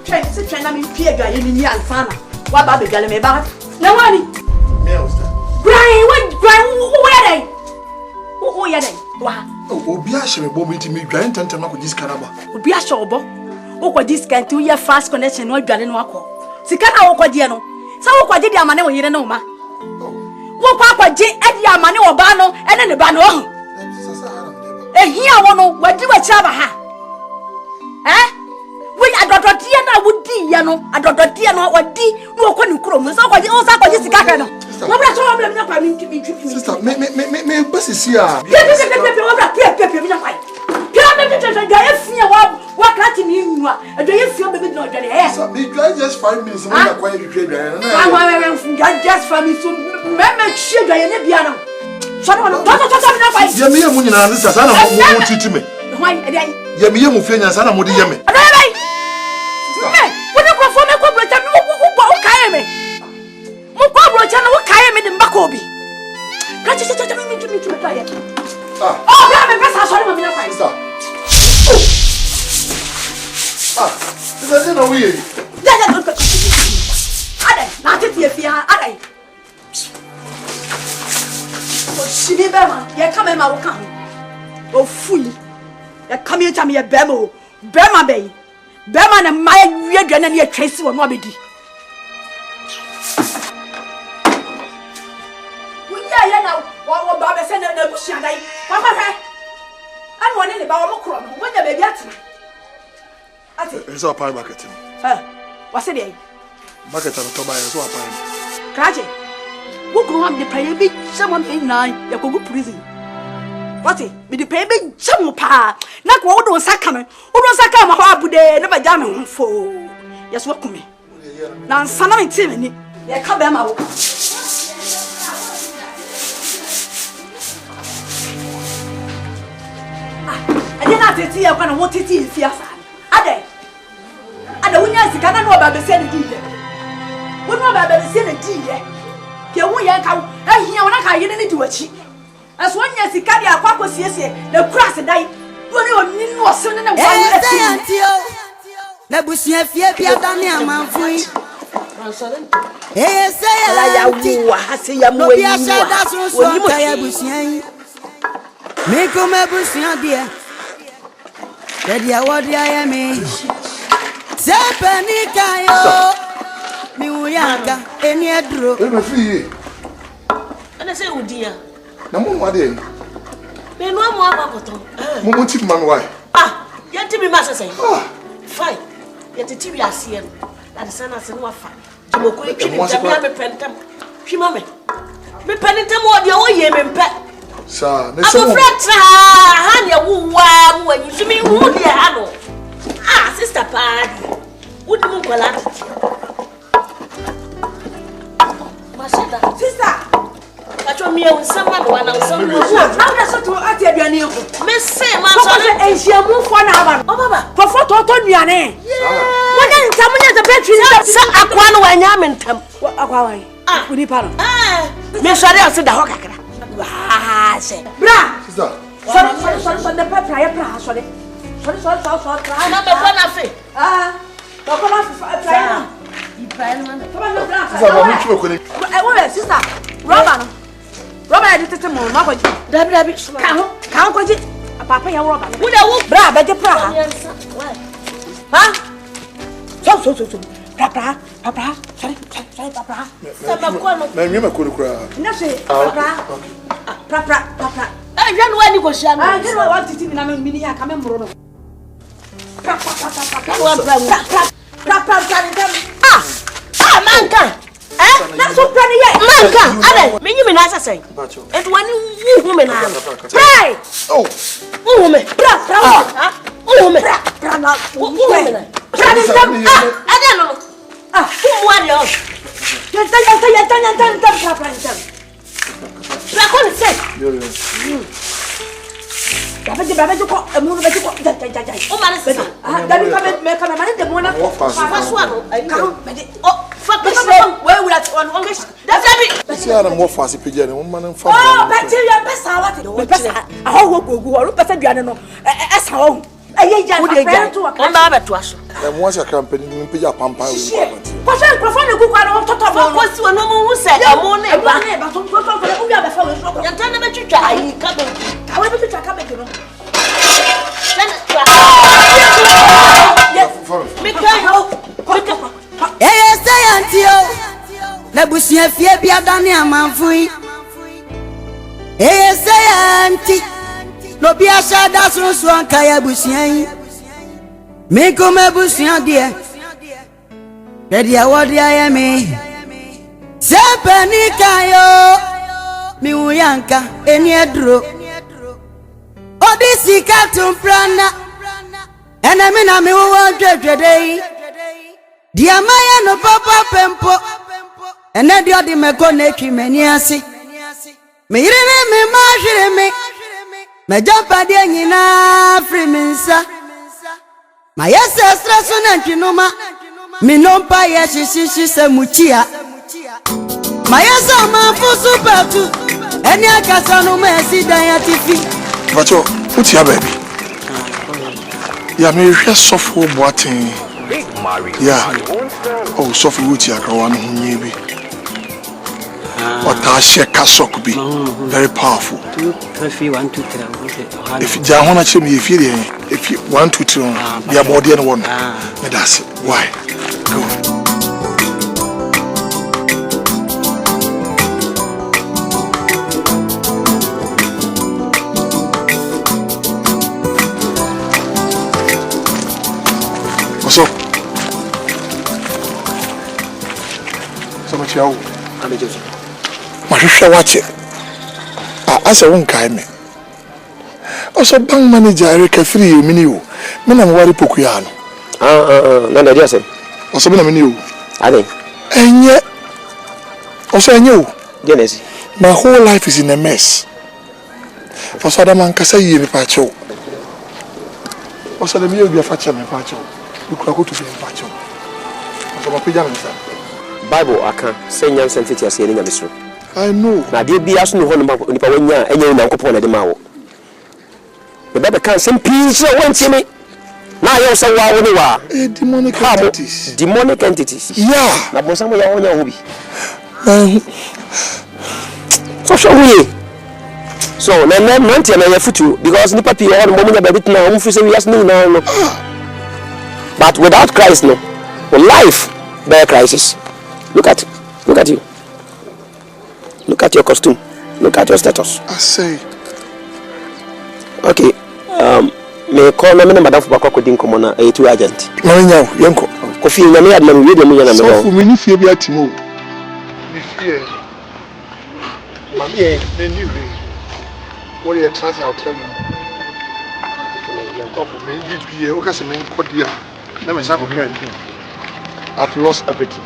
Try se try na mi pie ga yini ni alfana. Wa ba be gale me ba. Na wani. Me o sta. Brian, wo ya dai? Wo ya dai? Wa. Obi a hye me bo mi ti mi dwa ntanta na ko jiskana ba. Obi a hye obo. Wo ko discount wo ya fast connection no adwale no akọ. Sika na wo ko die no. Sa wo ko die amane wo yire na wo ma. Wo ko akwaje edi amane wo ba no ene ne ba no ho. Ehia wo no wadi wa cha ba ha. Wo ya dodo die na would yano, a daughter Diano, or D, no one chrome, so what you also got this car. What I told them not coming to be sister, me, bus is here. What letting you and do you feel the bit not me drive just 5 minutes and I'm quite just for me to remember sugar in the piano. So don't why? Yemi Mufia Sana Modi Yemi. What you go for me? In Bakobi. Come here to me a bemo, Bema Bay, Bema and my weird and near Tracy or Mobby. What Baba said, no bush, and I want any Baba when the baby at me. It's our pie bucket. What's it? Bucket and Tobias, what pie? Kaji, who grew up the prayer big someone in 9, you could go prison. What it? Be the pay big some pa. Not what don't sacrament. Who don't sacrament? How would they never done for? Yes, what me? Now, son of a timid. Yeah, come back. I did not see I want to see if yes. I don't know about the same deed. What about the same deed? You won't come. I hear when I can't do it. As one year, the carry a papa says, the cross and die. When you are son and a Nabusia Fiapia Dania Manfui. Yes, I say, I'm going make a Busia, dear. Daddy, what I am. Zapanica, Miuyanga, any adro. And I say, oh dear. No more day. Me no more about Momo chief man why? Yet to be master say. Fine. Yet the TV I see him. That the son has no fine. To go quick to me pentam. She mamma. Me penitum or the old year and pet. Sir, Miss Hanya woo when you see me who dear Hano. Sister Paddy. Wouldn't you call out? Sister. I told me someone when I was someone. How does it to Atiabian? Miss Sam, and she moved for an hour. Oh, Baba, for 4 total Yane. What then? Someone at the bedroom. Some Aquan when I'm in Tam. What Aquaway? Would you pardon? Miss Shadow said the Hawker. Ah, say, Bra, sorry, the pepper, sorry. Sorry, I'm not a fan of it. Come on, sister. Robert, I did it to Mama. Debbie, can't go it. A papa, your Robert. Would I walk? Bra, but the pra. Huh? So. Papa, sorry, Papa. Mamma could cry. No, say, Papa. I don't know when you go, Shan. I don't want to see me. I'm in Minia. Come and roll. Manka. That's what Granny Manka. Mean you mean as I say. And when you woman, right? Oh, woman, woman, I don't know. Who won you? Once a company, you pay your pampa. Nabusia Fiapia Dania Manfui. Auntie. No be a sad as one Kaya Busian. Make a Busian, dear. Ready what I am Sepenika yo mi uyanka eniedro Odisi katumprana enemi na mi wo dwedwedei dia maya no papa pempo ene dio di meko na etwi mani ase me yire me ma hwere me Majapa de nyina free minsa ma yesa stress na ntwinoma mi nompa ye shishishi se muchia ma yesa ma fusu patu eni akasa no ma si dan ya tifi Bacho uti ya baby ya me hwe sofo boaten ya oh sofo uti aka wa no hunye bi Otashe kasok bi very powerful. 2 3 1 2 3. If Jahona chim if you 1 2 3 their body and one. That's it. Why? Go. What's up? So much you I'm just Mahwehwe wache asa won kai me also bank manager Eric free you mini o me na mwari pokuya no na na dia se also me na mini o ade enye also enye o Genesis my whole life is in a mess for so that man kasa yi me pa cho also the me obi afa cha me pa cho ukura ko to be pa cho also ma pija me sa Bible aka senya sentity ase ni nyamesro I know na de bia so no ho nipa wanya enya nyankopon na de ma wo the bebe kan sem peace wonti me na yo so wa woni wa demonic entities yeah na bo samo ya wonya ho bi so show we so na nanti na ya futu because nipa pi ho no mo nya ba bit na o mfu se wi as no no but without Christ no life by crisis. Look at you. Look at your costume. Look at your status. I say. Okay. Me call me madam for kwako din komo na etu agent. Na nyawo yenko. Kofi na me adna me de me na me. So for me ni fie bi atimo. Ni fie. Mami e ni we. What you trust I'll tell you. Yenko for me bi o ka se me nkodia. Na me sa ko kan. I've lost everything.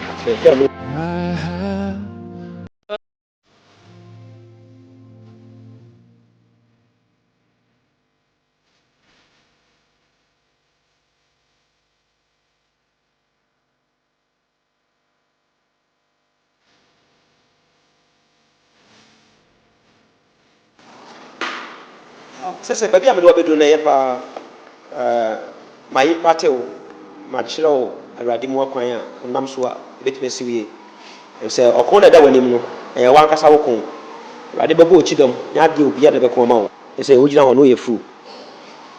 Sese baby am do bedu na ye pa mai pateo ma chiro awade mu akwan a onam so a betime siwie se okon na da wanim no e wan kasa wokon awade bebo ochidom nya de obi ade bekon ma wo se ogina ho no ye fru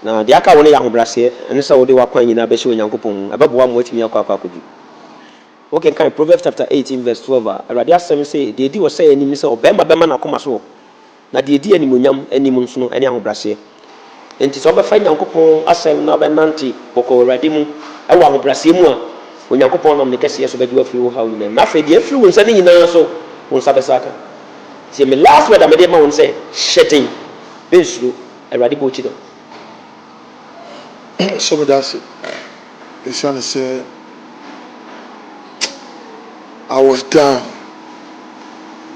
na de aka wo ne ya hobrase ene se wo de wakwan nyina be hye onyankopon abebo mo atimi akwa akodu okay kan Proverbs chapter 18 verse 12 awade asem say de di wo say anim se obema bema na koma so na de di animonyam anim nso no ene ahobrase enti so obefa nyankopon asem na be nanti boko awade mu e wa ahobrase mu a onyankopon nam ne kese so bedi afiri wo hawo nyina na fe de afiri wo nsa ne nyina so wo nsa besaka see me last word am de ma won say shedding besuru awade bo chido So that's it. It's trying to say I was down,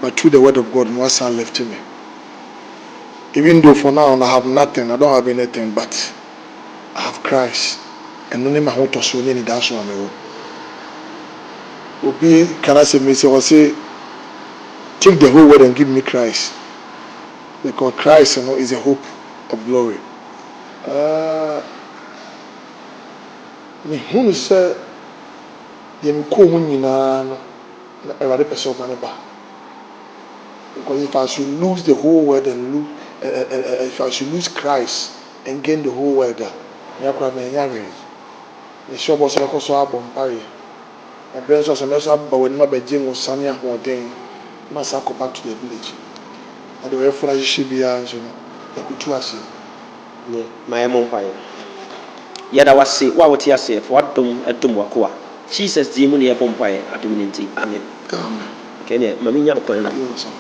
but through the word of God, my son lifted me. Even though for now I have nothing, I don't have anything, but I have Christ. And only my heart was only that's what I'm Obi, can I say, say, take the whole world and give me Christ. Because Christ, is a hope of glory. Me who say them come nyina no na every person man ba because if I should lose the whole world and lose if I should lose Christ and gain the whole world ya kwa me ya re the shop was like so abom pare and then so me so ba woni ma ba jin sane ahoden ma sa go back to the village and the way for she be so no kutu ase ne my mom pare yada wase wa wote ase for adom wako a Jesus di mu ne ya pompae adominti amen kene mami nya ko na Jesus.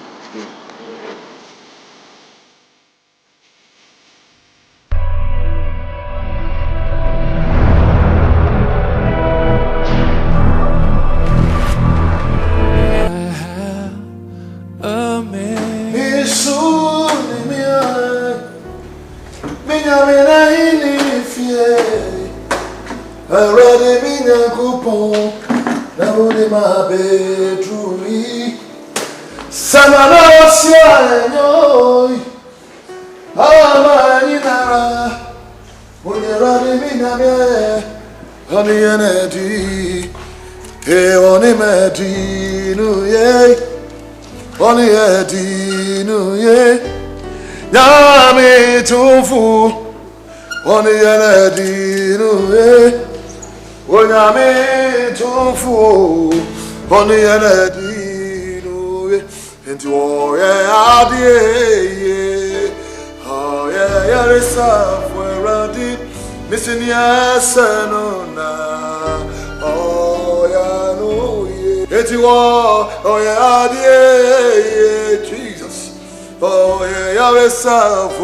Oh, yeah, yourself.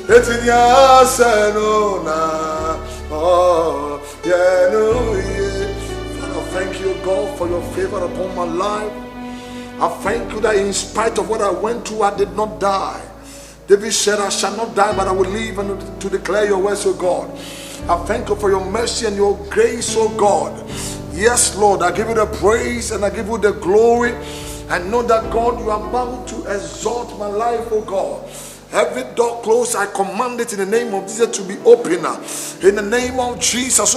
It's in your senona. Oh, yeah, no, yeah. Father, thank you, God, for your favor upon my life. I thank you that in spite of what I went through, I did not die. David said, I shall not die, but I will live and to declare your words, O God. I thank you for your mercy and your grace, O God. Yes, Lord, I give you the praise and I give you the glory. I know that, God, you are about to exalt my life, oh God. Every door closed, I command it in the name of Jesus to be open. In the name of Jesus,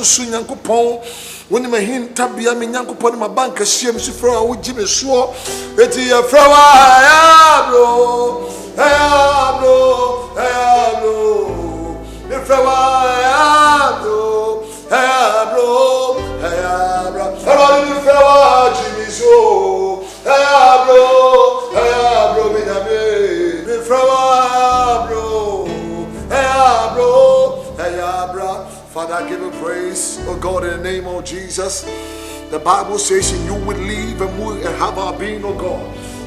when you hint tabia me nyankopon ma bank hye me sufra wo gi me so eti ya fra wa ya bro me fra wa ya bro me fra wa gi me so ya bro me nyame me fra wa bro. Father, I give you praise, oh God, in the name of Jesus. The Bible says in you will live and move and have our being, oh God.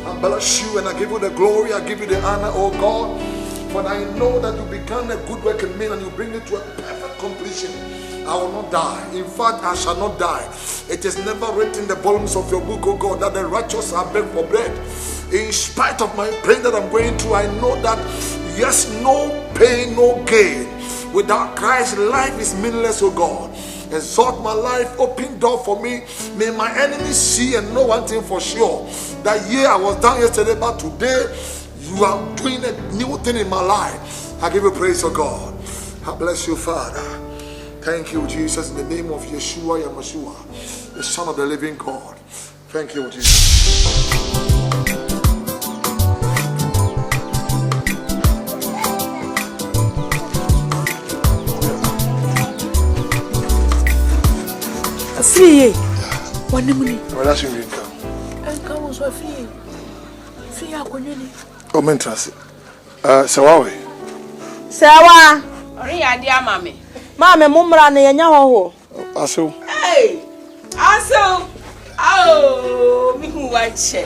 I bless you and I give you the glory, I give you the honor, oh God. For I know that you began a good work in me and you bring it to a perfect completion. I will not die. In fact, I shall not die. It is never written in the volumes of your book, oh God, that the righteous are begged for bread. In spite of my pain that I'm going through, I know that, yes, no pain, no gain. Without Christ, life is meaningless, oh God. Exalt my life, open door for me. May my enemies see and know one thing for sure. That year I was down yesterday, but today you are doing a new thing in my life. I give you praise, oh God. I bless you, Father. Thank you, Jesus, in the name of Yeshua Yamashua, the Son of the living God. Thank you, Jesus. Free, one money. Well, that's your income. And come on, so free. Free, I can Oh, mentasi. Sawawe. Sawa. Ori adia mame. Mame mumra na yenya ho. Aso. Hey. Aso. Oh, mi hu wache.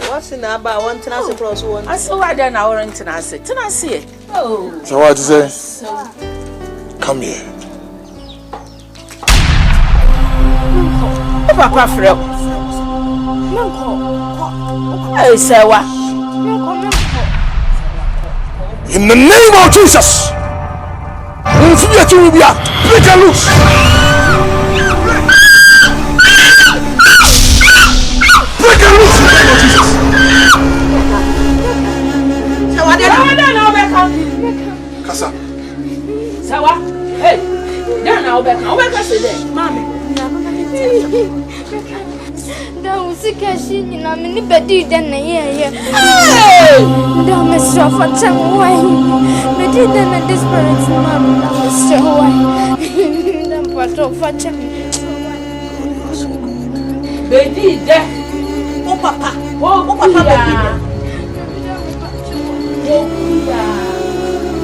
What's in about one tenase plus one? Aso wa da na won tenase. Tenase. Oh. So what to say? Come here. Papa Frel. Hey, Sawa. In the name of Jesus, break and loose. Break and loose in the name of Jesus. Sawa, Kasa. Sawa. Hey, Dana Obeka say there. Mommy. Don't see Cashy, you know, many better than a year. Don't miss your for some way. Better than a desperate man, Mr. White. Don't put off for some. Baby, there. Oh, Papa. Oh, Papa.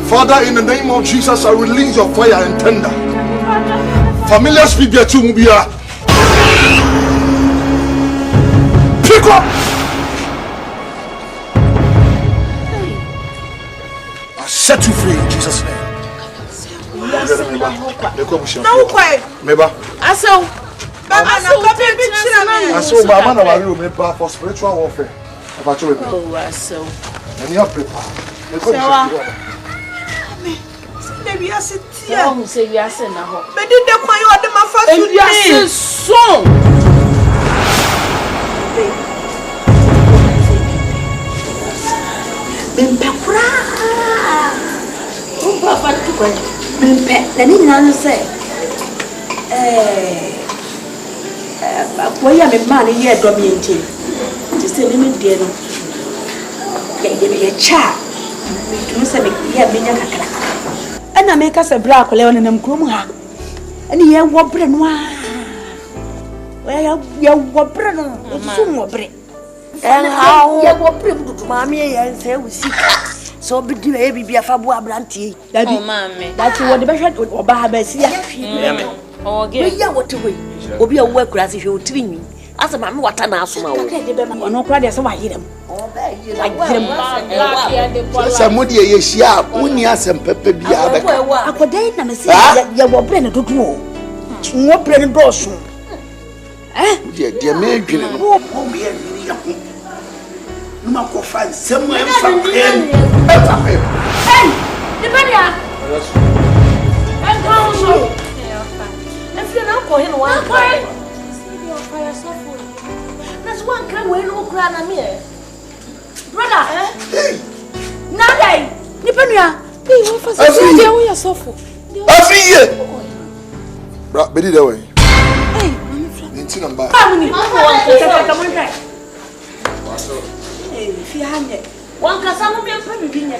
Father, in the name of Jesus, I release your fire and tender. Familiar speak there too, Mubia. Pick up. I set you free in Jesus' name. Meba. Aso. Aso, Mama, na wari me ba for spiritual warfare. About you. Oh, Aso. And you are prepared. Baby, I said, yeah, say yes, and now. But did the choir order my first song? Bimpekura. Oh, Papa, Bimpek, the name say. Why am I man here dominating? To say, let me dear. Get a chat. We do say, yeah, me, and I make us a black leon and I'm grumha. And here, what bread noir? Well, you're what bread, soon what bread. And how you will bring to Mammy and say, we see. So be baby a fabua blanty. Oh, mammy, that's what the best or Bahabas. Oh, yeah, what to wait. Will be a work as if you would treat me. As a man, what an ass. No credit, so I hear them. Somebody is ya, Unias and Pepe Biaba. I could date them and say, you were brennan to do. No brennan boss. Eh, dear American, who will be a no one find somewhere from him. Hey, the Benya. And how if you're not for him, one fire. That's one can win no crown a mere. Brother, eh? Nada, Nipania. Be for yourself. Every year. Right, Betty, that way. Hey, Nintin and back. If you hand it, one can some be a penny.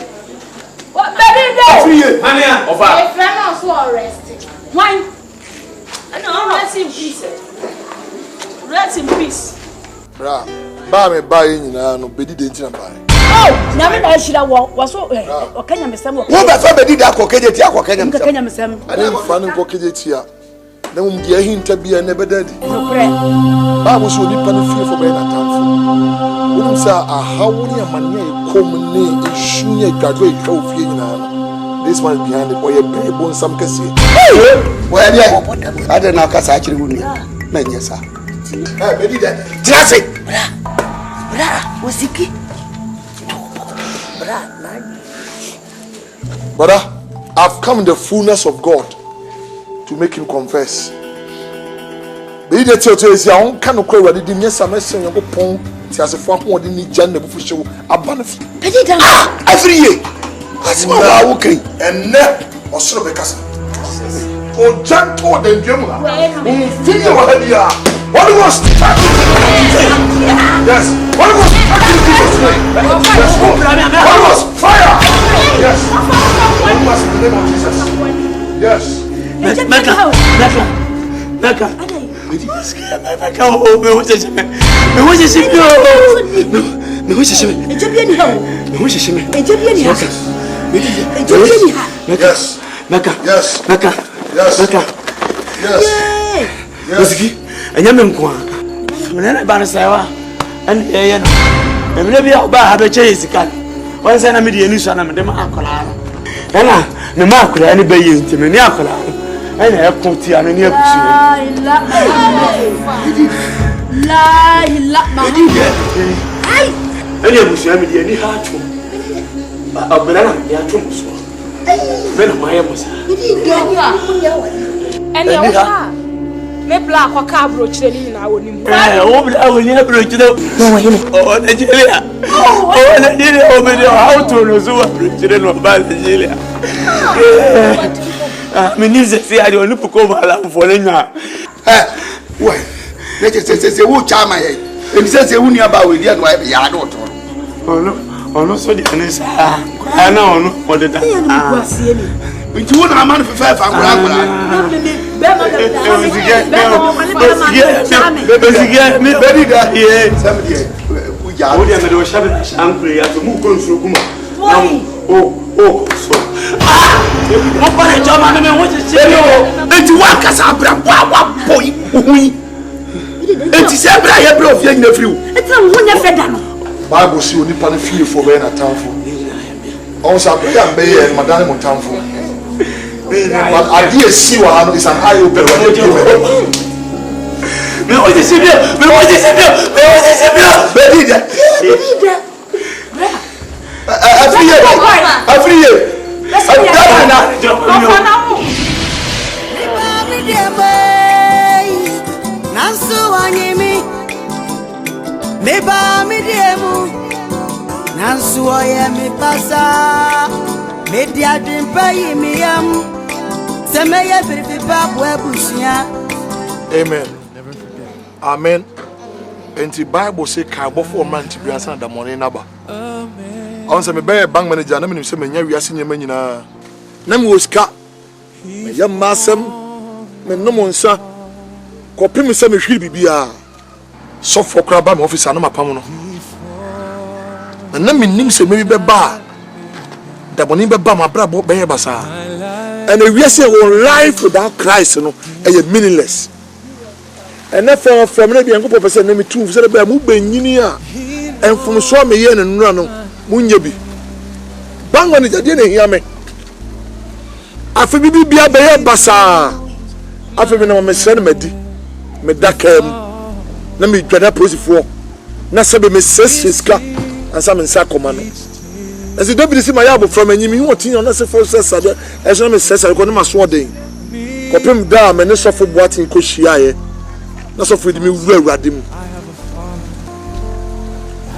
What baby? Every year. Mania, of our friend also arrested. Why? I know, rest in peace. Rest in peace. Bra, buy me buying no Betty didn't buy. Oh, now I should have was so. Or can you miss some? What about somebody that cockade? I can miss some. I didn't find a pocket here. No one dear him to be a never dead. No prayer. I was only penny fear for being a town. Wouldn't say, how many a man come name is shooting a graduate trophy now. This one behind it, or your baby bone some can see. Well, yeah, I don't know, because I actually wouldn't. Yes, sir. Hey, baby, just it. Was he? Brother, I've come in the fullness of God to make him confess. Be the tell is your own kind of cry where the yes, I'm saying you go pong, as a form of the need Jan before show a benefit. Every year. That's what I will okay. And net or so because or gentle than Gemma. Figure what they are. What was yes, what was what was fire? Yes, what was in the name of Jesus? Yes. Mecca. And Yaman Kwa. When I say, and maybe I'll buy a chase. Once I made a new son, I'm the Macola. And I, the Macola, any bay in Timiniacola. And I have put you on your any heart to a banana, Yatrums. Then my amos. And you me black or car brooch in our new. I will never brooch it. Oh, Nigeria. Oh, Nigeria over there. How to know so brooch or bad Nigeria. Minister say I don't look over for Lena. Why? Let us say, who charm my head? And says, who knew about with your wife? I don't know. Oh, no, so the answer. I know what the time. We do not man for 5 and Mo pa le joma me wo se se yo. Enti wa kasa bra wa boy hui. Enti se bra ye bra ofie nyina friu. Enti wo nya fe da no. Bible si oni pa ne fie for be na tamfo. On sa be ya be ye madane mo tamfo. But idea see wa no is an eye open when you Mais on est c'est bien, mais on est c'est bien, mais on est c'est bien. Mais dis Amen. Amen. And the Bible says, "Carbo for man to be answered the morning number." On some bank manager, na me say me nya wiase nyema nyina. Na me oska. Me ya masem, me no monsa. Kopim se me hwiri bibia. So for crab my office na mapam no. Na me nim se me be ba. Da boni be ba ma bra bo be basa. And the wiase won life without Christ no, e meaningless. And therefore, from the young person, name it too, said about Mubenia, and from Swami Yen and Rano, Munyabi. Bang on it, I didn't hear me. I feel be a bear bassa. I feel when I'm a son, Medakem, let me dread up for Nasabi, Mrs. Fiska, and some in Sacomano. As you don't see my album from any you want to say for Cesar, as I'm a Cesar, I got my swording. Copim down and suffer what in Koshia. That's of me radim.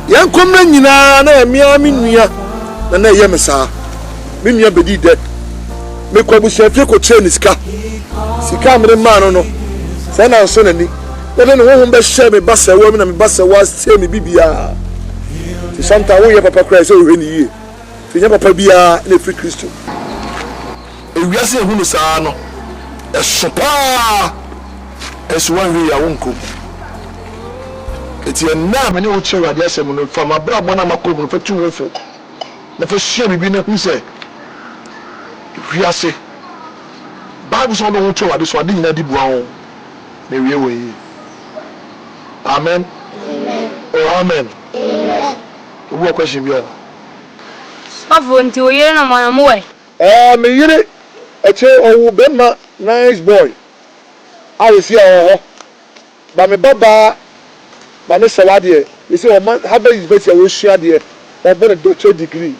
Young comrade, na Miami, and I am a sir. Minya be dead. Make what we shall take a chain is car. See, come the man, no. Send our son and me. But then, who best share me, Bassa woman and Bassa was tell me, Bibia. Sometimes we have a papa cries over any year. We never pay in a free Christian. If we are saying who is a super. It's one way I won't come. It's your name and you tell us from my brother when I'm a couple for 2 or 4. The first share we been who say. We are say Bible's on the one to this one didn't let it brown. Maybe away. Amen. Oh, amen. What question you have? Until you know my way. Me unit. I tell you, Bema, nice boy. I will see our but me baba but me salad you see a man have a better will share there or a doctorate degree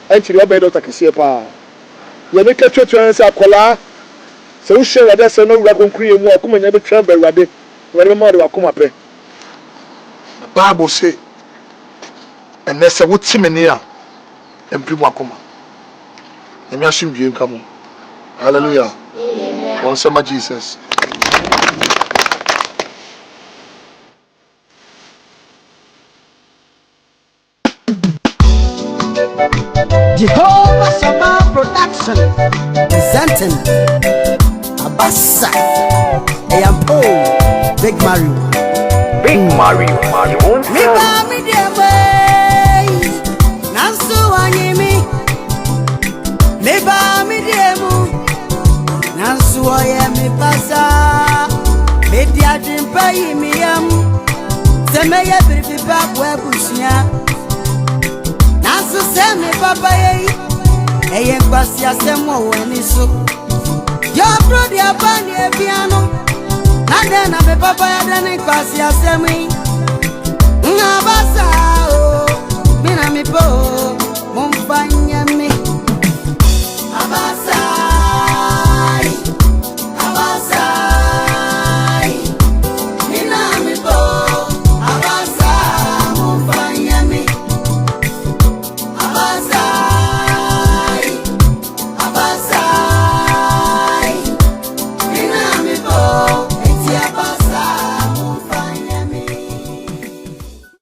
until you obey Dr. Kisipa. You make a church and say Kola so share that so no raccoon cream or come and never travel ready when the mother will come up. The Bible say and there's a wood chimney and people come. And you assume you come. Hallelujah. On summer Jesus. Jehovah Sama Production presenting Abassa. I am Paul Big Mario. Big Mario, Mario. Me ba me dear boy. Nansu anyimi. Me ba me dear mu. Nansu oye me pasa. Me dia jimpa yimi am. Se me ye bribi ba bushia. Nansu se me papa ye. Eye kwasia se mo weni so. Yo bro dia bani e piano. Nade na me papa ya dani kwasia se mi. Ngabasa o. Mina mi po. Mumfanya mi.